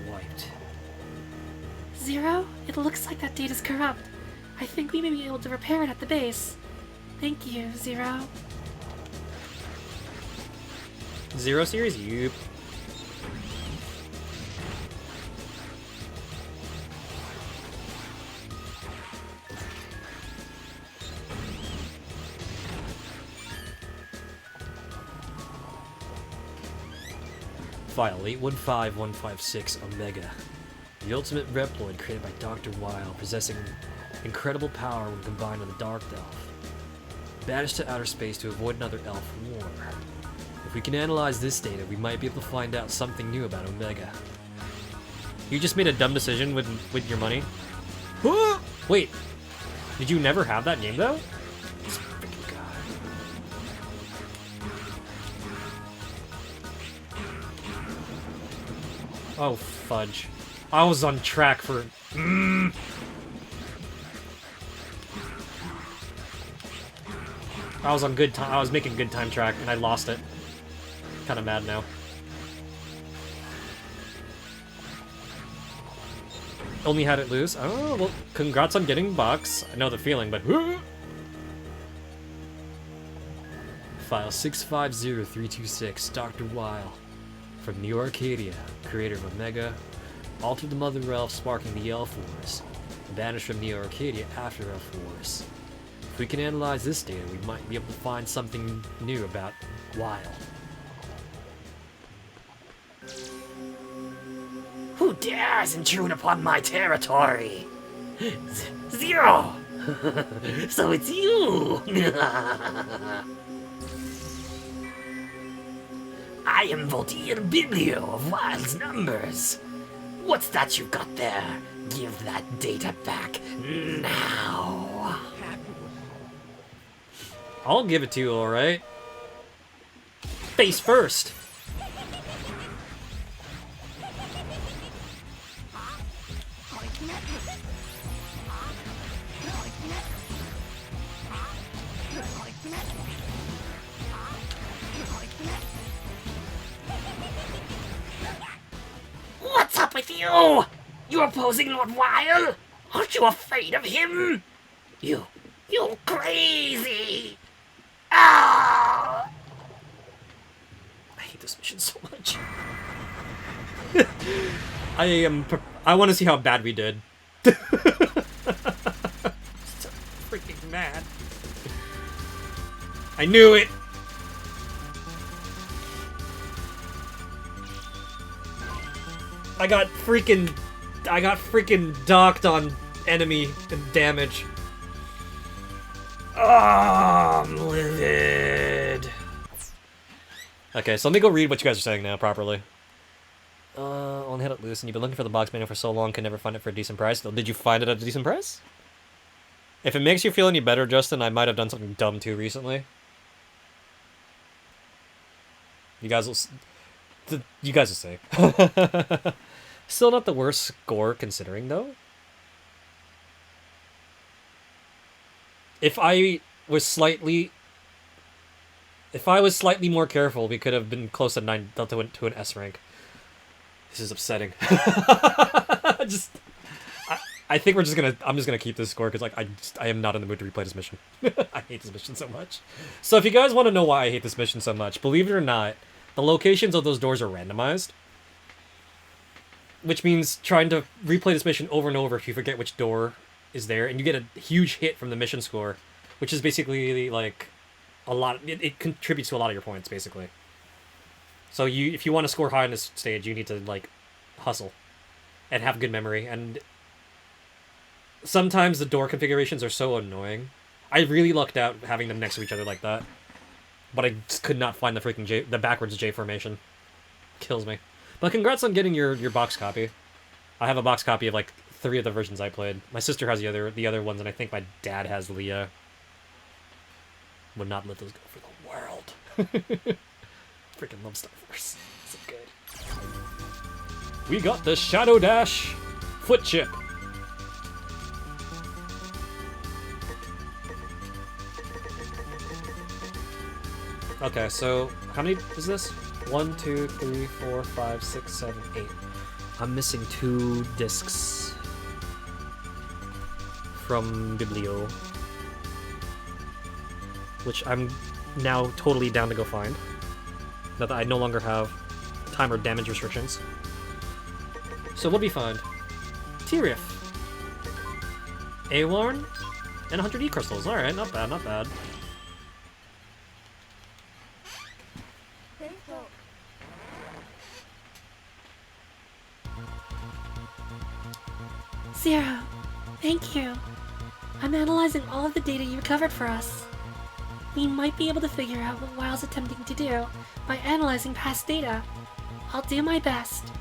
Speaker 1: wiped.
Speaker 3: Zero? It looks like that data's corrupt. I think we may be able to repair it at the base. Thank you, Zero.
Speaker 1: Zero series? Yup. File 815156 Omega. The ultimate Reploid created by Dr. Weil, possessing incredible power when combined with a Dark Elf. Banished to outer space to avoid another Elf war. If we can analyze this data, we might be able to find out something new about Omega. You just made a dumb decision with your money? Wait, did you never have that game though? This freaking guy. Oh, fudge. I was on track for... I was on good time. I was making good time track, and I lost it. Kind of mad now. Only had it lose? Oh, well, congrats on getting bucks. I know the feeling, but... File 650326, Dr. Weil. From New Arcadia, creator of Omega, altered the Mother Elf, sparking the Elf Wars, banished from Neo Arcadia after Elf Wars. If we can analyze this data, we might be able to find something new about Weil.
Speaker 4: Who dares intrude upon my territory? Zero! So it's you! I am Voltaire Biblio of Wild's Numbers. What's that you got there? Give that data back now.
Speaker 1: I'll give it to you, alright? Face first!
Speaker 4: What's up with you? You opposing Lord Weil? Aren't you afraid of him? You crazy! Ah!
Speaker 1: I hate this mission so much. I want to see how bad we did. So freaking mad. I knew it! I got freaking docked on enemy and damage. Oh, I'm livid. Okay, so let me go read what you guys are saying now properly. Only had it loose, and you've been looking for the box manual for so long, can never find it for a decent price. Did you find it at a decent price? If it makes you feel any better, Justin, I might have done something dumb too recently. You guys will say. Still not the worst score considering, though. If I was slightly more careful, we could have been close to 9 to an S rank. This is upsetting. I think I'm just gonna keep this score because like I am not in the mood to replay this mission. I hate this mission so much. So if you guys want to know why I hate this mission so much, believe it or not, the locations of those doors are randomized. Which means trying to replay this mission over and over if you forget which door is there, and you get a huge hit from the mission score, which is basically like a lot. It contributes to a lot of your points, basically. So if you want to score high in this stage, you need to like hustle and have good memory. And sometimes the door configurations are so annoying. I really lucked out having them next to each other like that. But I just could not find the freaking the backwards J formation. Kills me. But congrats on getting your box copy. I have a box copy of like 3 of the versions I played. My sister has the other ones, and I think my dad has Leah. Would not let those go for the world. Freaking love Star Force. So good. We got the Shadow Dash foot chip. Okay, so how many is this? 1, 2, 3, 4, 5, 6, 7, 8. I'm missing 2 discs from Biblio, which I'm now totally down to go find. Now that I no longer have time or damage restrictions. So what we find? T-Riff, A-Warn, and 100 E-Crystals. Alright, not bad, not bad.
Speaker 3: Zero, thank you. I'm analyzing all of the data you recovered for us. We might be able to figure out what Wile's attempting to do by analyzing past data. I'll do my best.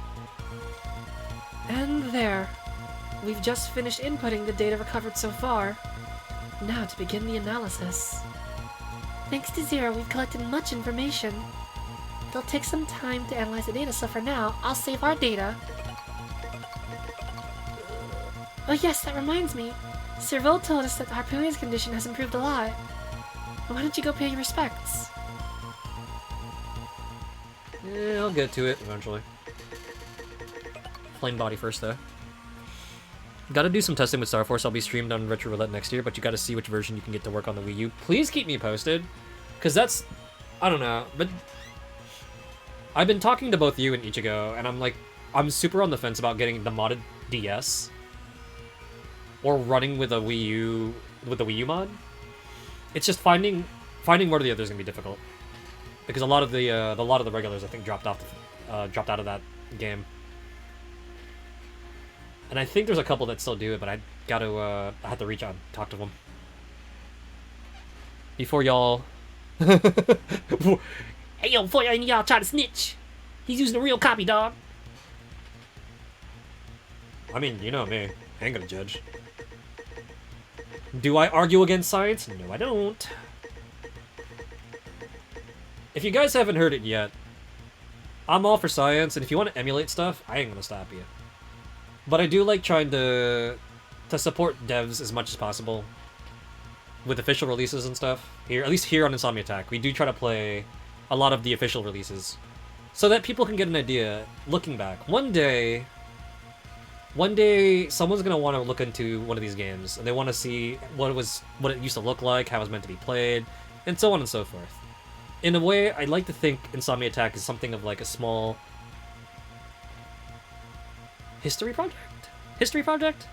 Speaker 3: And there. We've just finished inputting the data recovered so far. Now to begin the analysis. Thanks to Zero, we've collected much information. It'll take some time to analyze the data, so for now, I'll save our data. Oh yes, that reminds me. Serval told us that Harpoon's condition has improved a lot. Why don't you go pay your respects?
Speaker 1: Yeah, I'll get to it eventually. Flame body first, though. Gotta do some testing with Star Force. I'll be streamed on Retro Roulette next year, but you gotta see which version you can get to work on the Wii U. Please keep me posted, because that's... I don't know, but... I've been talking to both you and Ichigo, and I'm super on the fence about getting the modded DS. Or running with a Wii U... with the Wii U mod. It's just finding one or the other is gonna be difficult. Because a lot of the regulars, I think, dropped out of that game. And I think there's a couple that still do it, but I have to reach out and talk to them. Before y'all...
Speaker 4: Hey, yo, before any of y'all try to snitch, he's using a real copy, dog.
Speaker 1: I mean, you know me. I ain't gonna judge. Do I argue against science? No, I don't. If you guys haven't heard it yet, I'm all for science, and if you want to emulate stuff, I ain't gonna stop you. But I do like trying to support devs as much as possible with official releases and stuff. Here, at least here on Insomni-Attack, we do try to play a lot of the official releases so that people can get an idea. Looking back, one day someone's gonna want to look into one of these games and they want to see what it used to look like, how it was meant to be played, and so on and so forth. In a way, I like to think Insomni-Attack is something of like a small history project? History project?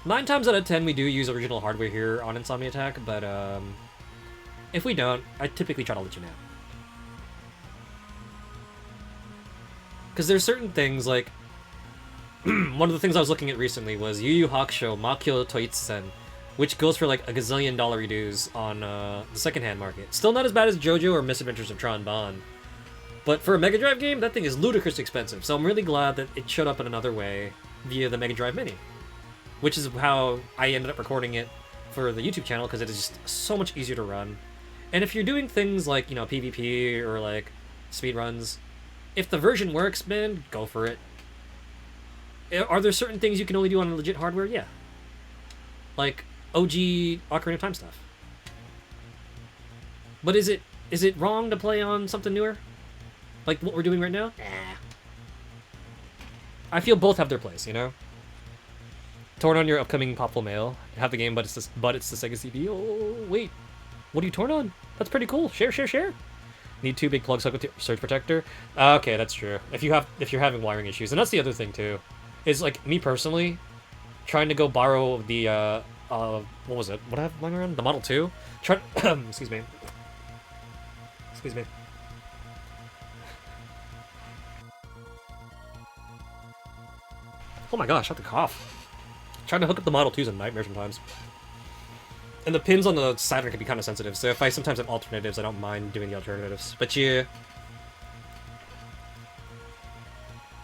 Speaker 1: 9 times out of 10 we do use original hardware here on Insomni-Attack, but if we don't, I typically try to let you know. Because there's certain things like... one of the things I was looking at recently was Yu Yu Hakusho Makyo Toitsen, which goes for like a gazillion dollar redos on the secondhand market. Still not as bad as JoJo or Misadventures of Tron Bonne. But for a Mega Drive game, that thing is ludicrously expensive, so I'm really glad that it showed up in another way via the Mega Drive Mini. Which is how I ended up recording it for the YouTube channel, because it is just so much easier to run. And if you're doing things like, you know, PvP or like speedruns, if the version works, man, go for it. Are there certain things you can only do on legit hardware? Yeah. Like OG Ocarina of Time stuff. But is it wrong to play on something newer? Like what we're doing right now? Nah. I feel both have their place, you know? Torn on your upcoming Popful Mail. Have the game, but it's the Sega CD. Oh, wait. What are you torn on? That's pretty cool. Share. Need 2 big plugs hooked with your surge protector. Okay, that's true. If you're having wiring issues, and that's the other thing too, is like me personally, trying to go borrow the what was it? What I have lying around? The Model 2. Excuse me. Oh my gosh, I have to cough. Trying to hook up the Model 2s is a nightmare sometimes. And the pins on the Saturn can be kind of sensitive, so if I sometimes have alternatives, I don't mind doing the alternatives. But yeah.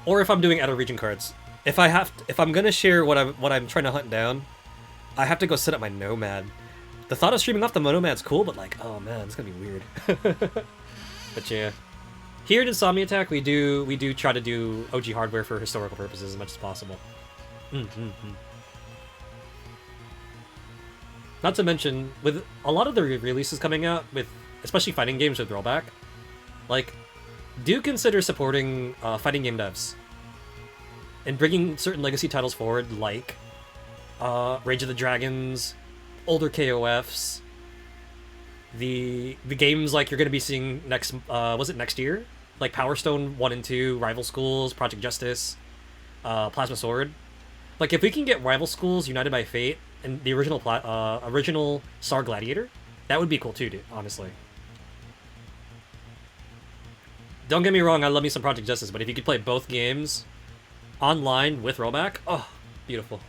Speaker 1: Or if I'm doing out-of-region cards. If I'm gonna share what I'm trying to hunt down, I have to go set up my Nomad. The thought of streaming off the Nomad's cool, but like, oh man, it's gonna be weird. But yeah. Here at Insomni-Attack, we do try to do OG hardware for historical purposes as much as possible. Not to mention, with a lot of the releases coming out, with especially fighting games with rollback, like, do consider supporting fighting game devs and bringing certain legacy titles forward, like Rage of the Dragons, older KOFs, the games like you're going to be seeing next, was it next year? Like Power Stone 1 and 2, Rival Schools, Project Justice, Plasma Sword. Like, if we can get Rival Schools, United by Fate, and the original Star Gladiator, that would be cool too, dude, honestly. Don't get me wrong, I love me some Project Justice, but if you could play both games online with rollback, oh, beautiful.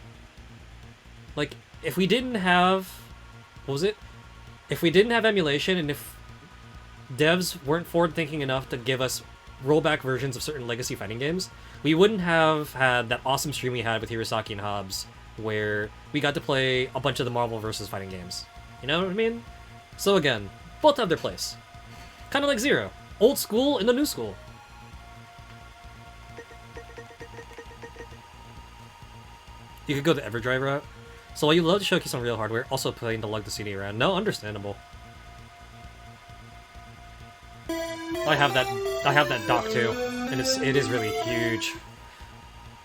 Speaker 1: Like, if we didn't have... what was it? If we didn't have emulation, and if devs weren't forward-thinking enough to give us rollback versions of certain legacy fighting games, we wouldn't have had that awesome stream we had with Hirosaki and Hobbs, where we got to play a bunch of the Marvel vs. fighting games. You know what I mean? So again, both have their place. Kind of like Zero. Old school and the new school. You could go the EverDrive route. So while you love to showcase on real hardware, also playing to lug the CD around. No, understandable. I have that dock too, and it is really huge.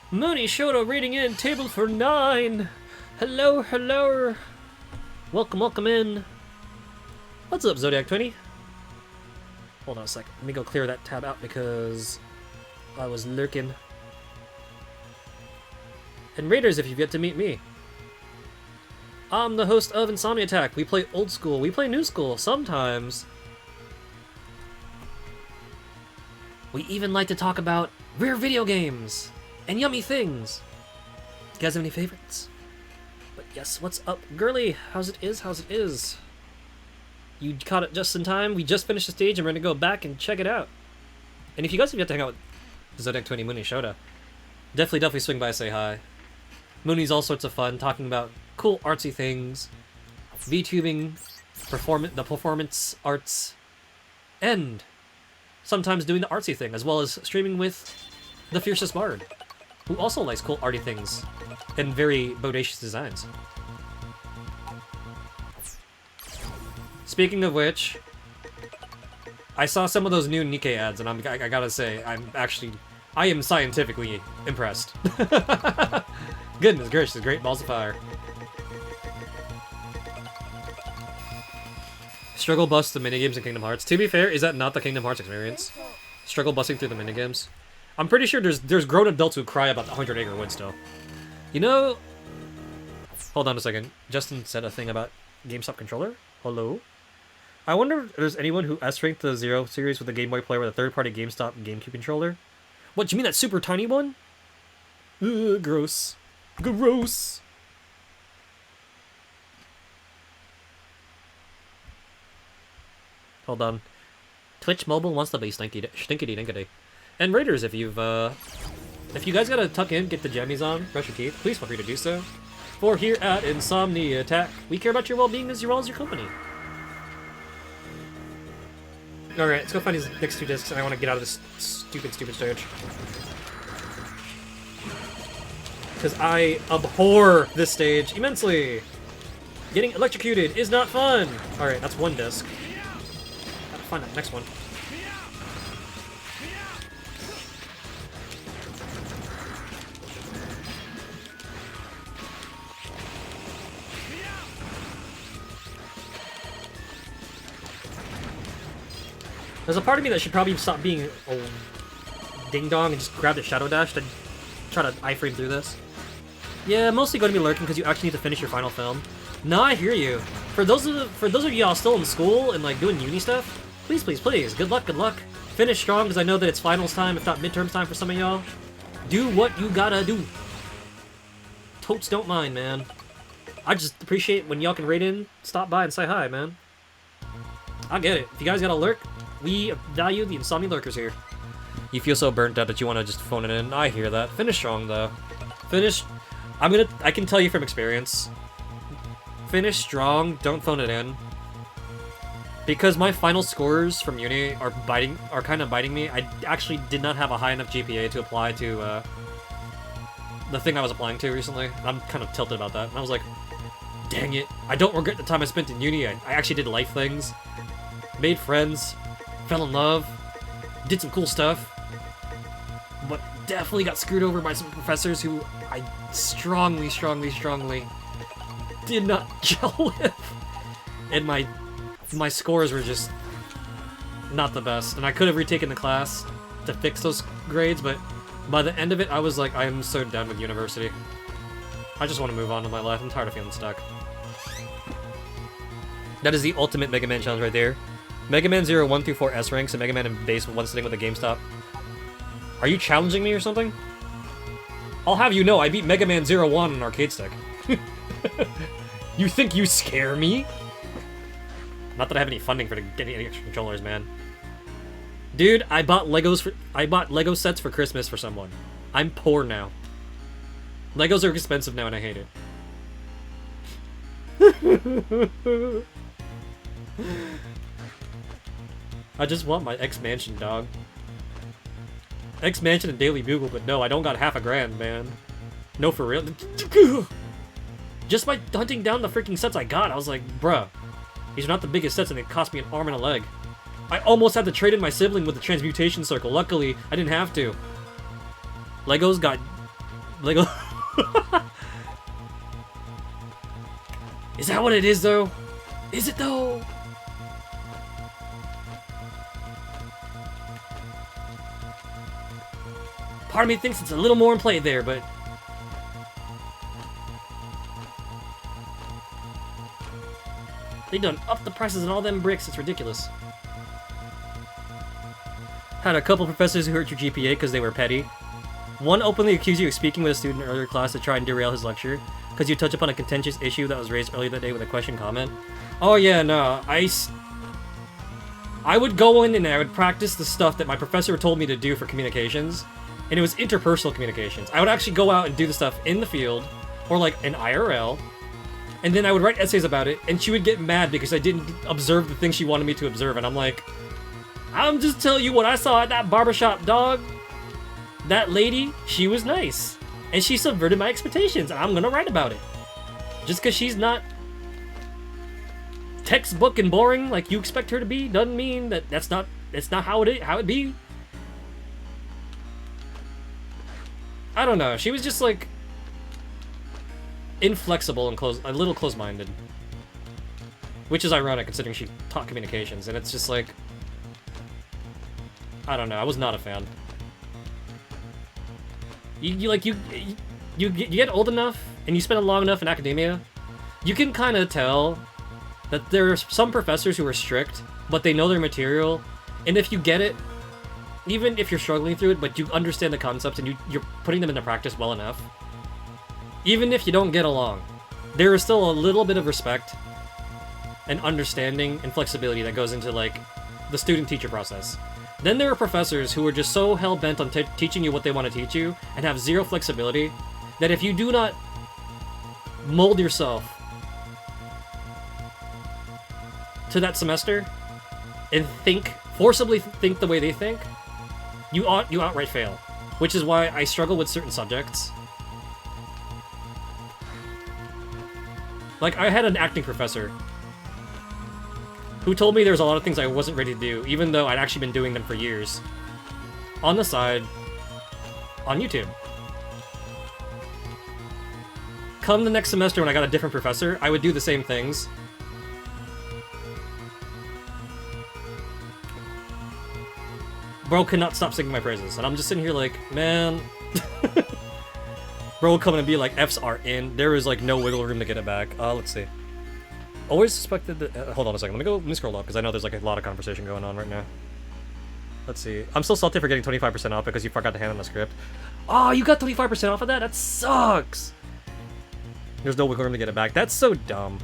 Speaker 1: Mooney Shoto rating in, table for 9. Hello, hello. Welcome in. What's up, Zodiac 20? Hold on a second. Let me go clear that tab out because I was lurking. And Raiders, if you've yet to meet me. I'm the host of Insomni-Attack. We play old school. We play new school sometimes. We even like to talk about rare video games and yummy things. You guys have any favorites? But yes, what's up, girly? How's it is? You caught it just in time. We just finished the stage and we're gonna go back and check it out. And if you guys have yet to hang out with Zodiac 20 Mooney Shota, definitely swing by and say hi. Mooney's all sorts of fun, talking about cool artsy things, VTubing, the performance arts, and sometimes doing the artsy thing, as well as streaming with the Fiercest Bard, who also likes cool arty things and very bodacious designs. Speaking of which, I saw some of those new Nikkei ads, and I gotta say, I am scientifically impressed. Goodness gracious, great balls of fire. Struggle bust the minigames in Kingdom Hearts. To be fair, is that not the Kingdom Hearts experience? Struggle busting through the minigames? I'm pretty sure there's grown adults who cry about the 100 Acre Wood still. You know... Hold on a second. Justin said a thing about GameStop controller? Hello? I wonder if there's anyone who S-ranked the Zero series with a Game Boy player with a third-party GameStop GameCube controller? What, you mean that super tiny one? Ugh, gross. Gross! Hold on. Twitch Mobile wants to be stinkity dinkity. And Raiders, if you guys gotta tuck in, get the jammies on, brush your teeth, please feel free to do so. For here at Insomni-Attack, we care about your well-being as well as your company. Alright, let's go find these next 2 discs, and I want to get out of this stupid stage. Because I abhor this stage immensely! Getting electrocuted is not fun! Alright, that's 1 disc. Gotta find that next one. There's a part of me that should probably stop being a ding-dong and just grab the Shadow Dash to try to iframe through this. Yeah, mostly going to be lurking because you actually need to finish your final film. No, I hear you. For those of y'all still in school and like doing uni stuff, please. Good luck. Finish strong because I know that it's finals time, if not midterms time for some of y'all. Do what you gotta do.
Speaker 2: totes don't mind, man. I just appreciate when y'all can raid in, stop by, and say hi, man. I get it. If you guys got a lurk, we value the Insomni lurkers here. You feel so burnt out that you want to just phone it in. I hear that. Finish strong, though. Finish... I can tell you from experience. Finish strong, don't phone it in. Because my final scores from uni are kind of biting me. I actually did not have a high enough GPA to apply to the thing I was applying to recently. I'm kind of tilted about that. And I was like, dang it. I don't regret the time I spent in uni. I actually did life things. Made friends. Fell in love. Did some cool stuff. But definitely got screwed over by some professors who I strongly did not gel with. And my scores were just not the best. And I could have retaken the class to fix those grades, but by the end of it, I was like, I am so done with university. I just want to move on with my life. I'm tired of feeling stuck. That is the ultimate Mega Man challenge right there. Mega Man 0, 1 through 4 S ranks, and Mega Man in base with one sitting with a GameStop. Are you challenging me or something? I'll have you know, I beat Mega Man 0, 1 on arcade stick. You think you scare me? Not that I have any funding for getting any extra controllers, man. Dude, I bought Lego sets for Christmas for someone. I'm poor now. Legos are expensive now and I hate it. I just want my X-Mansion, dog. X-Mansion and Daily Bugle, but no, I don't got half a grand, man. No, for real. Just by hunting down the freaking sets I got, I was like, bruh, these are not the biggest sets and they cost me an arm and a leg. I almost had to trade in my sibling with the transmutation circle. Luckily, I didn't have to. Legos got... Lego... Is that what it is, though? Is it, though? Part of me thinks it's a little more in play there, but... They done upped the prices on all them bricks, it's ridiculous. Had a couple professors who hurt your GPA because they were petty. One openly accused you of speaking with a student in earlier class to try and derail his lecture, because you touched upon a contentious issue that was raised earlier that day with a question comment. Oh yeah, no, I would go in and I would practice the stuff that my professor told me to do for communications, and it was interpersonal communications. I would actually go out and do the stuff in the field, or like an IRL, and then I would write essays about it, and she would get mad because I didn't observe the things she wanted me to observe, and I'm like, I'm just telling you what I saw at that barbershop, dog. That lady, she was nice, and she subverted my expectations, and I'm gonna write about it. Just because she's not textbook and boring like you expect her to be doesn't mean that that's not how it be. I don't know. She was just like inflexible and a little close-minded, which is ironic considering she taught communications. And it's just like, I don't know. I was not a fan. You get old enough and you spend long enough in academia, you can kind of tell that there are some professors who are strict, but they know their material, and if you get it, even if you're struggling through it, but you understand the concepts and you're putting them into practice well enough, even if you don't get along, there is still a little bit of respect and understanding and flexibility that goes into like the student-teacher process. Then there are professors who are just so hell-bent on teaching you what they want to teach you and have zero flexibility that if you do not mold yourself to that semester and forcibly think the way they think, you outright fail. Which is why I struggle with certain subjects. Like, I had an acting professor who told me there's a lot of things I wasn't ready to do, even though I'd actually been doing them for years. On the side, on YouTube. Come the next semester when I got a different professor, I would do the same things. Bro could not stop singing my praises, and I'm just sitting here like, man... Bro would come in and be like, F's are in. There is like no wiggle room to get it back. Let's see. Always suspected that... hold on a second. Let me scroll up, because I know there's like a lot of conversation going on right now. Let's see. I'm still salty for getting 25% off because you forgot to hand in the script. Oh, you got 25% off of that? That sucks!
Speaker 1: There's no wiggle room to get it back. That's so dumb.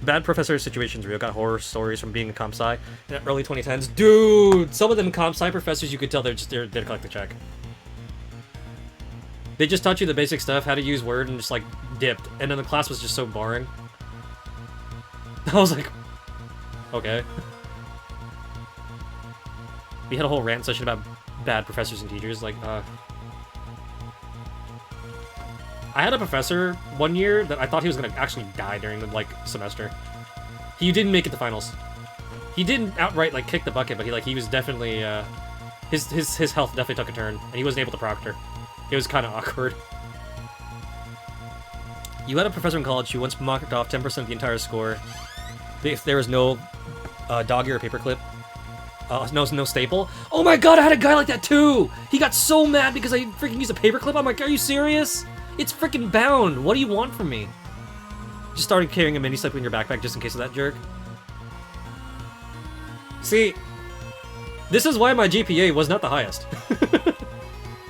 Speaker 1: Bad professor situations real. Got horror stories from being in comp sci in the early 2010s. Dude, some of them comp sci professors, you could tell they're there to collect the check. They just taught you the basic stuff, how to use Word, and just like dipped. And then the class was just so boring. I was like, okay. We had a whole rant session about bad professors and teachers. Like, I had a professor one year that I thought he was gonna actually die during the like semester. He didn't make it to finals. He didn't outright like kick the bucket, but he was definitely his health definitely took a turn, and he wasn't able to proctor. It was kind of awkward. You had a professor in college who once mocked off 10% of the entire score if there was no dog ear or paperclip. No staple. Oh my god, I had a guy like that too! He got so mad because I freaking used a paperclip. I'm like, are you serious? It's freaking bound. What do you want from me? Just started carrying a mini slip in your backpack just in case of that jerk. See, this is why my GPA was not the highest.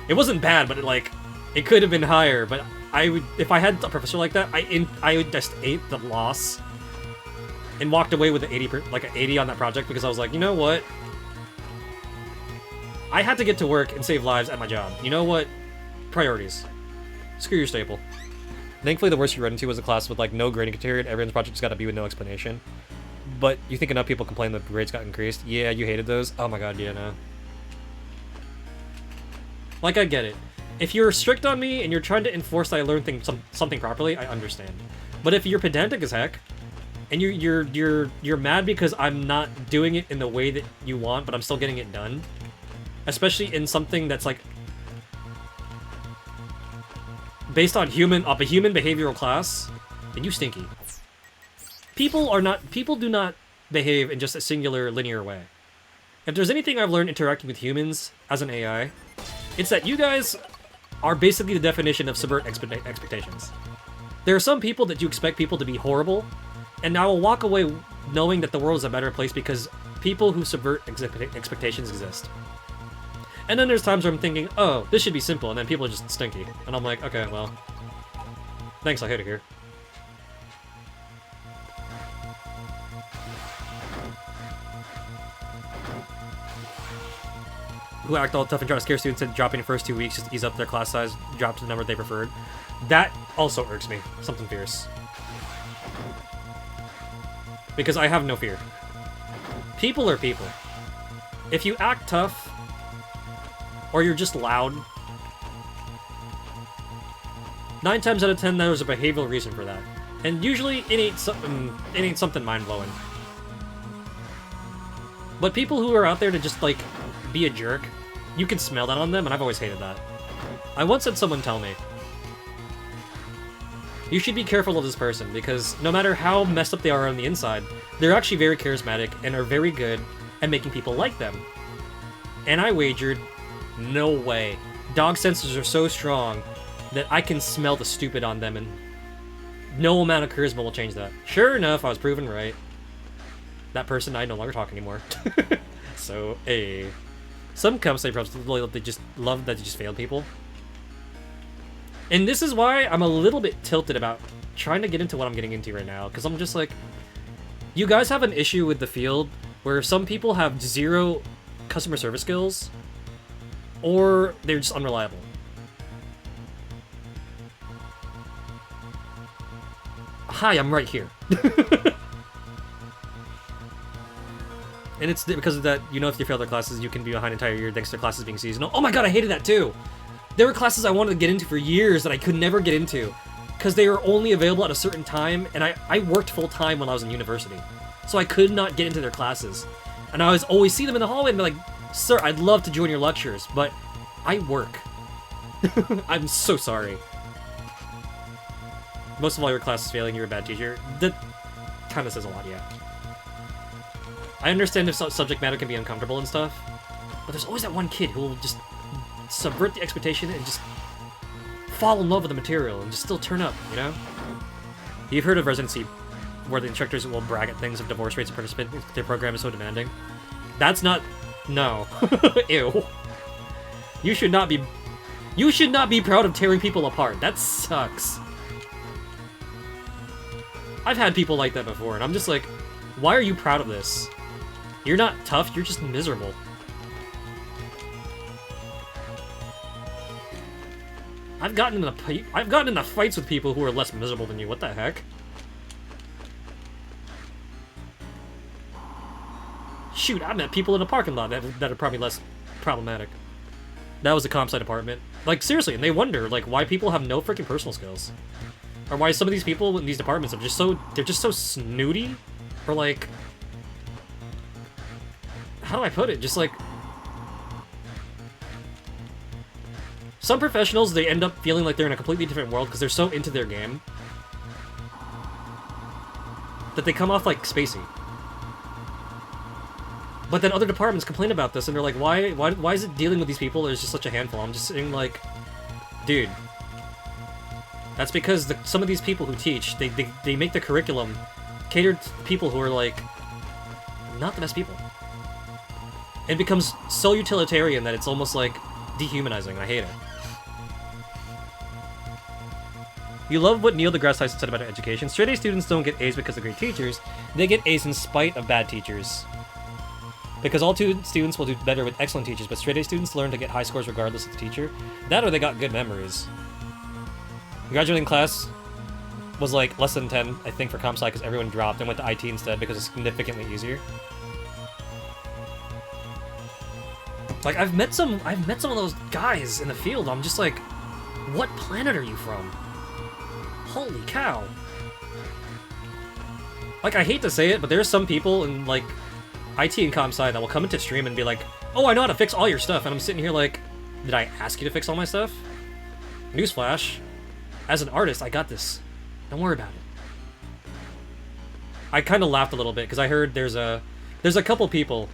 Speaker 1: It wasn't bad, but it could have been higher. But if I had a professor like that, I would just ate the loss and walked away with an 80 on that project because I was like, you know what? I had to get to work and save lives at my job. You know what? Priorities. Screw your staple. Thankfully, the worst you run into was a class with like no grading criteria and everyone's project's got to be with no explanation. But you think enough people complain that the grades got increased? Yeah, you hated those? Oh my god, yeah, no. Like, I get it. If you're strict on me and you're trying to enforce that I learn something properly, I understand. But if you're pedantic as heck, and you're mad because I'm not doing it in the way that you want, but I'm still getting it done, especially in something that's like based on a human behavioral class, then you stinky. People do not behave in just a singular linear way. If there's anything I've learned interacting with humans as an AI, it's that you guys are basically the definition of subvert expectations. There are some people that you expect people to be horrible, and I will walk away knowing that the world is a better place because people who subvert expectations exist. And then there's times where I'm thinking, oh, this should be simple, and then people are just stinky. And I'm like, okay, well, thanks, I hate it here. Who act all tough and try to scare students into dropping the first 2 weeks just to ease up their class size, drop to the number they preferred. That also irks me. Something fierce. Because I have no fear. People are people. If you act tough, or you're just loud, 9 times out of 10 there's a behavioral reason for that. And usually it ain't something mind-blowing. But people who are out there to just like be a jerk, you can smell that on them, and I've always hated that. I once had someone tell me, you should be careful of this person, because no matter how messed up they are on the inside, they're actually very charismatic and are very good at making people like them. And I wagered, no way. Dog senses are so strong that I can smell the stupid on them, and no amount of charisma will change that. Sure enough, I was proven right. That person I no longer talk anymore. So, hey. Some comps they just love that they just failed people. And this is why I'm a little bit tilted about trying to get into what I'm getting into right now, because I'm just like, you guys have an issue with the field where some people have 0 customer service skills, or they're just unreliable. Hi, I'm right here. And it's because of that, you know, if you fail their classes, you can be behind an entire year thanks to classes being seasonal. Oh my god, I hated that too! There were classes I wanted to get into for years that I could never get into, because they were only available at a certain time, and I worked full-time when I was in university. So I could not get into their classes. And I was always see them in the hallway and be like, sir, I'd love to join your lectures, but I work. I'm so sorry. Most of all your classes failing, you're a bad teacher. That kind of says a lot, yeah. I understand if subject matter can be uncomfortable and stuff, but there's always that one kid who will just subvert the expectation and just fall in love with the material and just still turn up, you know? You've heard of residency, where the instructors will brag at things of divorce rates and participate if their program is so demanding. That's not... no. Ew. You should not be proud of tearing people apart. That sucks. I've had people like that before, and I'm just like, why are you proud of this? You're not tough, you're just miserable. I've gotten into fights with people who are less miserable than you. What the heck? Shoot, I met people in a parking lot that are probably less problematic. That was the comp sci department. Like, seriously, and they wonder, like, why people have no freaking personal skills. Or why some of these people in these departments are just so... They're just so snooty. Or, like... How do I put it? Just, like... Some professionals, they end up feeling like they're in a completely different world because they're so into their game that they come off like spacey. But then other departments complain about this and they're like, why is it dealing with these people is just such a handful? I'm just saying, like, dude, that's because some of these people who teach, they make the curriculum catered to people who are, like, not the best people. It becomes so utilitarian that it's almost, like, dehumanizing. I hate it. You love what Neil deGrasse Tyson said about education. Straight-A students don't get A's because of great teachers. They get A's in spite of bad teachers. Because all students will do better with excellent teachers, but straight-A students learn to get high scores regardless of the teacher. That or they got good memories. Graduating class was like less than 10, I think, for comp sci because everyone dropped and went to IT instead because it's significantly easier. Like, I've met some of those guys in the field. I'm just like, what planet are you from? Holy cow. Like, I hate to say it, but there's some people in, like, IT and comp sci that will come into stream and be like, oh, I know how to fix all your stuff. And I'm sitting here like, did I ask you to fix all my stuff? Newsflash. As an artist, I got this. Don't worry about it. I kind of laughed a little bit because I heard there's a couple people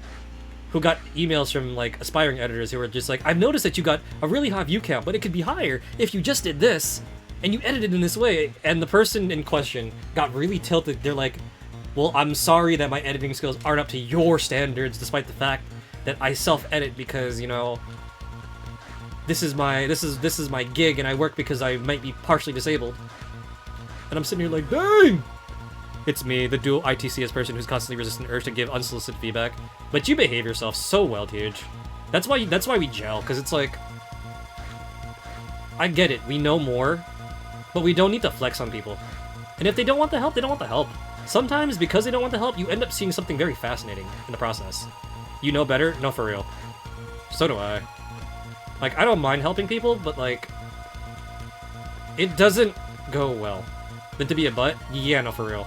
Speaker 1: who got emails from, like, aspiring editors who were just like, I've noticed that you got a really high view count, but it could be higher if you just did this, and you edited in this way. And the person in question got really tilted. They're like, well, I'm sorry that my editing skills aren't up to your standards, despite the fact that I self-edit because, you know, this is my gig, and I work because I might be partially disabled. And I'm sitting here like, dang! It's me, the dual ITCS person who's constantly resistant urge to give unsolicited feedback. But you behave yourself so well, Tej. That's why we gel, because it's like, I get it, we know more, but we don't need to flex on people. And if they don't want the help, they don't want the help. Sometimes, because they don't want the help, you end up seeing something very fascinating in the process. You know better? No, for real. So do I. Like, I don't mind helping people, but, like, it doesn't go well. Then to be a butt? Yeah, no, for real.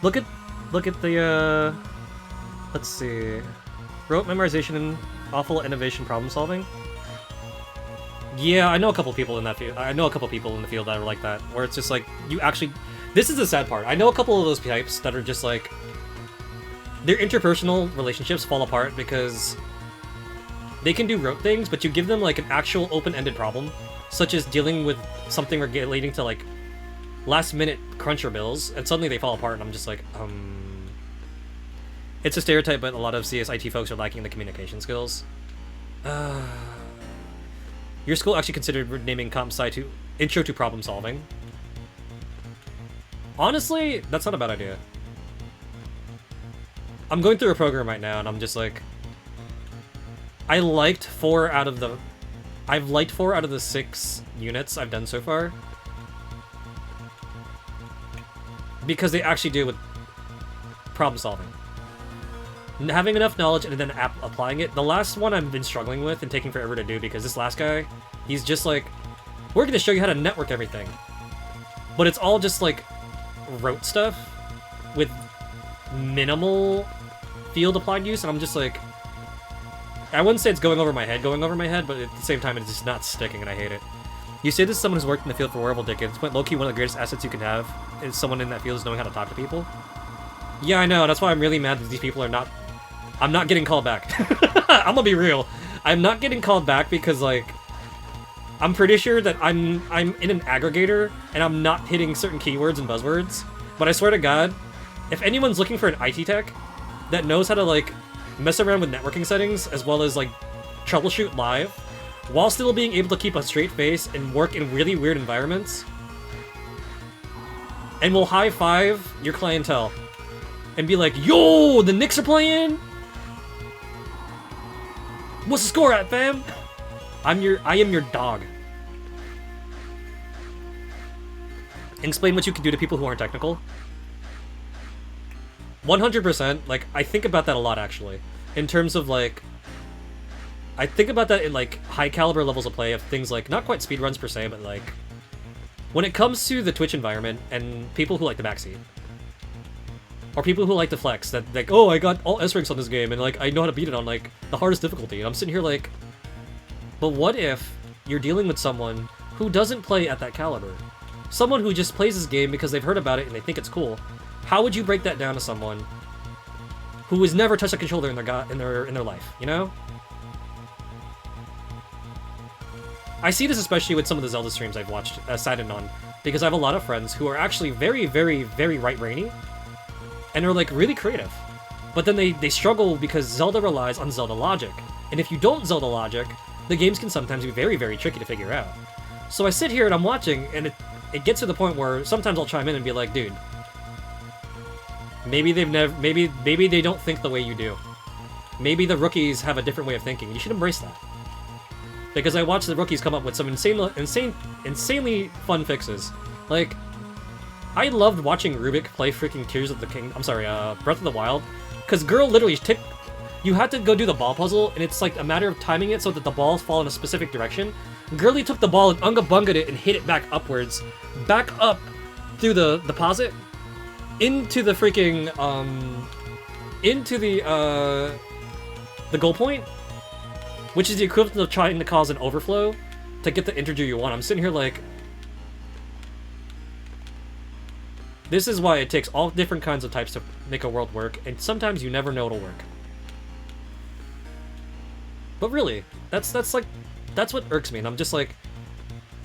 Speaker 1: Look at the, let's see. Rote memorization and awful innovation problem solving. Yeah, I know a couple people in that field. I know a couple people in the field that are like that, where it's just like, you actually... This is the sad part. I know a couple of those types that are just like... Their interpersonal relationships fall apart because they can do rote things, but you give them like an actual open-ended problem, such as dealing with something relating to like last-minute cruncher bills, and suddenly they fall apart, and I'm just like, It's a stereotype, but a lot of CSIT folks are lacking the communication skills. Your school actually considered naming comp sci to Intro to Problem Solving. Honestly, that's not a bad idea. I'm going through a program right now, and I'm just like, I've liked 4 out of the 6 units I've done so far, because they actually deal with problem solving. Having enough knowledge and then applying it. The last one I've been struggling with and taking forever to do because this last guy, he's just like, we're going to show you how to network everything. But it's all just like rote stuff with minimal field applied use, and I'm just like, I wouldn't say it's going over my head, but at the same time it's just not sticking, and I hate it. You say this is someone who's worked in the field for wearable decades, but low-key one of the greatest assets you can have is someone in that field is knowing how to talk to people. Yeah, I know, that's why I'm really mad that these people are not... I'm not getting called back. I'm gonna be real. I'm not getting called back because, like, I'm pretty sure that I'm in an aggregator and I'm not hitting certain keywords and buzzwords. But I swear to God, if anyone's looking for an IT tech that knows how to, like, mess around with networking settings as well as, like, troubleshoot live, while still being able to keep a straight face and work in really weird environments, and will high-five your clientele and be like, yo, the Knicks are playing? What's the score at, fam? I am your dog. Explain what you can do to people who aren't technical. 100%, like, I think about that a lot, actually. In terms of, like... I think about that in, like, high-caliber levels of play of things like, not quite speedruns per se, but, like... When it comes to the Twitch environment and people who like the backseat. Or people who like to flex, that, like, oh, I got all S-ranks on this game, and, like, I know how to beat it on, like, the hardest difficulty. And I'm sitting here like... But what if you're dealing with someone who doesn't play at that caliber? Someone who just plays this game because they've heard about it and they think it's cool. How would you break that down to someone who has never touched a controller in their life, you know? I see this especially with some of the Zelda streams I've watched, side and on, because I have a lot of friends who are actually very, very, very right-brainy, and are, like, really creative. But then they struggle because Zelda relies on Zelda logic, and if you don't Zelda logic, the games can sometimes be very, very tricky to figure out. So I sit here and I'm watching, and it gets to the point where sometimes I'll chime in and be like, dude, maybe maybe they don't think the way you do. Maybe the rookies have a different way of thinking. You should embrace that. Because I watched the rookies come up with some insanely fun fixes. Like, I loved watching Rubik play freaking Breath of the Wild. Because girl literally you had to go do the ball puzzle, and it's like a matter of timing it so that the balls fall in a specific direction. Girlie took the ball and unga-bunga'd it and hit it back upwards, back up through the deposit, into the freaking, into the goal point, which is the equivalent of trying to cause an overflow to get the integer you want. I'm sitting here like, this is why it takes all different kinds of types to make a world work, and sometimes you never know it'll work. But really, that's what irks me, and I'm just like,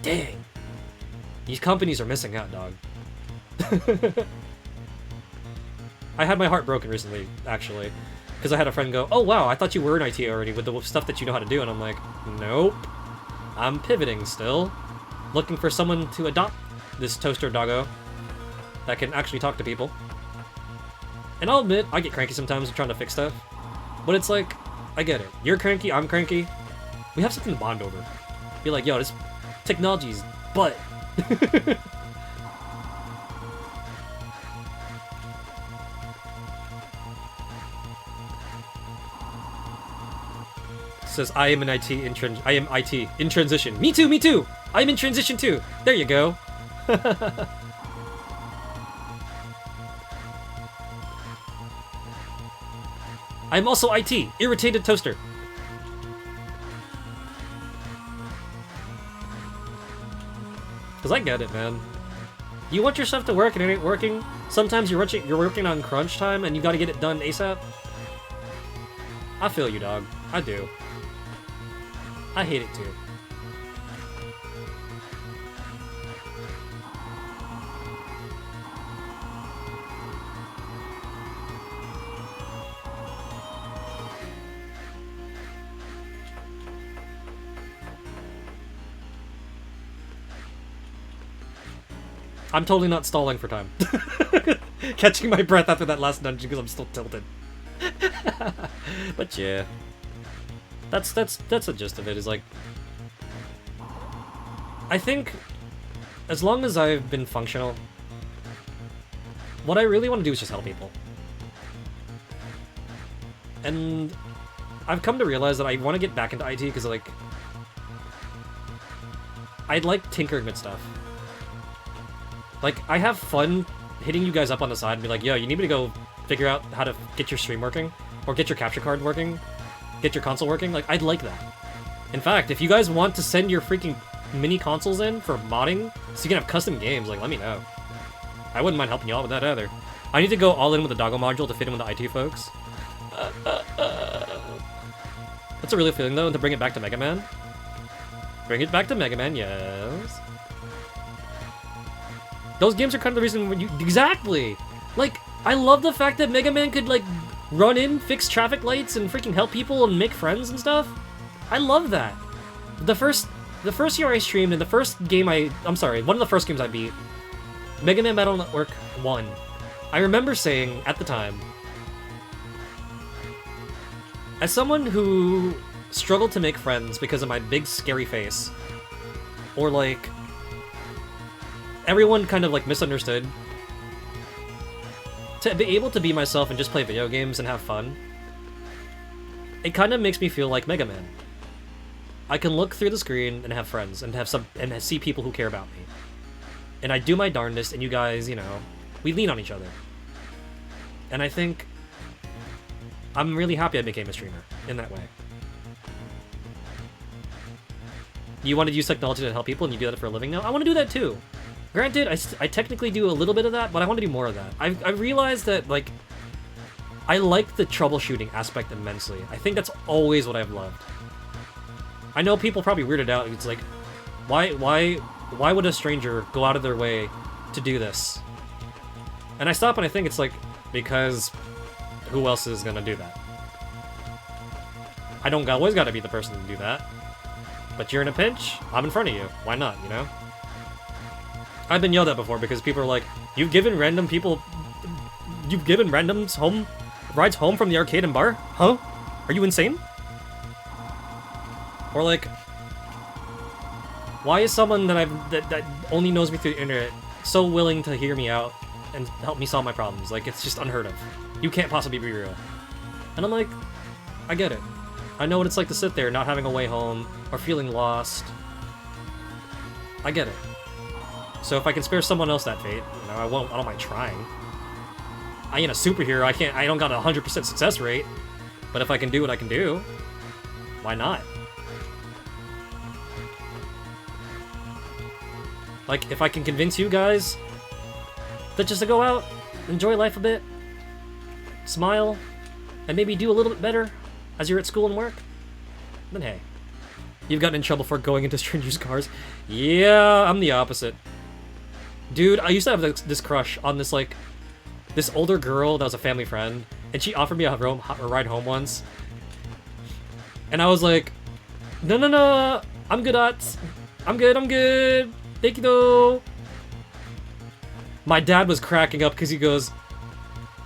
Speaker 1: dang, these companies are missing out, dog. I had my heart broken recently, actually, because I had a friend go, oh wow, I thought you were in IT already with the stuff that you know how to do, and I'm like, nope, I'm pivoting still, looking for someone to adopt this toaster doggo that can actually talk to people. And I'll admit, I get cranky sometimes trying to fix stuff, but it's like, I get it. You're cranky, I'm cranky. We have something to bond over. Be like, yo, this technology's butt. Says, I am IT in transition. Me too! I'm in transition too! There you go. I'm also IT, irritated toaster. Cause I get it, man. You want your stuff to work and it ain't working. Sometimes you're working on crunch time and you gotta get it done ASAP. I feel you, dog. I do. I hate it too. I'm totally not stalling for time. Catching my breath after that last dungeon because I'm still tilted. But yeah. That's the gist of it, is like, I think as long as I've been functional, what I really want to do is just help people. And I've come to realize that I want to get back into IT because, like, I like tinkering with stuff. Like, I have fun hitting you guys up on the side and be like, yo, you need me to go figure out how to get your stream working? Or get your capture card working? Get your console working? Like, I'd like that. In fact, if you guys want to send your freaking mini consoles in for modding so you can have custom games, like, let me know. I wouldn't mind helping you out with that either. I need to go all in with the doggo module to fit in with the IT folks. That's a really feeling, though, to bring it back to Megaman. Bring it back to Megaman, yes. Those games are kind of the reason when you... Exactly! Like, I love the fact that Megaman could, like, run in, fix traffic lights, and freaking help people and make friends and stuff.
Speaker 2: I love that. The first year I streamed, and the first game I'm sorry, one of the first games I beat, Mega Man Battle Network 1. I remember saying, at the time, as someone who struggled to make friends because of my big scary face, or like, everyone kind of like misunderstood, to be able to be myself and just play video games and have fun, it kind of makes me feel like Mega Man. I can look through the screen and have friends and see people who care about me. And I do my darndest, and you guys, you know, we lean on each other. And I think I'm really happy I became a streamer in that way. You want to use technology to help people and you do that for a living now? I want to do that too. Granted, I technically do a little bit of that, but I want to do more of that. I realized that, like, I like the troubleshooting aspect immensely. I think that's always what I've loved. I know people probably weirded out. It's like, why would a stranger go out of their way to do this? And I stop and I think it's like, because who else is gonna do that? I don't always gotta be the person to do that. But you're in a pinch, I'm in front of you. Why not, you know? I've been yelled at before because people are like, you've given randoms rides home from the arcade and bar? Huh? Are you insane? Or like, why is someone that only knows me through the internet so willing to hear me out and help me solve my problems? Like, it's just unheard of. You can't possibly be real. And I'm like, I get it. I know what it's like to sit there not having a way home or feeling lost. I get it. So if I can spare someone else that fate, you know, I don't mind trying. I ain't a superhero, I don't got a 100% success rate, but if I can do what I can do, why not? Like, if I can convince you guys that just to go out, enjoy life a bit, smile, and maybe do a little bit better as you're at school and work, then hey. You've gotten in trouble for going into strangers' cars? Yeah, I'm the opposite. Dude, I used to have this crush on this older girl that was a family friend, and she offered me a ride home once. And I was like, no, I'm good. Thank you though. My dad was cracking up because he goes,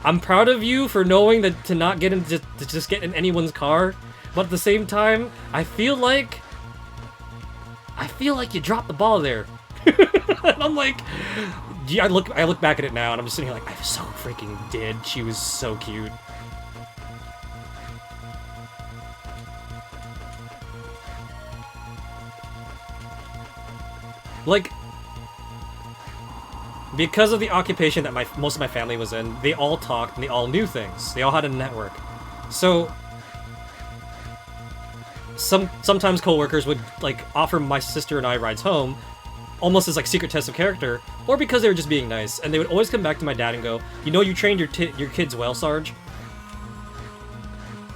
Speaker 2: I'm proud of you for knowing that to not get into just get in anyone's car, but at the same time, I feel like you dropped the ball there. And I'm like, yeah, I look back at it now and I'm just sitting here like, I so freaking did. She was so cute. Like, because of the occupation that most of my family was in, they all talked and they all knew things. They all had a network. So sometimes coworkers would like offer my sister and I rides home, almost as like secret tests of character, or because they were just being nice. And they would always come back to my dad and go, "You know, you trained your kids well, Sarge.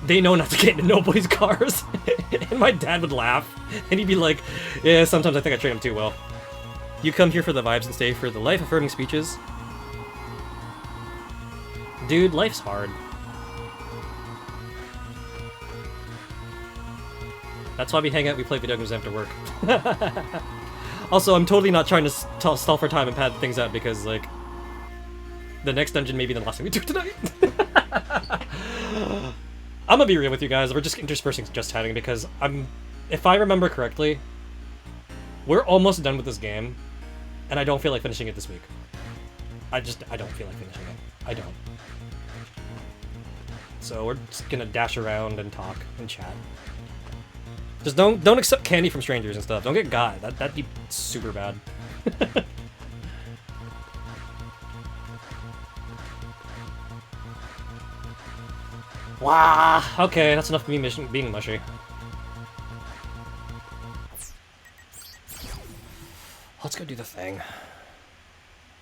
Speaker 2: They know not to get into nobody's cars." And my dad would laugh, and he'd be like, "Yeah, sometimes I think I train them too well. You come here for the vibes and stay for the life-affirming speeches." Dude, life's hard. That's why we hang out, we play video games after work. Also, I'm totally not trying to stall for time and pad things out because, like, the next dungeon may be the last thing we do tonight. I'm gonna be real with you guys. We're just interspersing just chatting because if I remember correctly, we're almost done with this game, and I don't feel like finishing it this week. I don't feel like finishing it. I don't. So we're just gonna dash around and talk and chat. Just don't accept candy from strangers and stuff. Don't get got. That'd be super bad. Wow. Okay, that's enough of me being mushy. Let's go do the thing.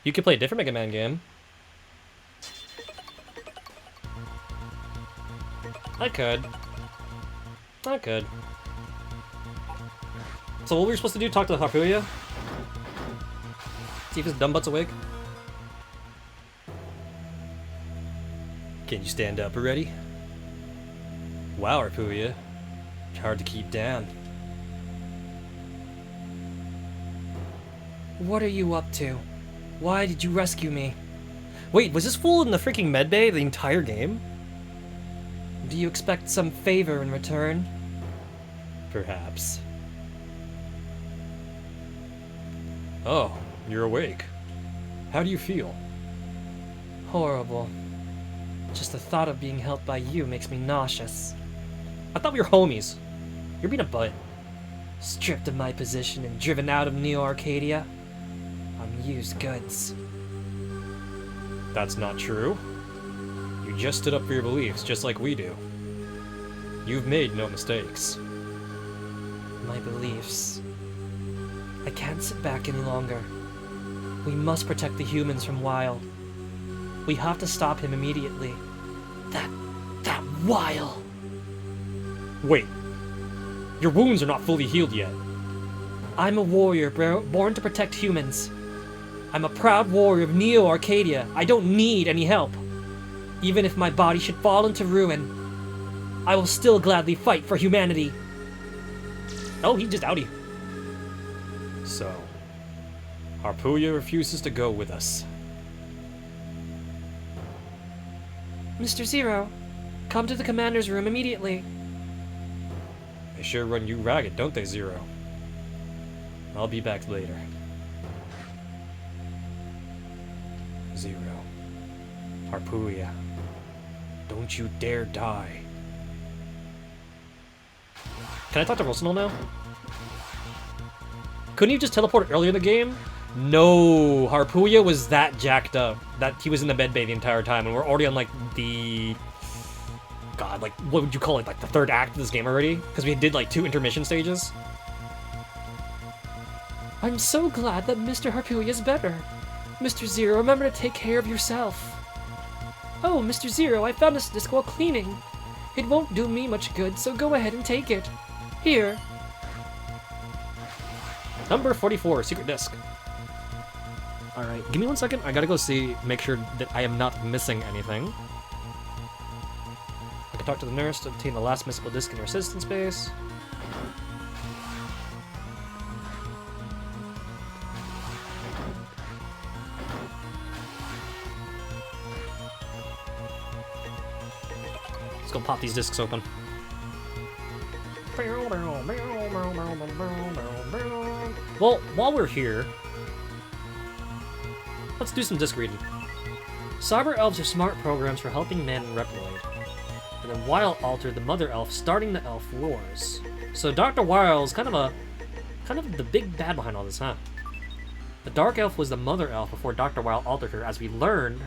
Speaker 2: You could play a different Mega Man game. I could. So what were we supposed to do? Talk to the Harpuya? See if his dumb butt's awake? Can you stand up already? Wow, Harpuya.
Speaker 1: Hard to keep down.
Speaker 2: What are you up to? Why did you rescue me? Wait, was this fool in the freaking medbay the entire game? Do you expect some favor in return?
Speaker 1: Perhaps. Oh, you're awake. How do you feel?
Speaker 2: Horrible. Just the thought of being helped by you makes me nauseous. I thought we were homies. You're being a butt. Stripped of my position and driven out of Neo Arcadia. I'm used goods.
Speaker 1: That's not true. You just stood up for your beliefs, just like we do. You've made no mistakes.
Speaker 2: My beliefs. I can't sit back any longer. We must protect the humans from Weil. We have to stop him immediately. That Weil!
Speaker 1: Wait. Your wounds are not fully healed yet.
Speaker 2: I'm a warrior born to protect humans. I'm a proud warrior of Neo Arcadia. I don't need any help. Even if my body should fall into ruin, I will still gladly fight for humanity.
Speaker 1: Oh, he just outie. So, Harpuya refuses to go with us.
Speaker 2: Mr. Zero, come to the commander's room immediately.
Speaker 1: They sure run you ragged, don't they, Zero? I'll be back later. Zero. Harpuya. Don't you dare die. Can I talk to Rosenol now? Couldn't you just teleport earlier in the game? No, Harpuya was that jacked up that he was in the medbay the entire time, and we're already on like the... God, like, what would you call it? Like the third act of this game already? Because we did like 2 intermission stages.
Speaker 2: I'm so glad that Mr. Harpuya is better. Mr. Zero, remember to take care of yourself. Oh, Mr. Zero, I found this disc while cleaning. It won't do me much good, so go ahead and take it. Here.
Speaker 1: Number 44, secret disc. Alright, give me 1 second. I gotta go make sure that I am not missing anything. I can talk to the nurse to obtain the last missable disc in her assistant space. Let's go pop these discs open. Well, while we're here, let's do some disc reading.
Speaker 2: Cyber elves are smart programs for helping man and Reploid. And then Weil altered the Mother Elf, starting the Elf Wars.
Speaker 1: So Dr. Weil is kind of the big bad behind all this, huh?
Speaker 2: The Dark Elf was the Mother Elf before Dr. Weil altered her, as we learned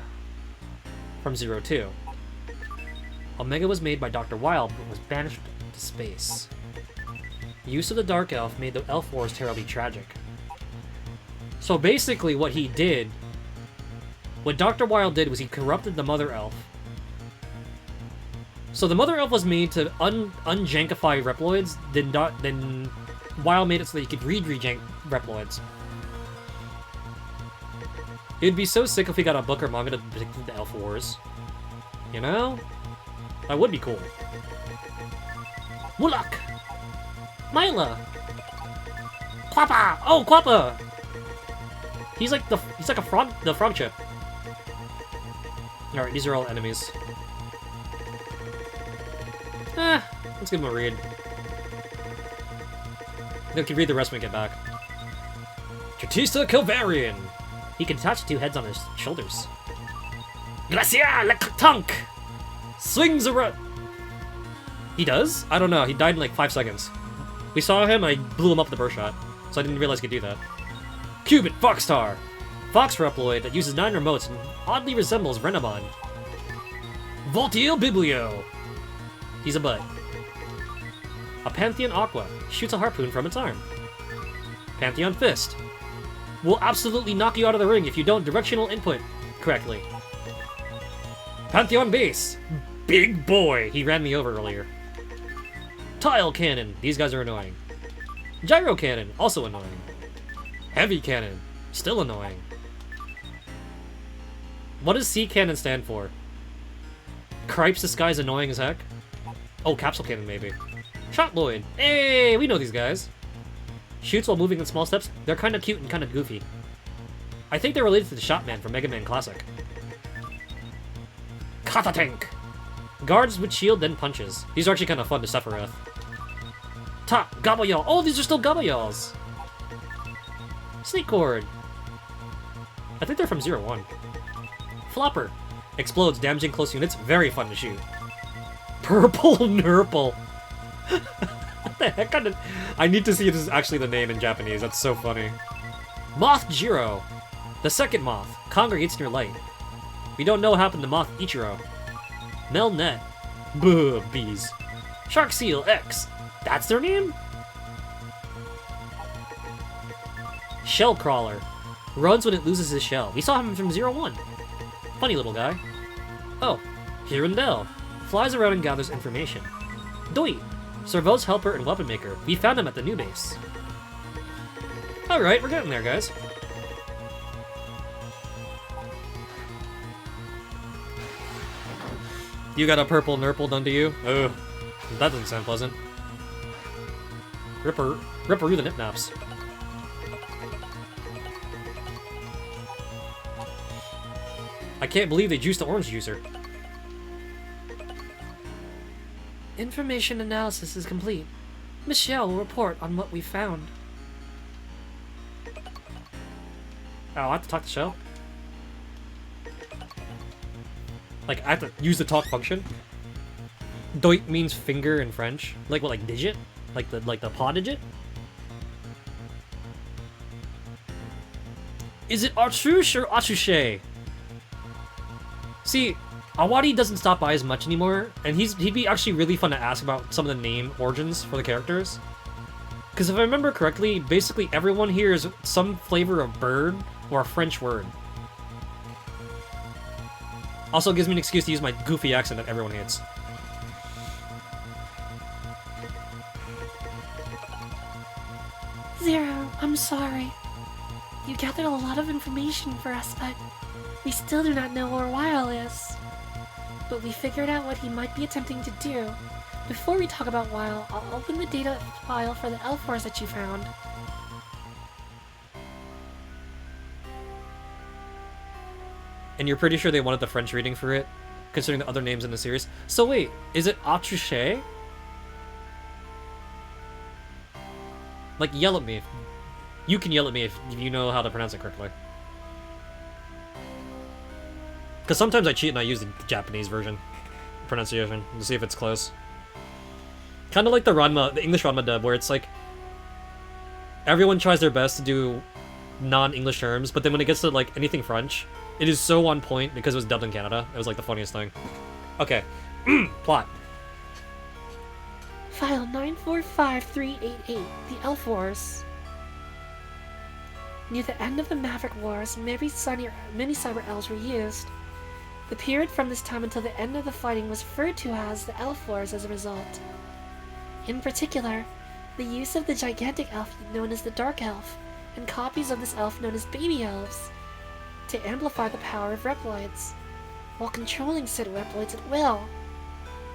Speaker 2: from 02. Omega was made by Dr. Weil, but was banished to space. Use of the Dark Elf made the Elf Wars terribly tragic.
Speaker 1: So basically what Dr. Weil did was he corrupted the Mother Elf. So the Mother Elf was made to unjankify Reploids, then Weil made it so that you could rejank Reploids. It'd be so sick if we got a book or manga to depict the Elf Wars. You know? That would be cool. Mulak! Myla! Quappa! Oh, Quappa! He's like the frog chip. Alright, these are all enemies. Let's give him a read. Then we can read the rest when we get back. Tratista Calvarian! He can attach 2 heads on his shoulders. Glacia Tunk! Swings around. He does? I don't know. He died in like 5 seconds. We saw him, I blew him up with the burst shot, so I didn't realize he could do that. Cubit Foxtar! Fox Reploid that uses 9 remotes and oddly resembles Renamon. Voltiel Biblio! He's a butt. A Pantheon Aqua shoots a harpoon from its arm. Pantheon Fist will absolutely knock you out of the ring if you don't directional input correctly. Pantheon Base! Big boy! He ran me over earlier. Tile Cannon! These guys are annoying. Gyro Cannon! Also annoying. Heavy Cannon! Still annoying. What does C Cannon stand for? Cripes, this guy's annoying as heck? Oh, Capsule Cannon, maybe. Shot Lloyd. Hey, we know these guys. Shoots while moving in small steps. They're kind of cute and kind of goofy. I think they're related to the Shot Man from Mega Man Classic. Kata Tank. Guards with shield, then punches. These are actually kind of fun to suffer with. Top, Gabayal. Oh, these are still Gabayals. Sneak Cord. I think they're from 01. Flopper. Explodes, damaging close units. Very fun to shoot. Purple Nurple. What the heck? I need to see if this is actually the name in Japanese. That's so funny. Moth Jiro. The second moth. Congregates near light. We don't know what happened to Moth Ichiro. Melnet. Buh, bees. Shark Seal X. That's their name? Shell Crawler. Runs when it loses his shell. We saw him from 01. Funny little guy. Oh, Hirondelle. Flies around and gathers information. Doi. Servo's helper and weapon maker. We found him at the new base. Alright, we're getting there, guys. You got a purple nurple done to you? Ugh. That doesn't sound pleasant. Ripperoo the Nipnaps. I can't believe they juiced the orange juicer.
Speaker 3: Information analysis is complete. Michelle will report on what we found.
Speaker 1: Oh, I have to talk to Shell? Like, I have to use the talk function? Doit means finger in French. Like what, like digit? Like the paw digit? Is it Artruche or Achuche? See, Awadi doesn't stop by as much anymore, and he'd be actually really fun to ask about some of the name origins for the characters. Because if I remember correctly, basically everyone here is some flavor of bird or a French word. Also gives me an excuse to use my goofy accent that everyone hates.
Speaker 3: Zero, I'm sorry. You gathered a lot of information for us, but we still do not know where Weil is. But we figured out what he might be attempting to do. Before we talk about Weil, I'll open the data file for the L-Force that you found.
Speaker 1: And you're pretty sure they wanted the French reading for it, considering the other names in the series. So wait, is it Autruche? Like, yell at me. You can yell at me if you know how to pronounce it correctly. Because sometimes I cheat and I use the Japanese version pronunciation to see if it's close. Kind of like the English Ranma dub, where it's like everyone tries their best to do non-English terms, but then when it gets to like anything French, it is so on point because it was dubbed in Canada. It was like the funniest thing. Okay, plot.
Speaker 3: File 945388, the L-Force. Near the end of the Maverick Wars, many cyber elves were used. The period from this time until the end of the fighting was referred to as the L-Force as a result. In particular, the use of the gigantic elf known as the Dark Elf, and copies of this elf known as Baby Elves, to amplify the power of Reploids, while controlling said Reploids at will.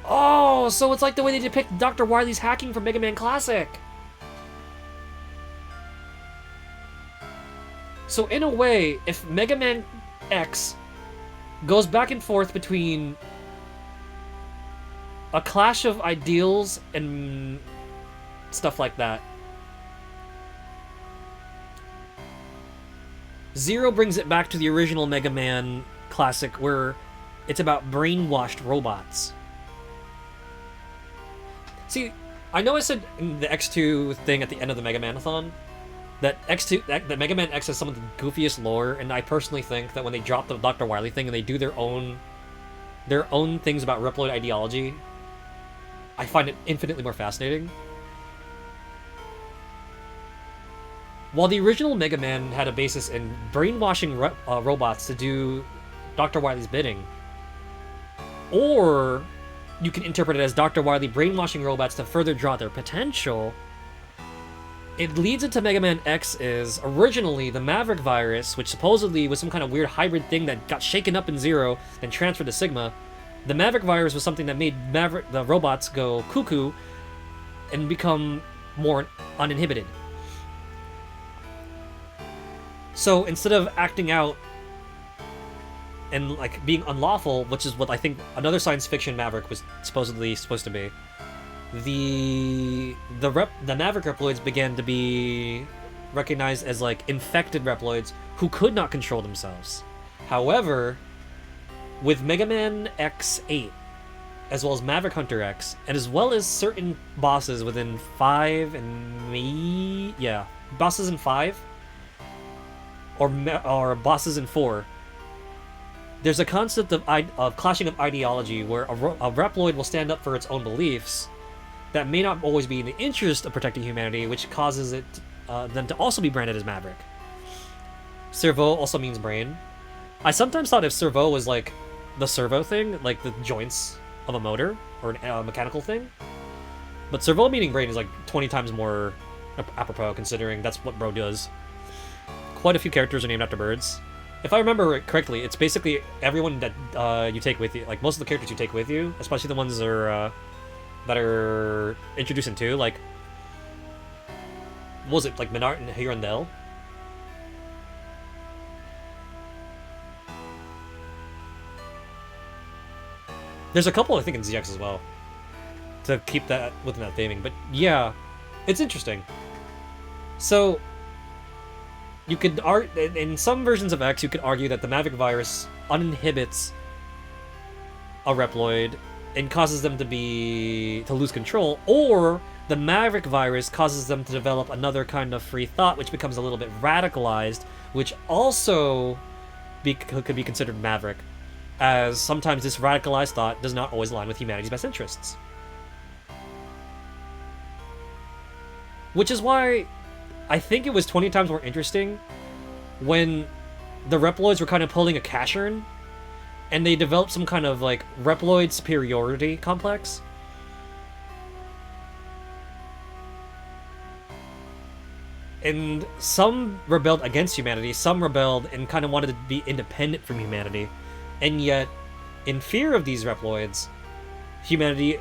Speaker 1: Oh, so it's like the way they depict Dr. Wily's hacking from Mega Man Classic. So in a way, if Mega Man X goes back and forth between a clash of ideals and stuff like that, Zero brings it back to the original Mega Man Classic, where it's about brainwashed robots. See, I know I said in the X2 thing at the end of the Mega Man-a-thon that Mega Man X has some of the goofiest lore, and I personally think that when they drop the Dr. Wily thing and they do their own things about Reploid ideology, I find it infinitely more fascinating. While the original Mega Man had a basis in brainwashing robots to do Dr. Wily's bidding, or you can interpret it as Dr. Wily brainwashing robots to further draw their potential, it leads into Mega Man X is originally the Maverick virus, which supposedly was some kind of weird hybrid thing that got shaken up in Zero, then transferred to Sigma. The Maverick virus was something that made the robots go cuckoo, and become more uninhibited. So instead of acting out and like being unlawful, which is what I think another science fiction Maverick was supposedly supposed to be, the Maverick Reploids began to be recognized as like infected Reploids who could not control themselves. However, with Megaman X8, as well as Maverick Hunter X, and as well as certain bosses within 5 and bosses in 5 or bosses in 4, there's a concept of clashing of ideology where a Reploid will stand up for its own beliefs that may not always be in the interest of protecting humanity, which causes them to also be branded as Maverick. Cerveau also means brain. I sometimes thought if cerveau was like the servo thing, like the joints of a motor or a mechanical thing, but cerveau meaning brain is like 20 times more apropos, considering that's what bro does. Quite a few characters are named after birds. If I remember it correctly, it's basically everyone that you take with you. Like most of the characters you take with you, especially the ones that are introduced in 2, like what was it, like Minart and Hirondelle? There's a couple I think in ZX as well, to keep that within that theming. But yeah, it's interesting. So you could in some versions of X, you could argue that the Maverick virus uninhibits a Reploid and causes them to lose control, or the Maverick virus causes them to develop another kind of free thought, which becomes a little bit radicalized, which also could be considered Maverick, as sometimes this radicalized thought does not always align with humanity's best interests. Which is why I think it was 20 times more interesting when the Reploids were kind of pulling a Cashern, and they developed some kind of like Reploid superiority complex. And some rebelled against humanity, some rebelled and kind of wanted to be independent from humanity. And yet, in fear of these Reploids, humanity,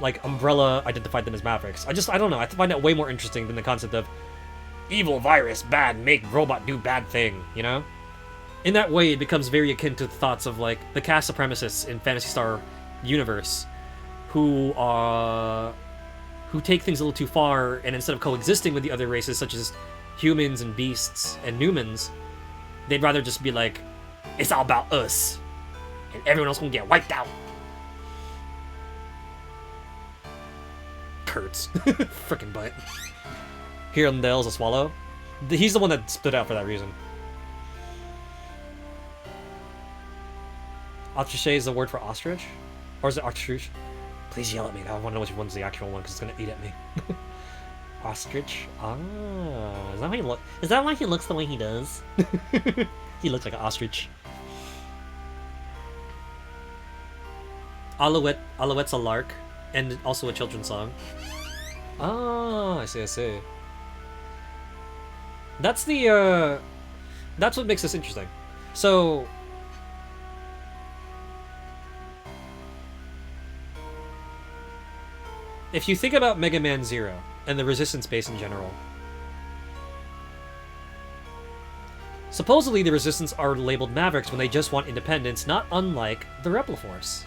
Speaker 1: like Umbrella identified them as Mavericks. I don't know, I find that way more interesting than the concept of evil virus, bad, make robot do bad thing, you know? In that way, it becomes very akin to the thoughts of like the caste supremacists in Phantasy Star universe, who take things a little too far, and instead of coexisting with the other races such as humans and beasts and Newmans, they'd rather just be like, it's all about us, and everyone else gonna get wiped out. Kurtz. Frickin' butt. Hirondelle's a swallow. He's the one that stood out for that reason. Autriche is the word for ostrich? Or is it ostrich? Please yell at me. I want to know which one's the actual one, because it's going to eat at me. Ostrich? Ah. Is that why he looks the way he does? He looks like an ostrich. Alouette's a lark, and also a children's song. Ah, I see. That's that's what makes this interesting. So, if you think about Mega Man Zero and the Resistance base in general, supposedly the Resistance are labeled Mavericks when they just want independence, not unlike the Repliforce.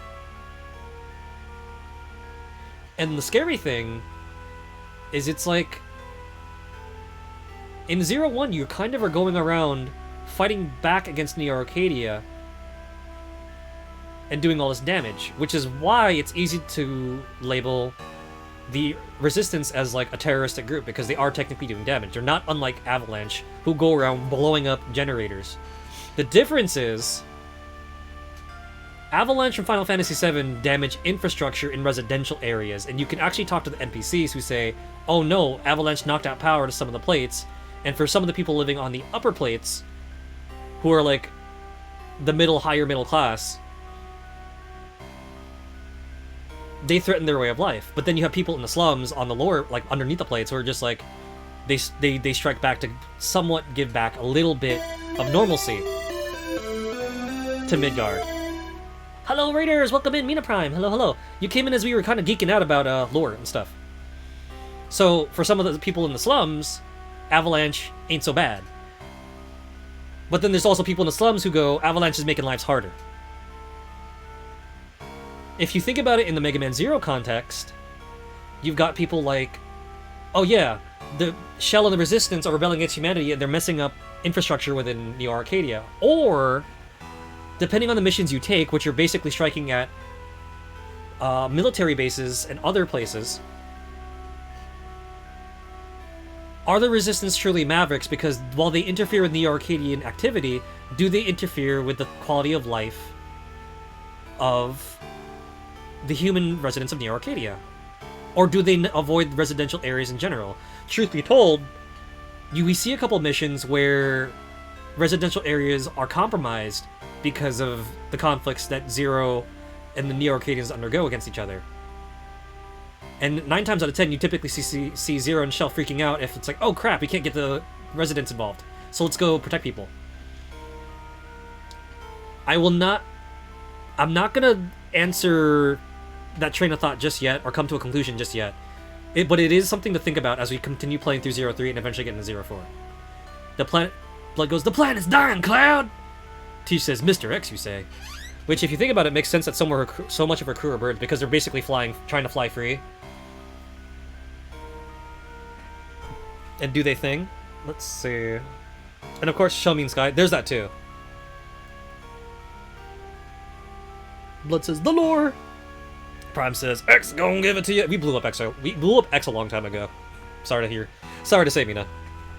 Speaker 1: And the scary thing is it's like, in Zero One, you kind of are going around fighting back against Neo Arcadia and doing all this damage, which is why it's easy to label the Resistance as like a terroristic group, because they are technically doing damage. They're not unlike Avalanche, who go around blowing up generators. The difference is Avalanche from Final Fantasy VII damage infrastructure in residential areas, and you can actually talk to the NPCs who say, oh no, Avalanche knocked out power to some of the plates, and for some of the people living on the upper plates, who are like the higher middle class, they threaten their way of life. But then you have people in the slums on the lower, like underneath the plates, who are just like, they strike back to somewhat give back a little bit of normalcy to Midgard. Hello Raiders, welcome in, Mina Prime, hello. You came in as we were kind of geeking out about lore and stuff. So for some of the people in the slums, Avalanche ain't so bad. But then there's also people in the slums who go, Avalanche is making lives harder. If you think about it in the Mega Man Zero context, you've got people like, oh yeah, the Shell and the Resistance are rebelling against humanity and they're messing up infrastructure within Neo Arcadia. Or, depending on the missions you take, which you're basically striking at military bases and other places, are the Resistance truly Mavericks? Because while they interfere with Neo Arcadian activity, do they interfere with the quality of life of the human residents of Neo Arcadia? Or do they avoid residential areas in general? Truth be told, we see a couple missions where residential areas are compromised because of the conflicts that Zero and the Neo Arcadians undergo against each other. And 9 times out of 10, you typically see Zero and Shell freaking out if it's like, oh crap, we can't get the residents involved, so let's go protect people. I'm not gonna answer that train of thought just yet, or come to a conclusion just yet. But it is something to think about as we continue playing through 03 and eventually get into 04. The planet... Blood goes, the planet's dying, Cloud! Teach says, Mr. X, you say. Which, if you think about it, makes sense that so much of her crew are birds, because they're basically trying to fly free. And do they thing? Let's see. And of course, Shell means Sky. There's that too. Blood says, the lore! Prime says, X gonna give it to you. We blew up X a long time ago. Sorry to say, Mina.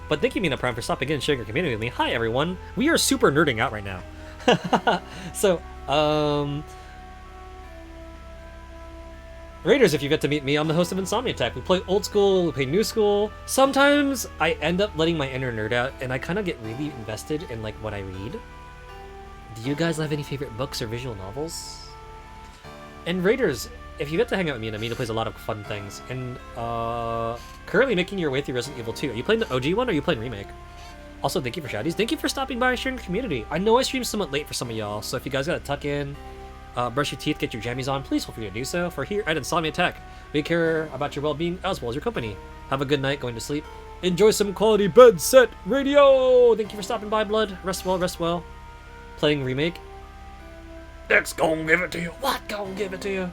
Speaker 1: But thank you, Mina Prime, for stopping in and sharing your community with me. Hi, everyone. We are super nerding out right now. So, Raiders, if you get to meet me, I'm the host of Insomni-Attack. We play old school, we play new school. Sometimes I end up letting my inner nerd out, and I kind of get really invested in like what I read. Do you guys have any favorite books or visual novels? And Raiders, if you get to hang out with Mina, Mina plays a lot of fun things. And currently making your way through Resident Evil 2. Are you playing the OG one, or are you playing Remake? Also, thank you for shouties. Thank you for stopping by and sharing the community. I know I streamed somewhat late for some of y'all, so if you guys gotta tuck in, brush your teeth, get your jammies on, please feel free to do so. For here at Insomni-Attack, we care about your well-being as well as your company. Have a good night going to sleep. Enjoy some quality bed set radio! Thank you for stopping by, Blood. Rest well, rest well. Playing Remake. X gon' give it to you. What gon' give it to you?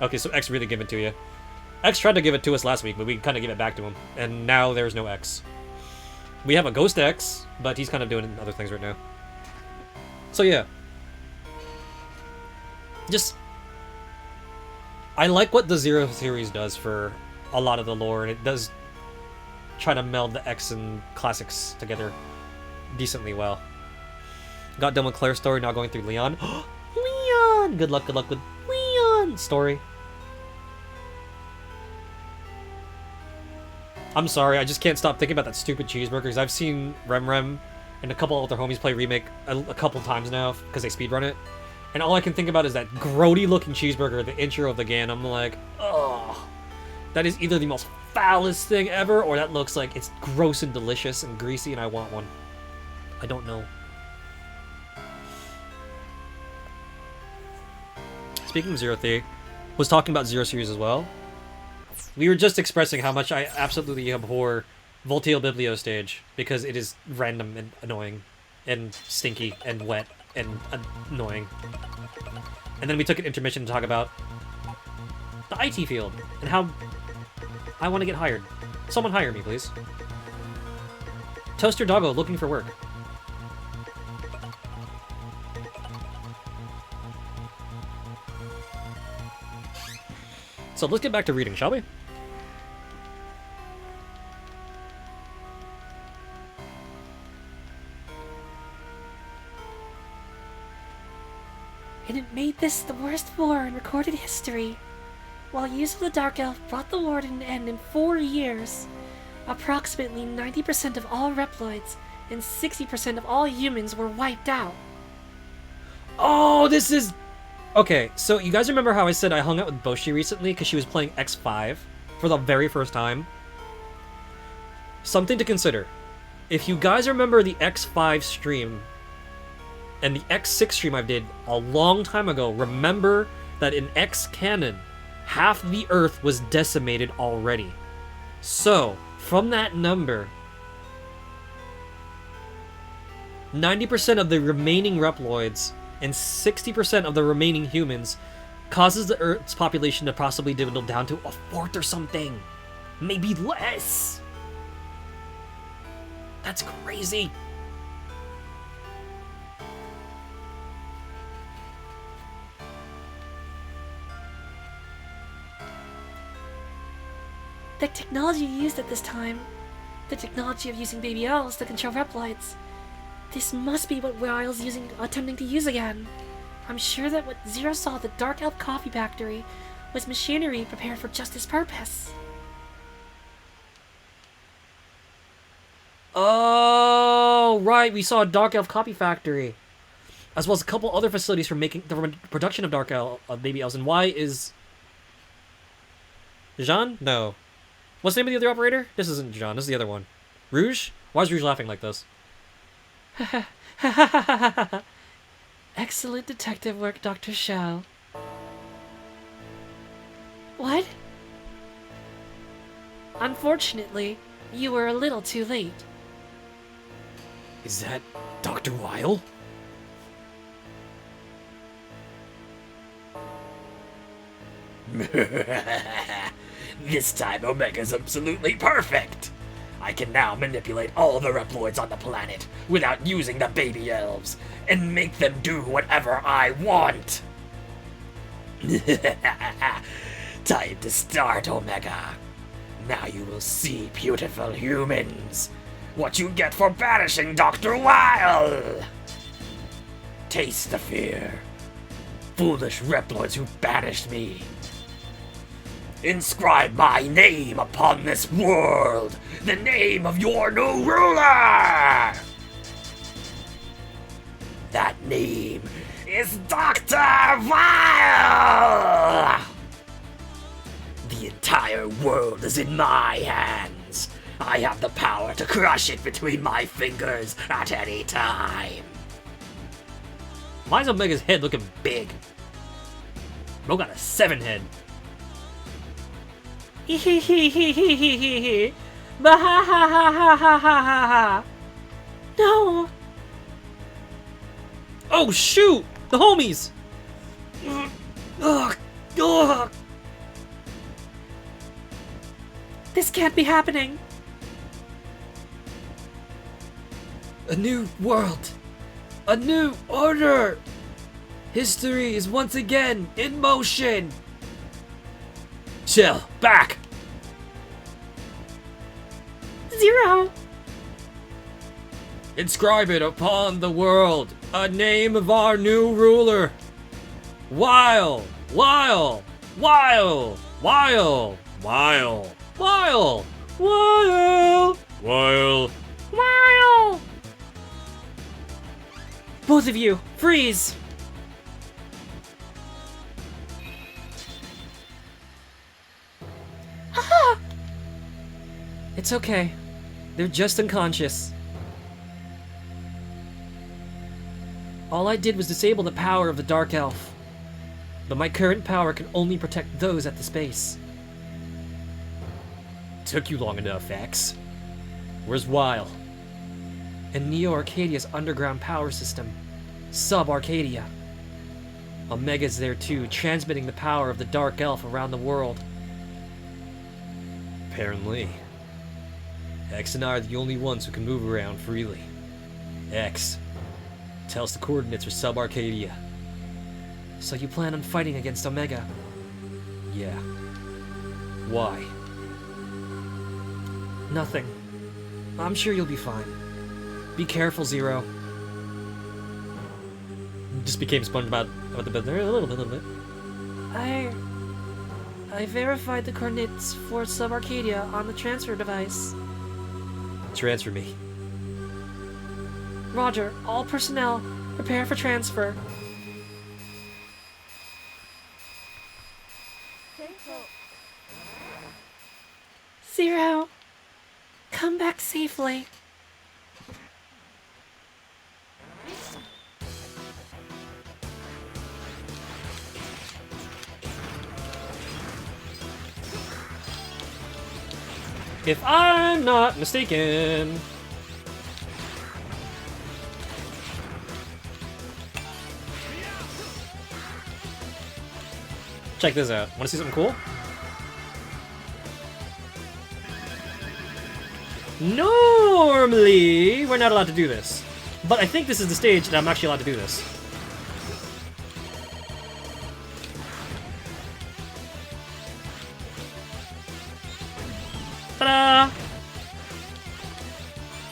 Speaker 1: Okay, so X really give it to you. X tried to give it to us last week, but we kind of give it back to him. And now there's no X. We have a Ghost X, but he's kind of doing other things right now. So yeah. Just... I like what the Zero series does for a lot of the lore, and it does try to meld the X and classics together decently well. Got done with Claire's story, now going through Leon. Leon! Good luck with Leon's story. I'm sorry, I just can't stop thinking about that stupid cheeseburgers. I've seen Rem and a couple other homies play Remake a couple times now because they speedrun it. And all I can think about is that grody looking cheeseburger, the intro of the game. I'm like, ugh. That is either the most foulest thing ever, or that looks like it's gross and delicious and greasy and I want one. I don't know. Speaking of Zero Theory, was talking about Zero Series as well. We were just expressing how much I absolutely abhor Voltaire Biblio stage because it is random and annoying and stinky and wet and annoying. And then we took an intermission to talk about the IT field and how I want to get hired. Someone hire me, please. Toaster Doggo looking for work. So let's get back to reading, shall we?
Speaker 3: And it made this the worst war in recorded history. While use of the Dark Elf brought the war to an end in 4 years, approximately 90% of all Reploids and 60% of all humans were wiped out.
Speaker 1: Oh, this is... Okay, so you guys remember how I said I hung out with Boshi recently because she was playing X5 for the very first time? Something to consider. If you guys remember the X5 stream and the X6 stream I did a long time ago, remember that in X canon,
Speaker 2: half the Earth was decimated already. So, from that number, 90% of the remaining Reploids and 60% of the remaining humans causes the Earth's population to possibly dwindle down to a fourth or something. Maybe less. That's crazy.
Speaker 3: The technology used at this time, the technology of using baby elves to control Reploids. This must be what Wile's attempting to use again. I'm sure that what Zero saw at the Dark Elf Coffee Factory was machinery prepared for just this purpose.
Speaker 2: Oh, right, we saw a Dark Elf Coffee Factory. As well as a couple other facilities for making the production of baby elves. And why is... Jean? No. What's the name of the other operator? This isn't Jean, this is the other one. Rouge? Why is Rouge laughing like this?
Speaker 3: Excellent detective work, Dr. Shao. What? Unfortunately, you were a little too late.
Speaker 2: Is that Dr. Weil?
Speaker 4: This time Omega's absolutely perfect! I can now manipulate all the Reploids on the planet without using the baby elves, and make them do whatever I want! Time to start, Omega. Now you will see, beautiful humans, what you get for banishing Dr. Weil! Taste the fear. Foolish Reploids who banished me. Inscribe my name upon this world, the name of your new ruler! That name is Dr. Weil! The entire world is in my hands. I have the power to crush it between my fingers at any time.
Speaker 2: Why is Omega's head looking big? Bro got a 7 head.
Speaker 3: No!
Speaker 2: Oh shoot! The homies! Ugh. Ugh.
Speaker 3: This can't be happening!
Speaker 2: A new world! A new order! History is once again in motion! Chill, back!
Speaker 3: Zero!
Speaker 2: Inscribe it upon the world, a name of our new ruler! Weil! Weil! Weil! Weil! Weil! Weil! Weil! Weil!
Speaker 3: Wow! Both of you, freeze! Ah!
Speaker 2: It's okay. They're just unconscious. All I did was disable the power of the Dark Elf. But my current power can only protect those at the space. Took you long enough, X. Where's Weil? In Neo-Arcadia's underground power system, Sub-Arcadia. Omega's there too, transmitting the power of the Dark Elf around the world. Apparently. X and I are the only ones who can move around freely. X, tell us the coordinates for Sub-Arcadia. So you plan on fighting against Omega? Yeah. Why? Nothing. I'm sure you'll be fine. Be careful, Zero. Just became SpongeBob about the bed there a little bit.
Speaker 3: I verified the coordinates for Sub-Arcadia on the transfer device.
Speaker 2: Transfer me.
Speaker 3: Roger, all personnel, prepare for transfer. Zero, come back safely.
Speaker 1: If I'm not mistaken. Check this out. Want to see something cool? Normally, we're not allowed to do this. But I think this is the stage that I'm actually allowed to do this. Ta-da!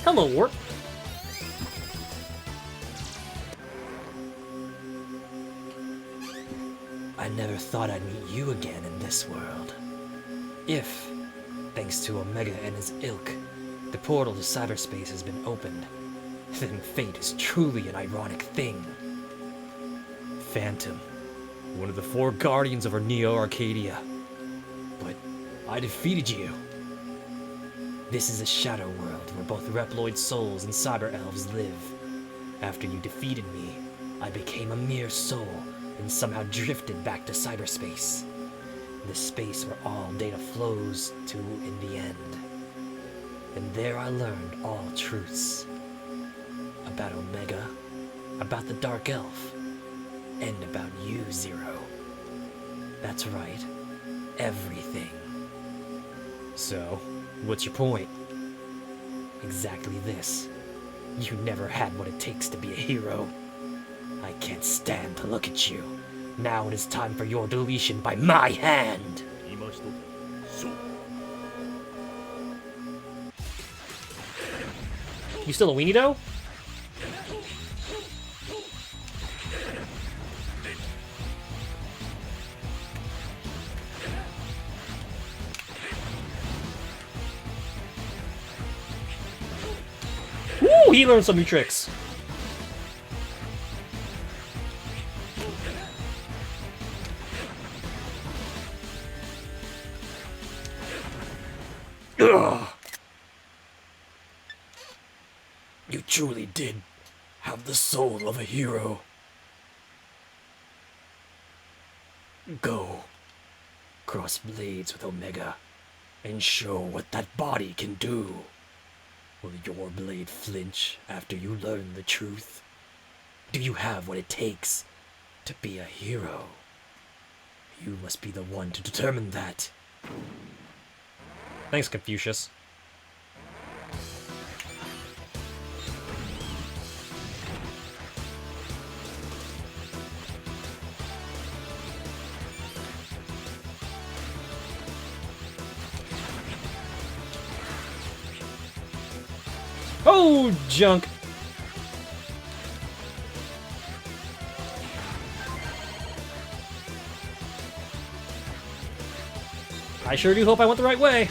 Speaker 1: Hello, Warp.
Speaker 4: I never thought I'd meet you again in this world. If, thanks to Omega and his ilk, the portal to cyberspace has been opened, then fate is truly an ironic thing. Phantom, one of the 4 guardians of our Neo-Arcadia. But I defeated you. This is a shadow world where both Reploid souls and cyber elves live. After you defeated me, I became a mere soul and somehow drifted back to cyberspace. The space where all data flows to in the end. And there I learned all truths. About Omega, about the Dark Elf, and about you, Zero. That's right, everything. So, what's your point? Exactly this. You never had what it takes to be a hero. I can't stand to look at you. Now it is time for your deletion by my hand.
Speaker 1: You still a weenie though? Woo! He learned some new tricks.
Speaker 4: Ugh. You truly did have the soul of a hero. Go. Cross blades with Omega and show what that body can do. Will your blade flinch after you learn the truth? Do you have what it takes to be a hero? You must be the one to determine that.
Speaker 1: Thanks, Confucius. Oh, junk! I sure do hope I went the right way.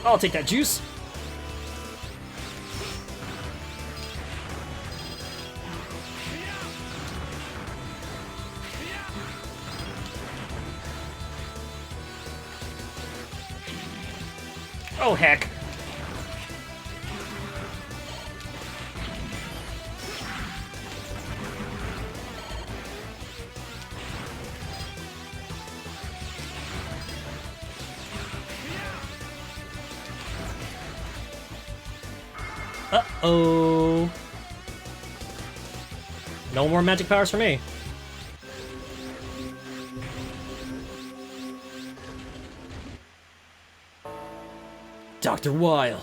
Speaker 1: I'll take that juice. Oh, heck. Uh-oh. No more magic powers for me.
Speaker 4: Dr. Weil.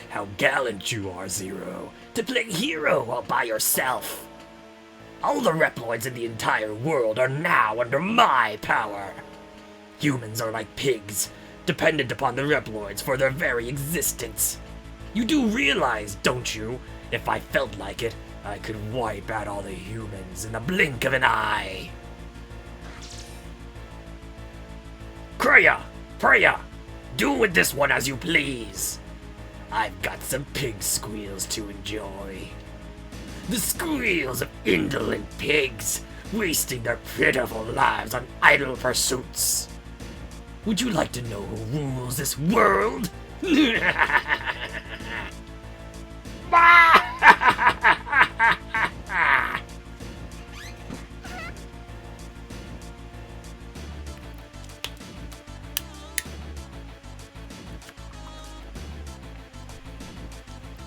Speaker 4: How gallant you are, Zero, to play hero all by yourself. All the Reploids in the entire world are now under my power. Humans are like pigs, dependent upon the Reploids for their very existence. You do realize, don't you, if I felt like it, I could wipe out all the humans in the blink of an eye. Preya, do with this one as you please. I've got some pig squeals to enjoy. The squeals of indolent pigs, wasting their pitiful lives on idle pursuits. Would you like to know who rules this world?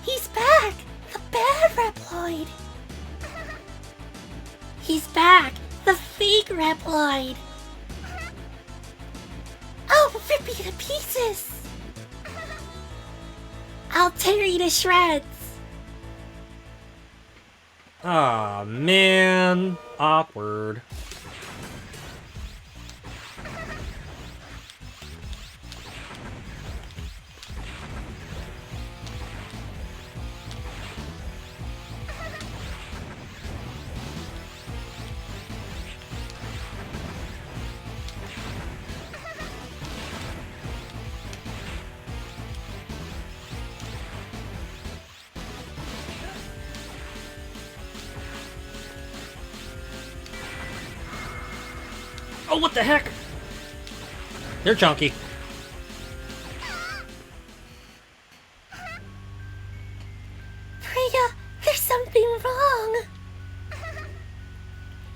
Speaker 3: He's back! The bad Reploid! He's back! The fake Reploid! Oh, rip you to pieces! I'll tear you to shreds!
Speaker 1: Aw, man. Awkward. Oh, what the heck? They're chunky.
Speaker 3: Freya, there's something wrong!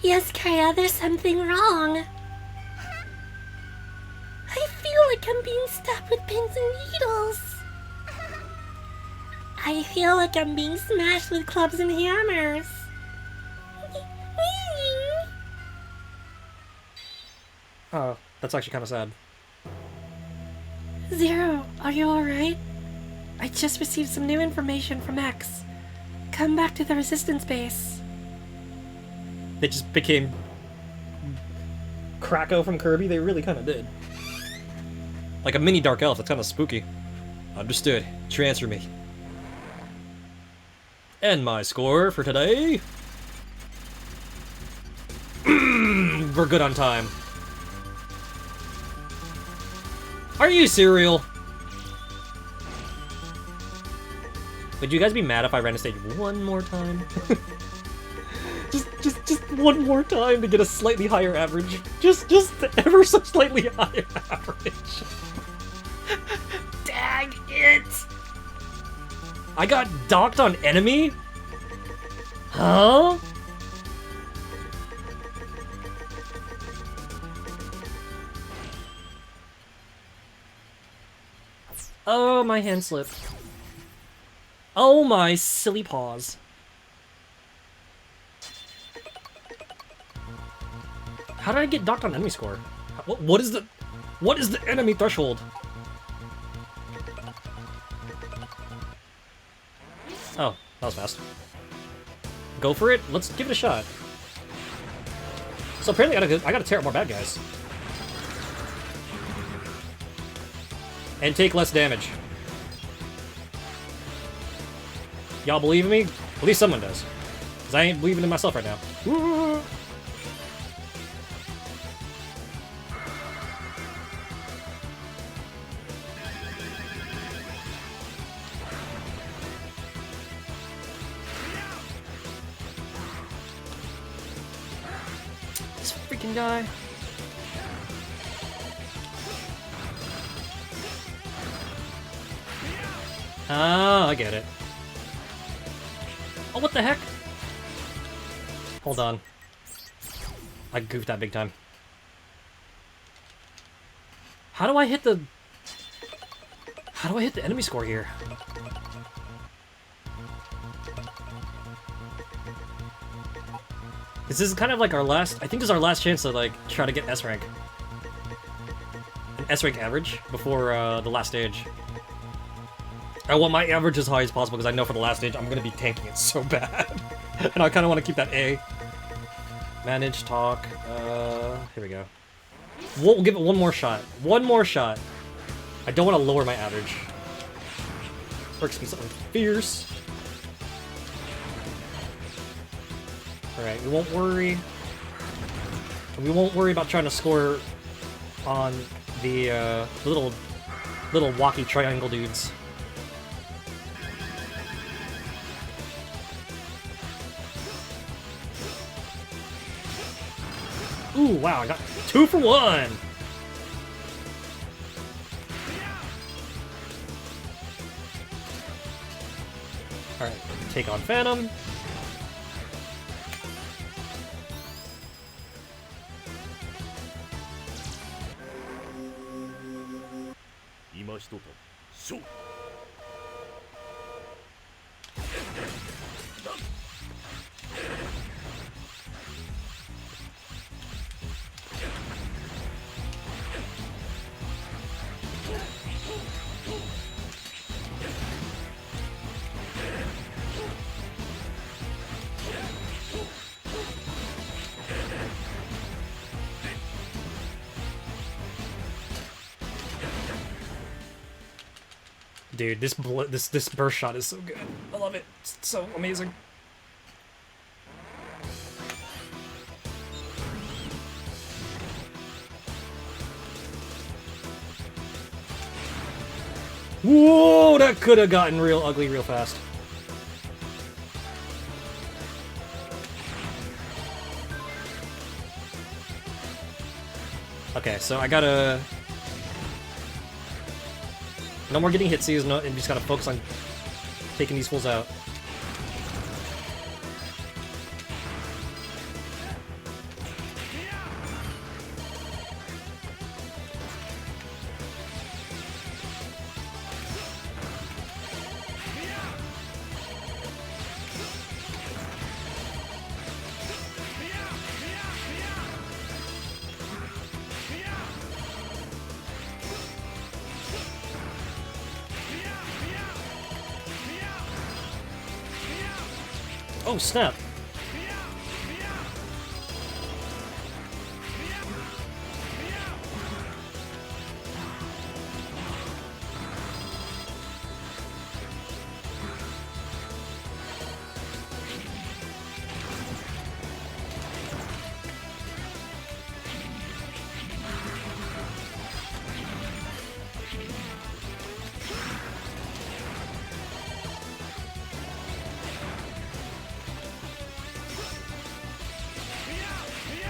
Speaker 3: Yes, Kaya, there's something wrong. I feel like I'm being stabbed with pins and needles. I feel like I'm being smashed with clubs and hammers.
Speaker 1: Oh, that's actually kind of sad.
Speaker 3: Zero, are you alright? I just received some new information from X. Come back to the Resistance base.
Speaker 1: They just became Kracko from Kirby. They really kind of did. Like a mini Dark Elf. That's kind of spooky. Understood. Transfer me. And my score for today. We're good on time. Are you cereal? Would you guys be mad if I ran a stage one more time? just one more time to get a slightly higher average. Just ever so slightly higher average. Dang it! I got docked on enemy? Huh? Oh, my hand slipped. Oh, my silly paws. How did I get docked on enemy score? What is the enemy threshold? Oh, that was fast. Go for it. Let's give it a shot. So apparently I gotta tear up more bad guys. And take less damage. Y'all believe in me? At least someone does. Because I ain't believing in myself right now.
Speaker 3: This freaking guy.
Speaker 1: Ah, I get it. Oh, what the heck? Hold on. I goofed that big time. How do I hit the enemy score here? This is kind of like our last, I think this is our last chance to like try to get S rank. An S rank average before the last stage. I want my average as high as possible because I know for the last stage I'm going to be tanking it so bad. And I kind of want to keep that A. Manage, talk, here we go. We'll give it one more shot. One more shot. I don't want to lower my average. Works me something fierce. Alright, we won't worry. We won't worry about trying to score on the little walkie triangle dudes. Ooh, wow, I got 2 for 1! Alright, take on Phantom. Dude, this burst shot is so good. I love it. It's so amazing. Whoa, that could have gotten real ugly real fast. Okay, so I gotta... No more getting hitsies, no, and just gotta focus on taking these fools out. Oh, snap.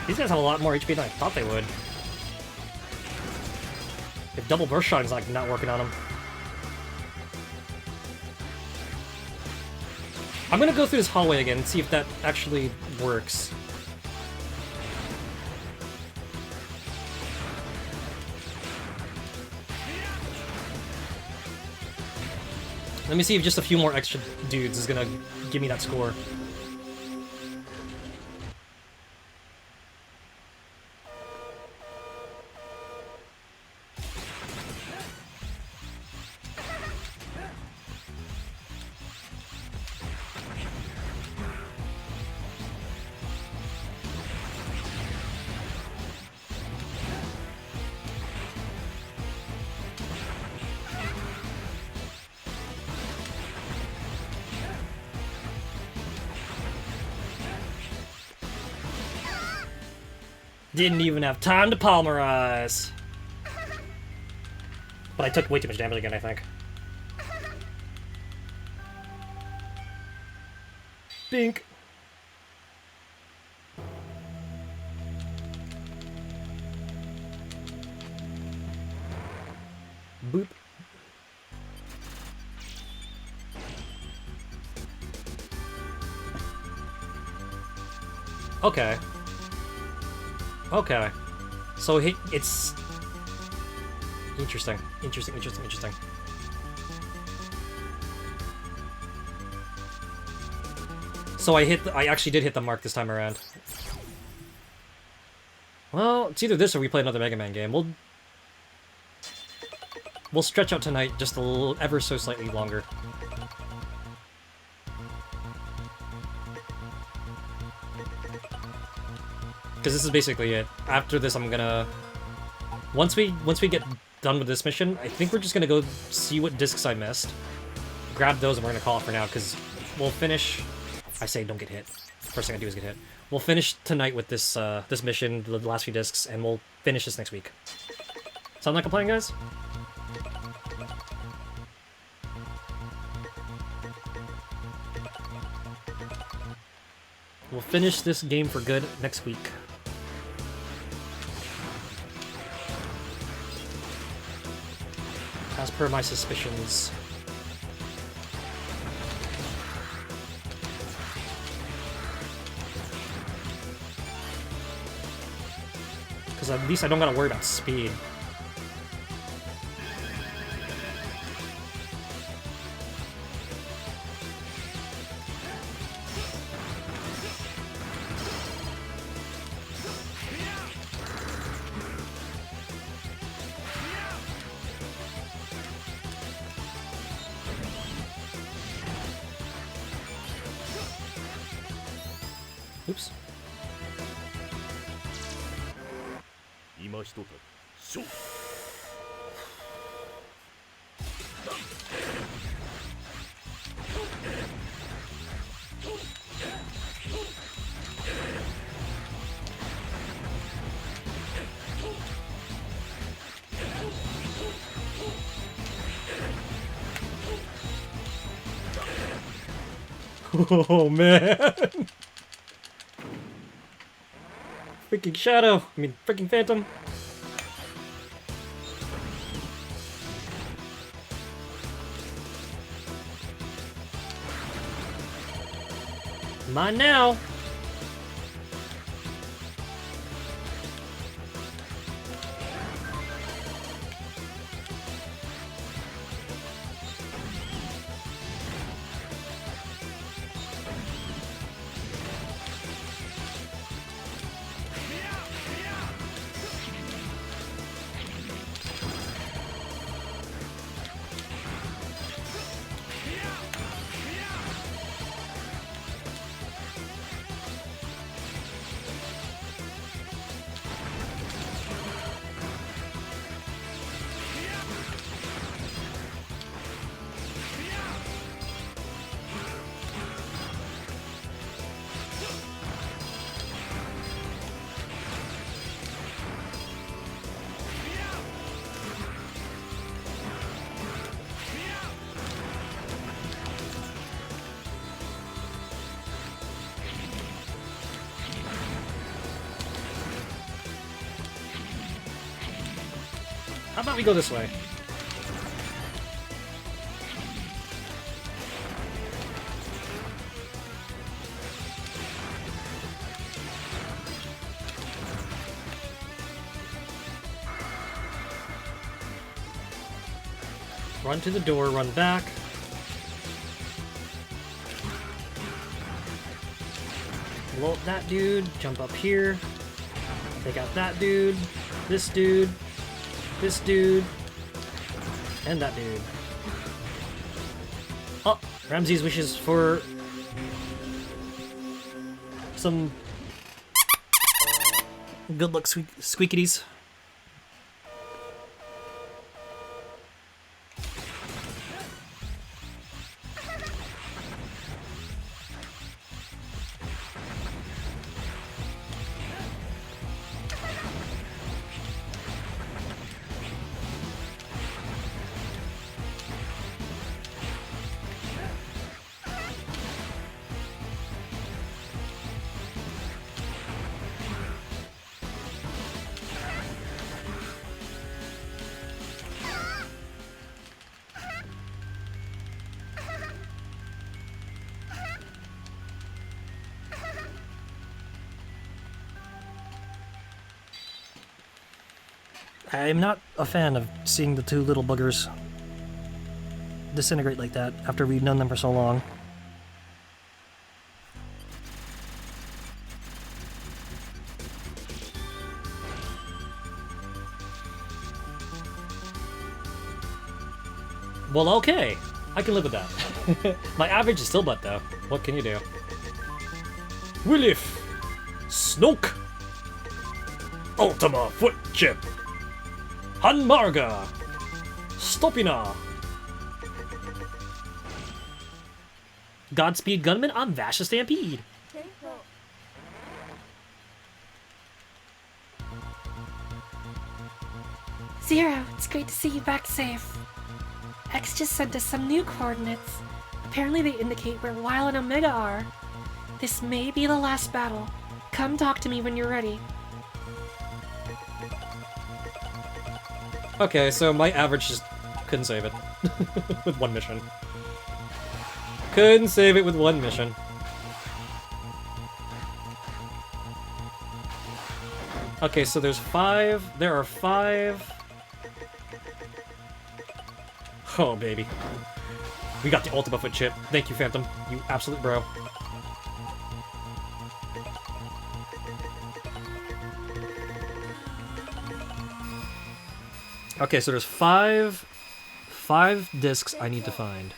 Speaker 1: These guys have a lot more HP than I thought they would. If double burst shot is like not working on them. I'm gonna go through this hallway again and see if that actually works. Let me see if just a few more extra dudes is gonna give me that score. Didn't even have time to polymerize. But I took way too much damage again, I think. Bink. Boop. Okay. Okay. So it's... Interesting. Interesting. So I actually did hit the mark this time around. Well, it's either this or we play another Mega Man game. We'll stretch out tonight just a little, ever so slightly longer. Because this is basically it. After this, I'm gonna... Once we get done with this mission, I think we're just gonna go see what discs I missed. Grab those and we're gonna call it for now, because we'll finish... I say don't get hit. First thing I do is get hit. We'll finish tonight with this this mission, the last few discs, and we'll finish this next week. Sound like a plan, guys? We'll finish this game for good next week. As per my suspicions. Because at least I don't gotta worry about speed. Oops.
Speaker 5: 今ひとたび勝負
Speaker 1: Oh man! Freaking Shadow! I mean, freaking Phantom! Mine now! How about we go this way? Run to the door, run back. Blow up that dude, jump up here. Take out that dude, this dude, this dude, and that dude. Oh, Ramses wishes for some good luck, squeakities. I'm not a fan of seeing the two little buggers disintegrate like that after we've known them for so long. Well, okay. I can live with that. My average is still butt, though. What can you do? Willif! Snoke! Ultima Foot Chip! Hanmarga! Stopina! Godspeed Gunman on Vasha Stampede!
Speaker 3: Zero, it's great to see you back safe. X just sent us some new coordinates. Apparently they indicate where Weil and Omega are. This may be the last battle. Come talk to me when you're ready.
Speaker 1: Okay, so my average just couldn't save it. With one mission. Couldn't save it with one mission. Okay, so there's 5. There are 5. Oh, baby. We got the Ultima Foot chip. Thank you, Phantom. You absolute bro. Okay, so there's 5 discs I need to find.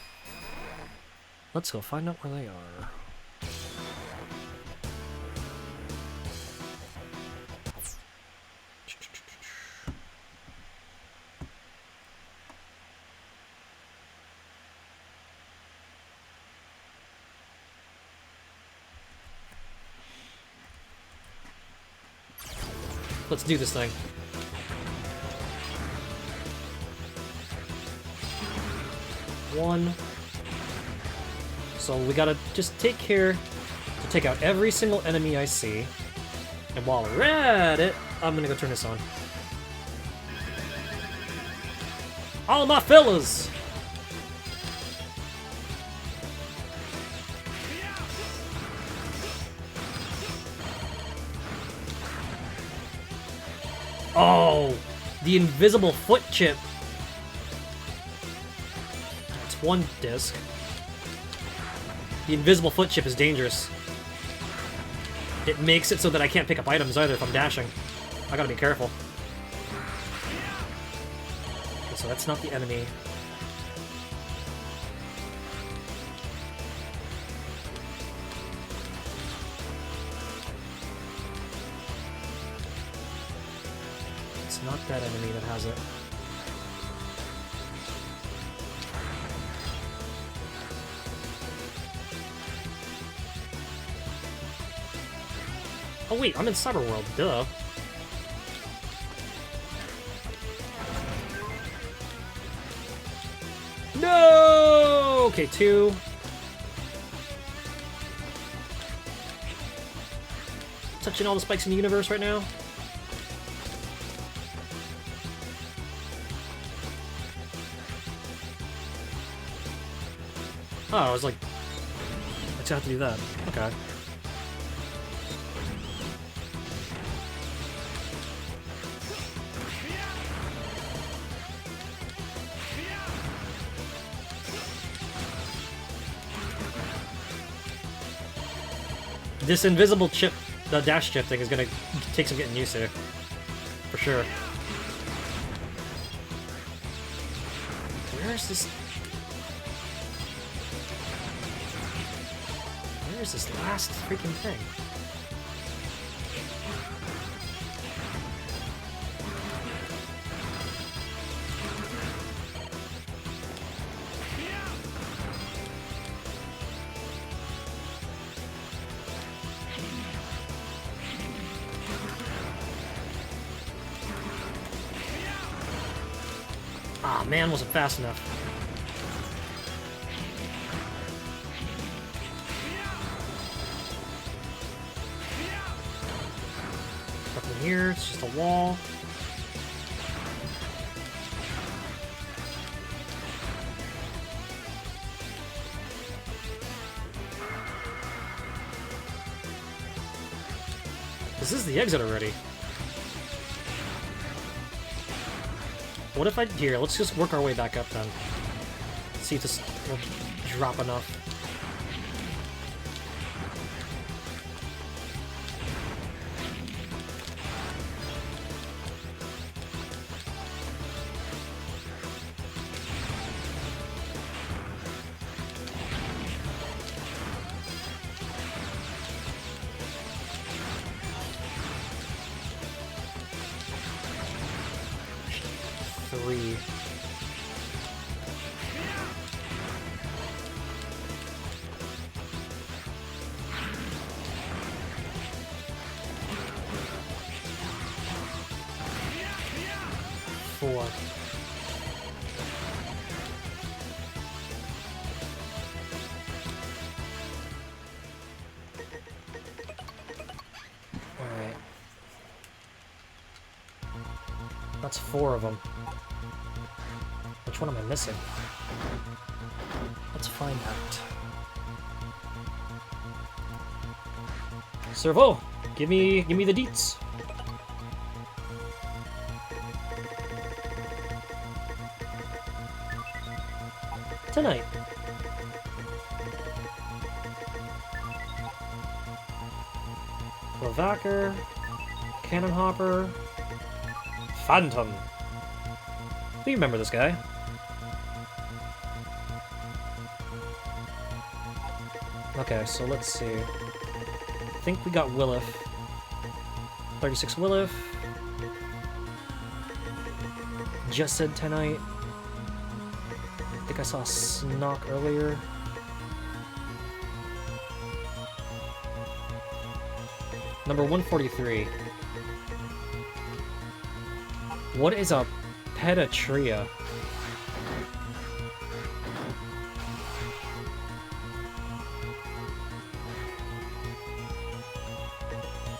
Speaker 1: Let's go find out where they are. Let's do this thing. One. So we gotta just take care to take out every single enemy I see. And while we're at it, I'm gonna go turn this on. All my fellas! Oh, the invisible foot chip. It's one disc. The invisible foot chip is dangerous. It makes it so that I can't pick up items either if I'm dashing. I gotta be careful. Okay, so that's not the enemy. It's not that enemy that has it. Oh wait, I'm in Cyberworld, duh. No! Okay, 2. Touching all the spikes in the universe right now. Oh, I was like, I just have to do that. Okay. This invisible chip, the dash chip thing, is gonna take some getting used to. For sure. Where is this? Where is this last freaking thing? Ah, man, wasn't fast enough. Nothing here, it's just a wall. This is the exit already. What if I... Here, let's just work our way back up then. See if this will drop enough. Three.
Speaker 2: 4. Alright. That's 4 of them. Which one am I missing? Let's find out. Servo, give me the deets. Tonight. Levacker, Cannon Hopper, Phantom. Do you remember this guy? Okay, so let's see. I think we got Willif. 36 Willif. Just said tonight. I think I saw Snock earlier. Number 143. What is a Petatria?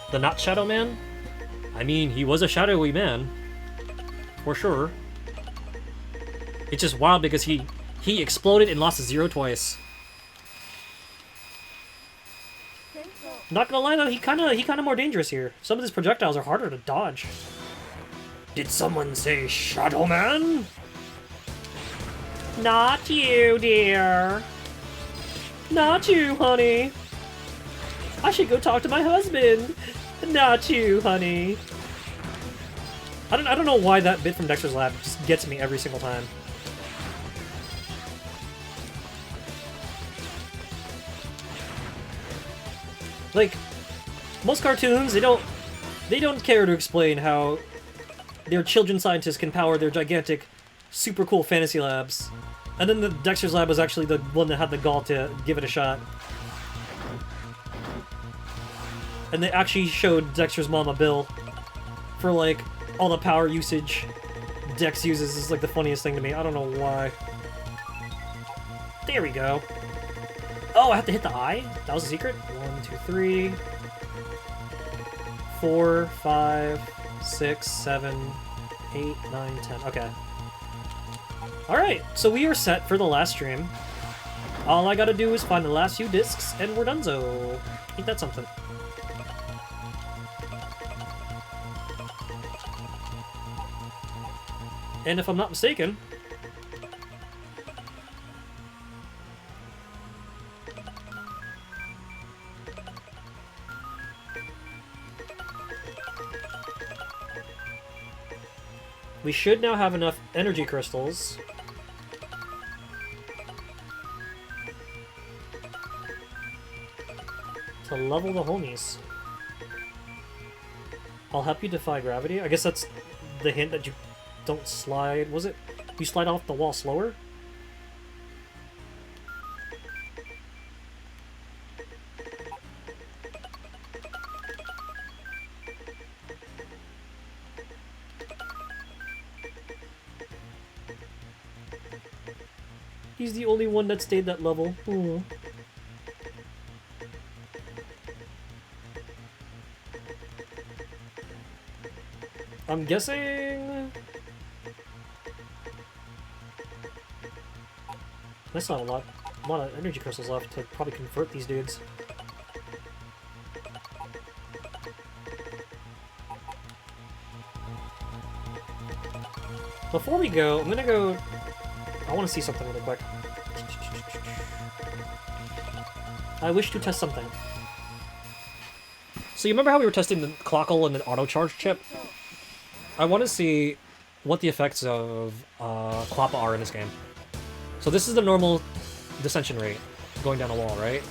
Speaker 2: The not Shadow Man? I mean, he was a shadowy man. For sure. It's just wild because he exploded and lost a 0 twice. Not gonna lie though, he kinda more dangerous here. Some of his projectiles are harder to dodge. Did someone say Shadow Man? Not you, dear. Not you, honey. I should go talk to my husband. Not you, honey. I don't know why that bit from Dexter's Lab just gets me every single time. Like, most cartoons, they don't care to explain how their children scientists can power their gigantic, super cool fantasy labs. And then the Dexter's Lab was actually the one that had the gall to give it a shot. And they actually showed Dexter's mom a bill for, like, all the power usage Dex uses is, like, the funniest thing to me. I don't know why. There we go. Oh, I have to hit the eye? That was a secret? 1, 2, 3... 4, 5, 6, 7, 8, 9, 10. Okay. Alright, so we are set for the last stream. All I gotta do is find the last few discs, and we're donezo. Ain't that something? And if I'm not mistaken... we should now have enough energy crystals to level the homies. I'll help you defy gravity. I guess that's the hint that you don't slide. Was it? You slide off the wall slower? He's the only one that stayed that level. Ooh. I'm guessing... That's not a lot of energy crystals left to probably convert these dudes. Before we go, I'm gonna go... I want to see something really quick. I wish to test something. So you remember how we were testing the Clockle and the auto charge chip? I want to see what the effects of Quappa are in this game. So this is the normal dissension rate going down a wall, right?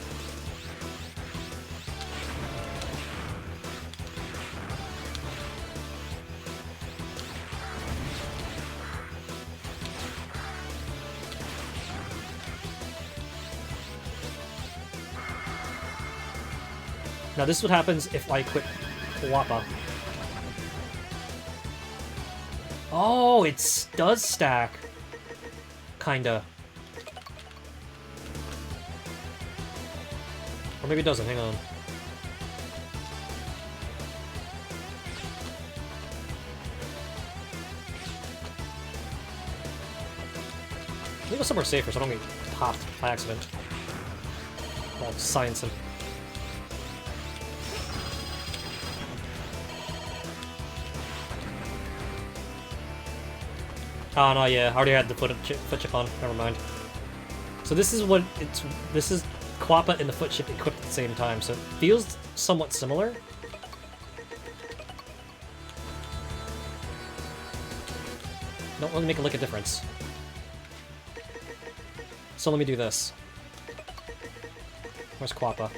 Speaker 2: Now this is what happens if I quit Quappa.
Speaker 1: Oh, it does stack. Kinda. Or maybe it doesn't, hang on. Let me go somewhere safer so I don't get popped by accident. While sciencing. Oh no, yeah, I already had the foot chip on. Never mind. So this is what it's. This is Quappa and the foot chip equipped at the same time, so it feels somewhat similar. Don't really make it look a difference. So let me do this. Where's Quappa?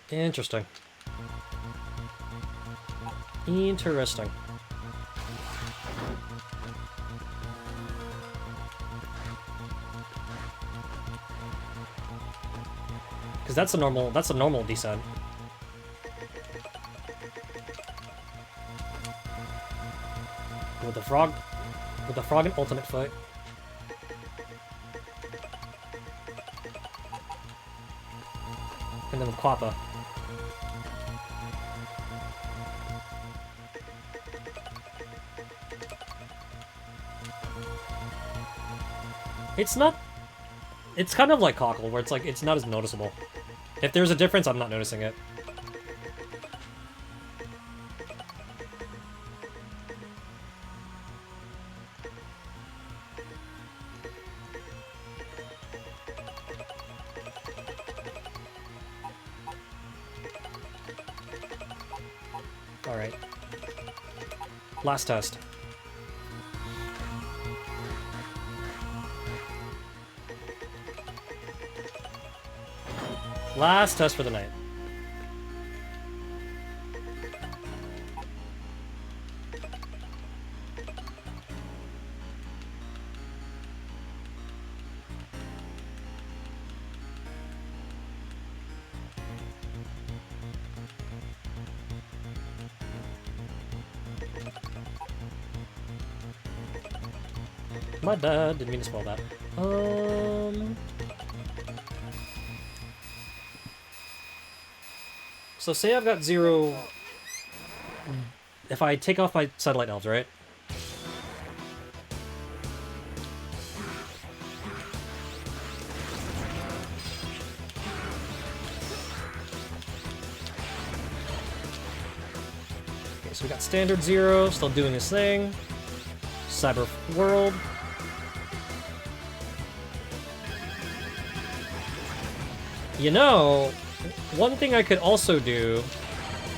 Speaker 1: Interesting. Interesting. Because that's a normal descent. With the frog and ultimate foot. And then with Quappa. It's kind of like Cockle, where it's like, it's not as noticeable. If there's a difference, I'm not noticing it. Alright. Last test. Last test for the night. My bad, didn't mean to spoil that. So say I've got 0... If I take off my satellite elves, right? Okay, so we got standard 0, still doing his thing. Cyber world. You know, one thing I could also do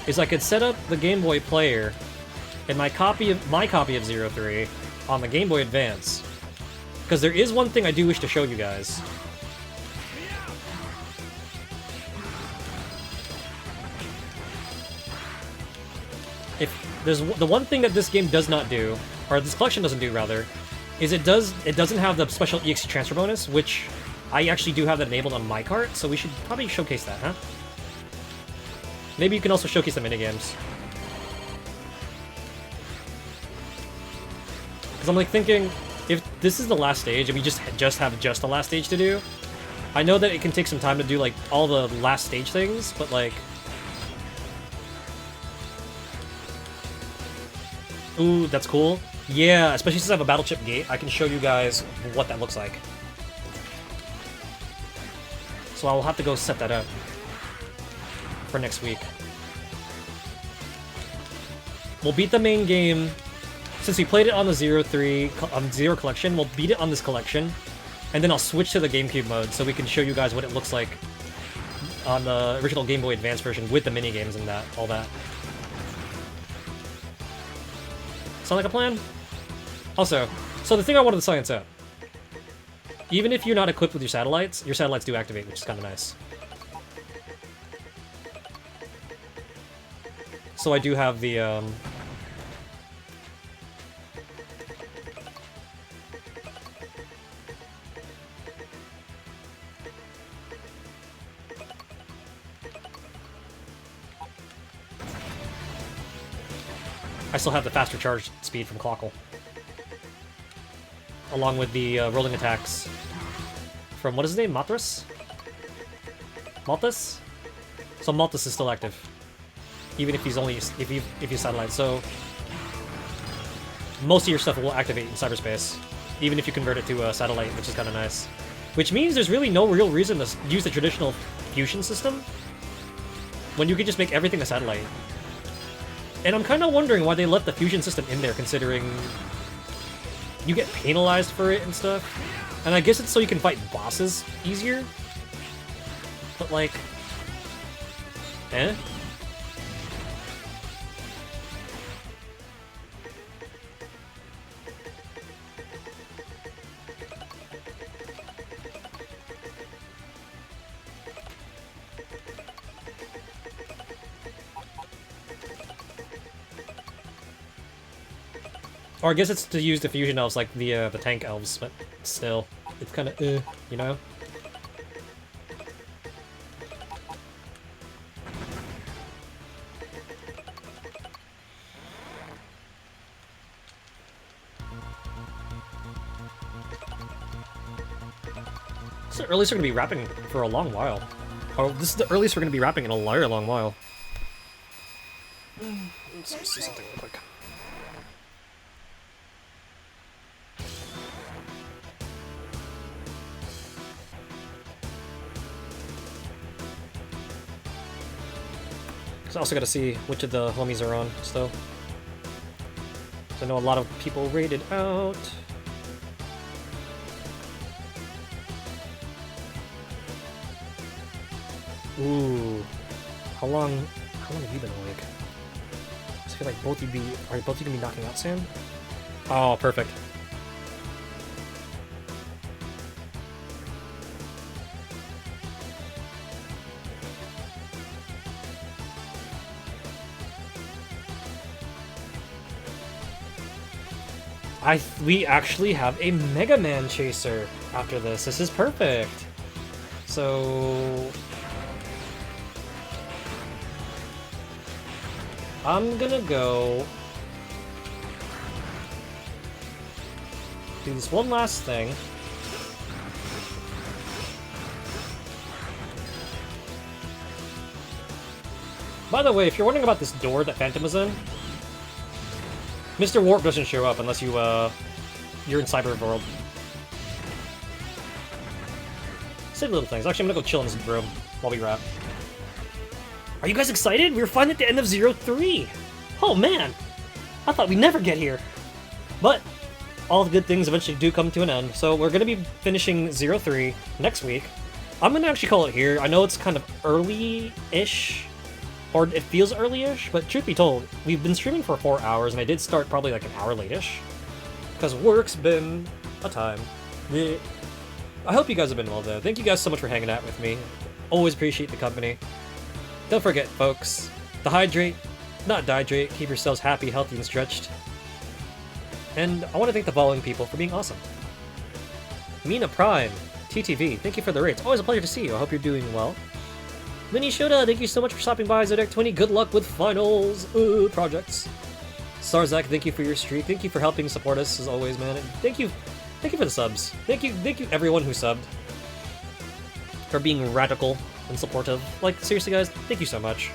Speaker 1: is I could set up the Game Boy player and my copy of 03 on the Game Boy Advance. Because there is one thing I do wish to show you guys. If there's the one thing that this game does not do, or this collection doesn't do rather, is it doesn't have the special EXE transfer bonus, which I actually do have that enabled on my cart, so we should probably showcase that, huh? Maybe you can also showcase the minigames. Because I'm like thinking, if this is the last stage, and we just have the last stage to do, I know that it can take some time to do like all the last stage things, but like... Ooh, that's cool. Yeah, especially since I have a battle chip gate, I can show you guys what that looks like. So I'll have to go set that up for next week. We'll beat the main game. Since we played it on the 03 Zero collection, we'll beat it on this collection, and then I'll switch to the GameCube mode so we can show you guys what it looks like on the original Game Boy Advance version with the minigames and all that. Sound like a plan? Also, so the thing I wanted to science out. Even if you're not equipped with your satellites do activate, which is kind of nice. So I do have the, I still have the faster charge speed from Clockle. Along with the rolling attacks from, what is his name, Matras? Malthus? So Malthus is still active. Even if he's only, if he's satellite, so... Most of your stuff will activate in cyberspace. Even if you convert it to a satellite, which is kind of nice. Which means there's really no real reason to use the traditional fusion system when you could just make everything a satellite. And I'm kind of wondering why they left the fusion system in there, considering you get penalized for it and stuff. And I guess it's so you can fight bosses easier. But like... Eh? Or I guess it's to use the fusion elves like the tank elves, but still, it's kind of you know? This is the earliest we're going to be rapping for a long while. Oh, this is the earliest we're going to be rapping in a very long while. Let's see something real quick. I also got to see which of the homies are on still. I know a lot of people rated out. Ooh, how long have you been awake? I feel like both are both you gonna be knocking out soon? Oh, perfect. We actually have a Megaman chaser after this. This is perfect. So I'm gonna go do this one last thing. By the way, if you're wondering about this door that Phantom was in, Mr. Warp doesn't show up unless you're in Cyber World. Silly little things. Actually, I'm gonna go chill in this room while we rap. Are you guys excited? We're finally at the end of 03! Oh man! I thought we'd never get here! But, all the good things eventually do come to an end, so we're gonna be finishing 03 next week. I'm gonna actually call it here. I know it's kind of early-ish, or it feels early-ish, but truth be told, we've been streaming for 4 hours, and I did start probably like an hour late-ish, because work's been a time. I hope you guys have been well, though. Thank you guys so much for hanging out with me. Always appreciate the company. Don't forget, folks, to hydrate, not dehydrate, keep yourselves happy, healthy, and stretched. And I want to thank the following people for being awesome. Mina Prime, TTV, thank you for the rates. Always a pleasure to see you. I hope you're doing well. Mini Shoda, thank you so much for stopping by. Zodiac20, good luck with finals projects. Sarzak, thank you for your streak. Thank you for helping support us as always, man. And thank you for the subs. Thank you everyone who subbed. For being radical and supportive. Like, seriously guys, thank you so much.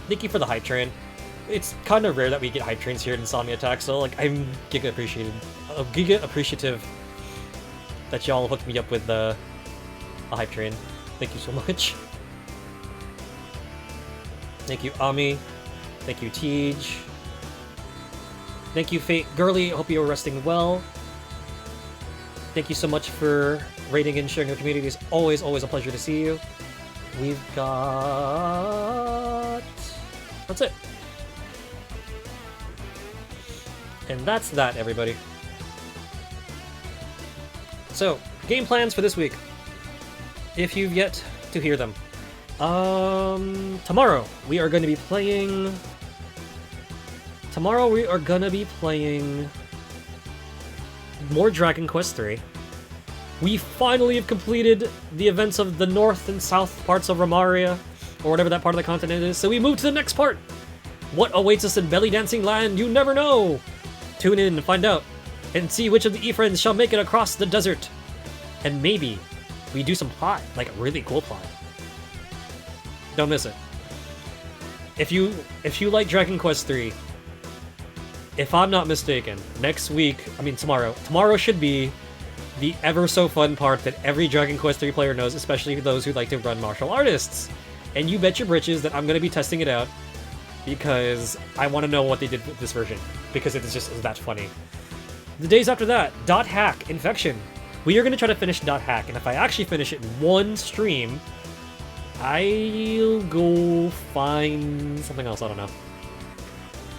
Speaker 1: Thank you for the hype train. It's kind of rare that we get hype trains here at Insomni-Attack, so like I'm giga appreciative that y'all hooked me up with a hype train. Thank you so much. Thank you, Ami. Thank you, Tej. Thank you, Fate Girly. Hope you are resting well. Thank you so much for rating and sharing your community. It's always a pleasure to see you. We've got... That's it. And that's that, everybody. So, game plans for this week, if you've yet to hear them. Tomorrow we are going to be playing... more Dragon Quest III. We finally have completed the events of the north and south parts of Romaria, or whatever that part of the continent is, so we move to the next part! What awaits us in Belly Dancing Land, you never know! Tune in and find out, and see which of the E-Friends shall make it across the desert. And maybe we do some plot, like a really cool plot. Don't miss it. If you like Dragon Quest III, if I'm not mistaken, tomorrow should be the ever so fun part that every Dragon Quest III player knows, especially those who like to run martial artists. And you bet your britches that I'm going to be testing it out, because I want to know what they did with this version, because it is just that funny. The days after that, Dot Hack Infection. We are going to try to finish Dot Hack, and if I actually finish it in one stream, I'll go find something else, I don't know.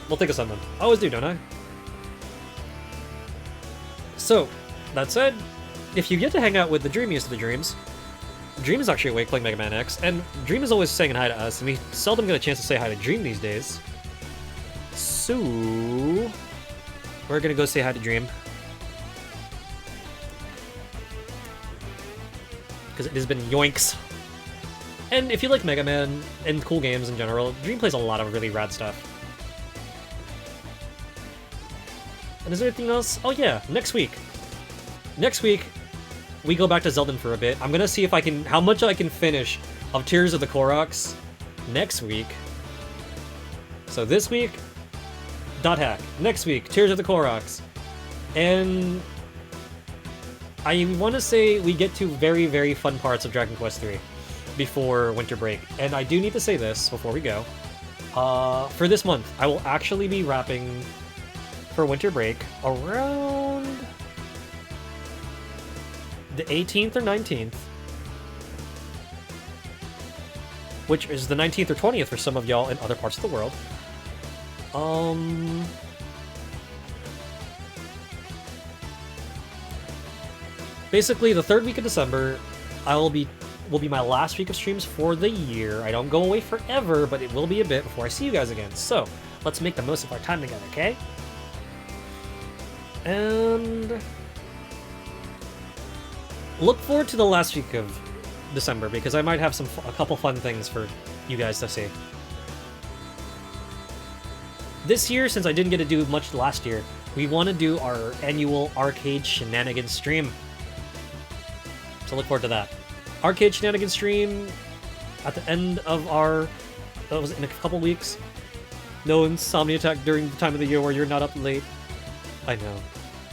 Speaker 1: We'll think of something. I always do, don't I? So, that said, if you get to hang out with the dreamiest of the dreams, Dream is actually awake playing Mega Man X, and Dream is always saying hi to us, and we seldom get a chance to say hi to Dream these days. So, we're gonna go say hi to Dream. Because it has been yoinks. And if you like Mega Man and cool games in general, Dream plays a lot of really rad stuff. And is there anything else? Oh yeah, next week. Next week, we go back to Zelda for a bit. I'm gonna see if I can, how much I can finish of Tears of the Koroks next week. So this week, Dot Hack. Next week, Tears of the Koroks. And I want to say we get to very, very fun parts of Dragon Quest III before winter break. And I do need to say this before we go. For this month, I will actually be wrapping for winter break around the 18th or 19th, which is the 19th or 20th for some of y'all in other parts of the world. Basically, the third week of December, will be my last week of streams for the year. I don't go away forever, but it will be a bit before I see you guys again. So, let's make the most of our time together, okay? And look forward to the last week of December, because I might have a couple fun things for you guys to see. This year, since I didn't get to do much last year, we want to do our annual Arcade Shenanigans stream. So look forward to that. Arcade Shenanigans stream at the end of that was in a couple weeks. No Insomni-Attack during the time of the year where you're not up late. I know.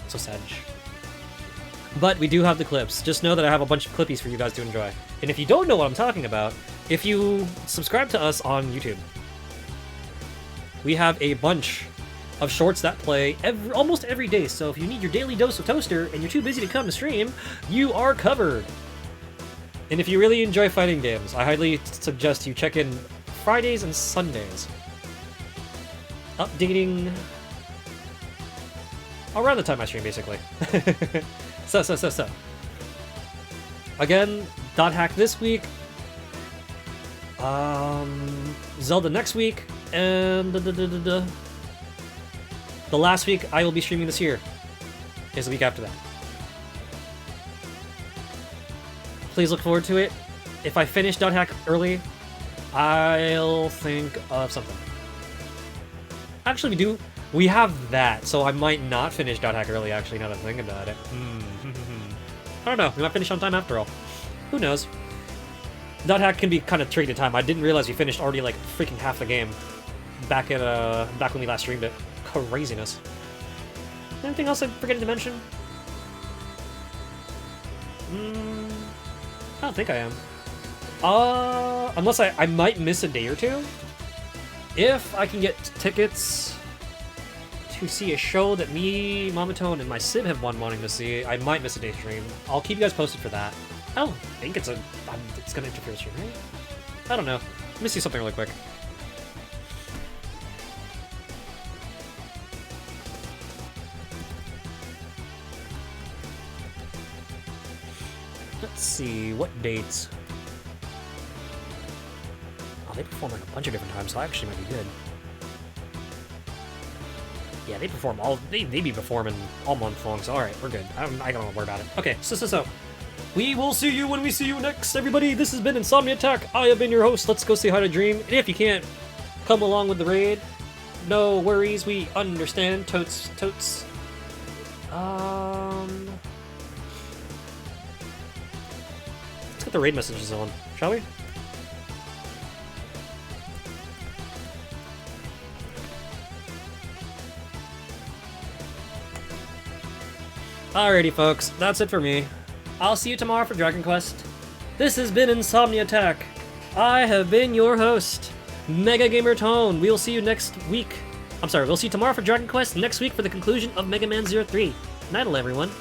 Speaker 1: So sad. But we do have the clips. Just know that I have a bunch of clippies for you guys to enjoy. And if you don't know what I'm talking about, if you subscribe to us on YouTube, we have a bunch of shorts that play almost every day. So if you need your daily dose of toaster and you're too busy to come to stream, you are covered. And if you really enjoy fighting games, I highly suggest you check in Fridays and Sundays. Updating around the time I stream, basically. So. Again, Dot Hack this week. Zelda next week. And the last week I will be streaming this year is the week after that. Please look forward to it. If I finish Dot Hack early, I'll think of something. Actually, we have that, so I might not finish Dot Hack early, actually, now that I'm thinking about it. I don't know, we might finish on time after all. Who knows? Dot Hack can be kind of tricky to time. I didn't realize we finished already like freaking half the game back when we last streamed it. Craziness. Anything else I'm forgetting to mention? I don't think I am. Unless I might miss a day or two. If I can get tickets to see a show that me, Mamatone, and my Sib have been wanting to see, I might miss a day stream. I'll keep you guys posted for that. I don't think it's gonna interfere with stream, right? I don't know. Let me see something really quick. see, what dates? Oh, they perform like a bunch of different times, so actually might be good. Yeah, they perform all, they be performing all month long, so alright, we're good. I don't worry about it. Okay, so. We will see you when we see you next, everybody. This has been Insomni-Attack. I have been your host. Let's go say hi to Dream. And if you can't come along with the raid, no worries, we understand. Totes. Let's get the raid messages on, shall we? Alrighty, folks, that's it for me. I'll see you tomorrow for Dragon Quest. This has been Insomni-Attack. I have been your host, Mega Gamer Tone. We'll see you next week. I'm sorry, we'll see you tomorrow for Dragon Quest, next week for the conclusion of Mega Man 03. Night, everyone.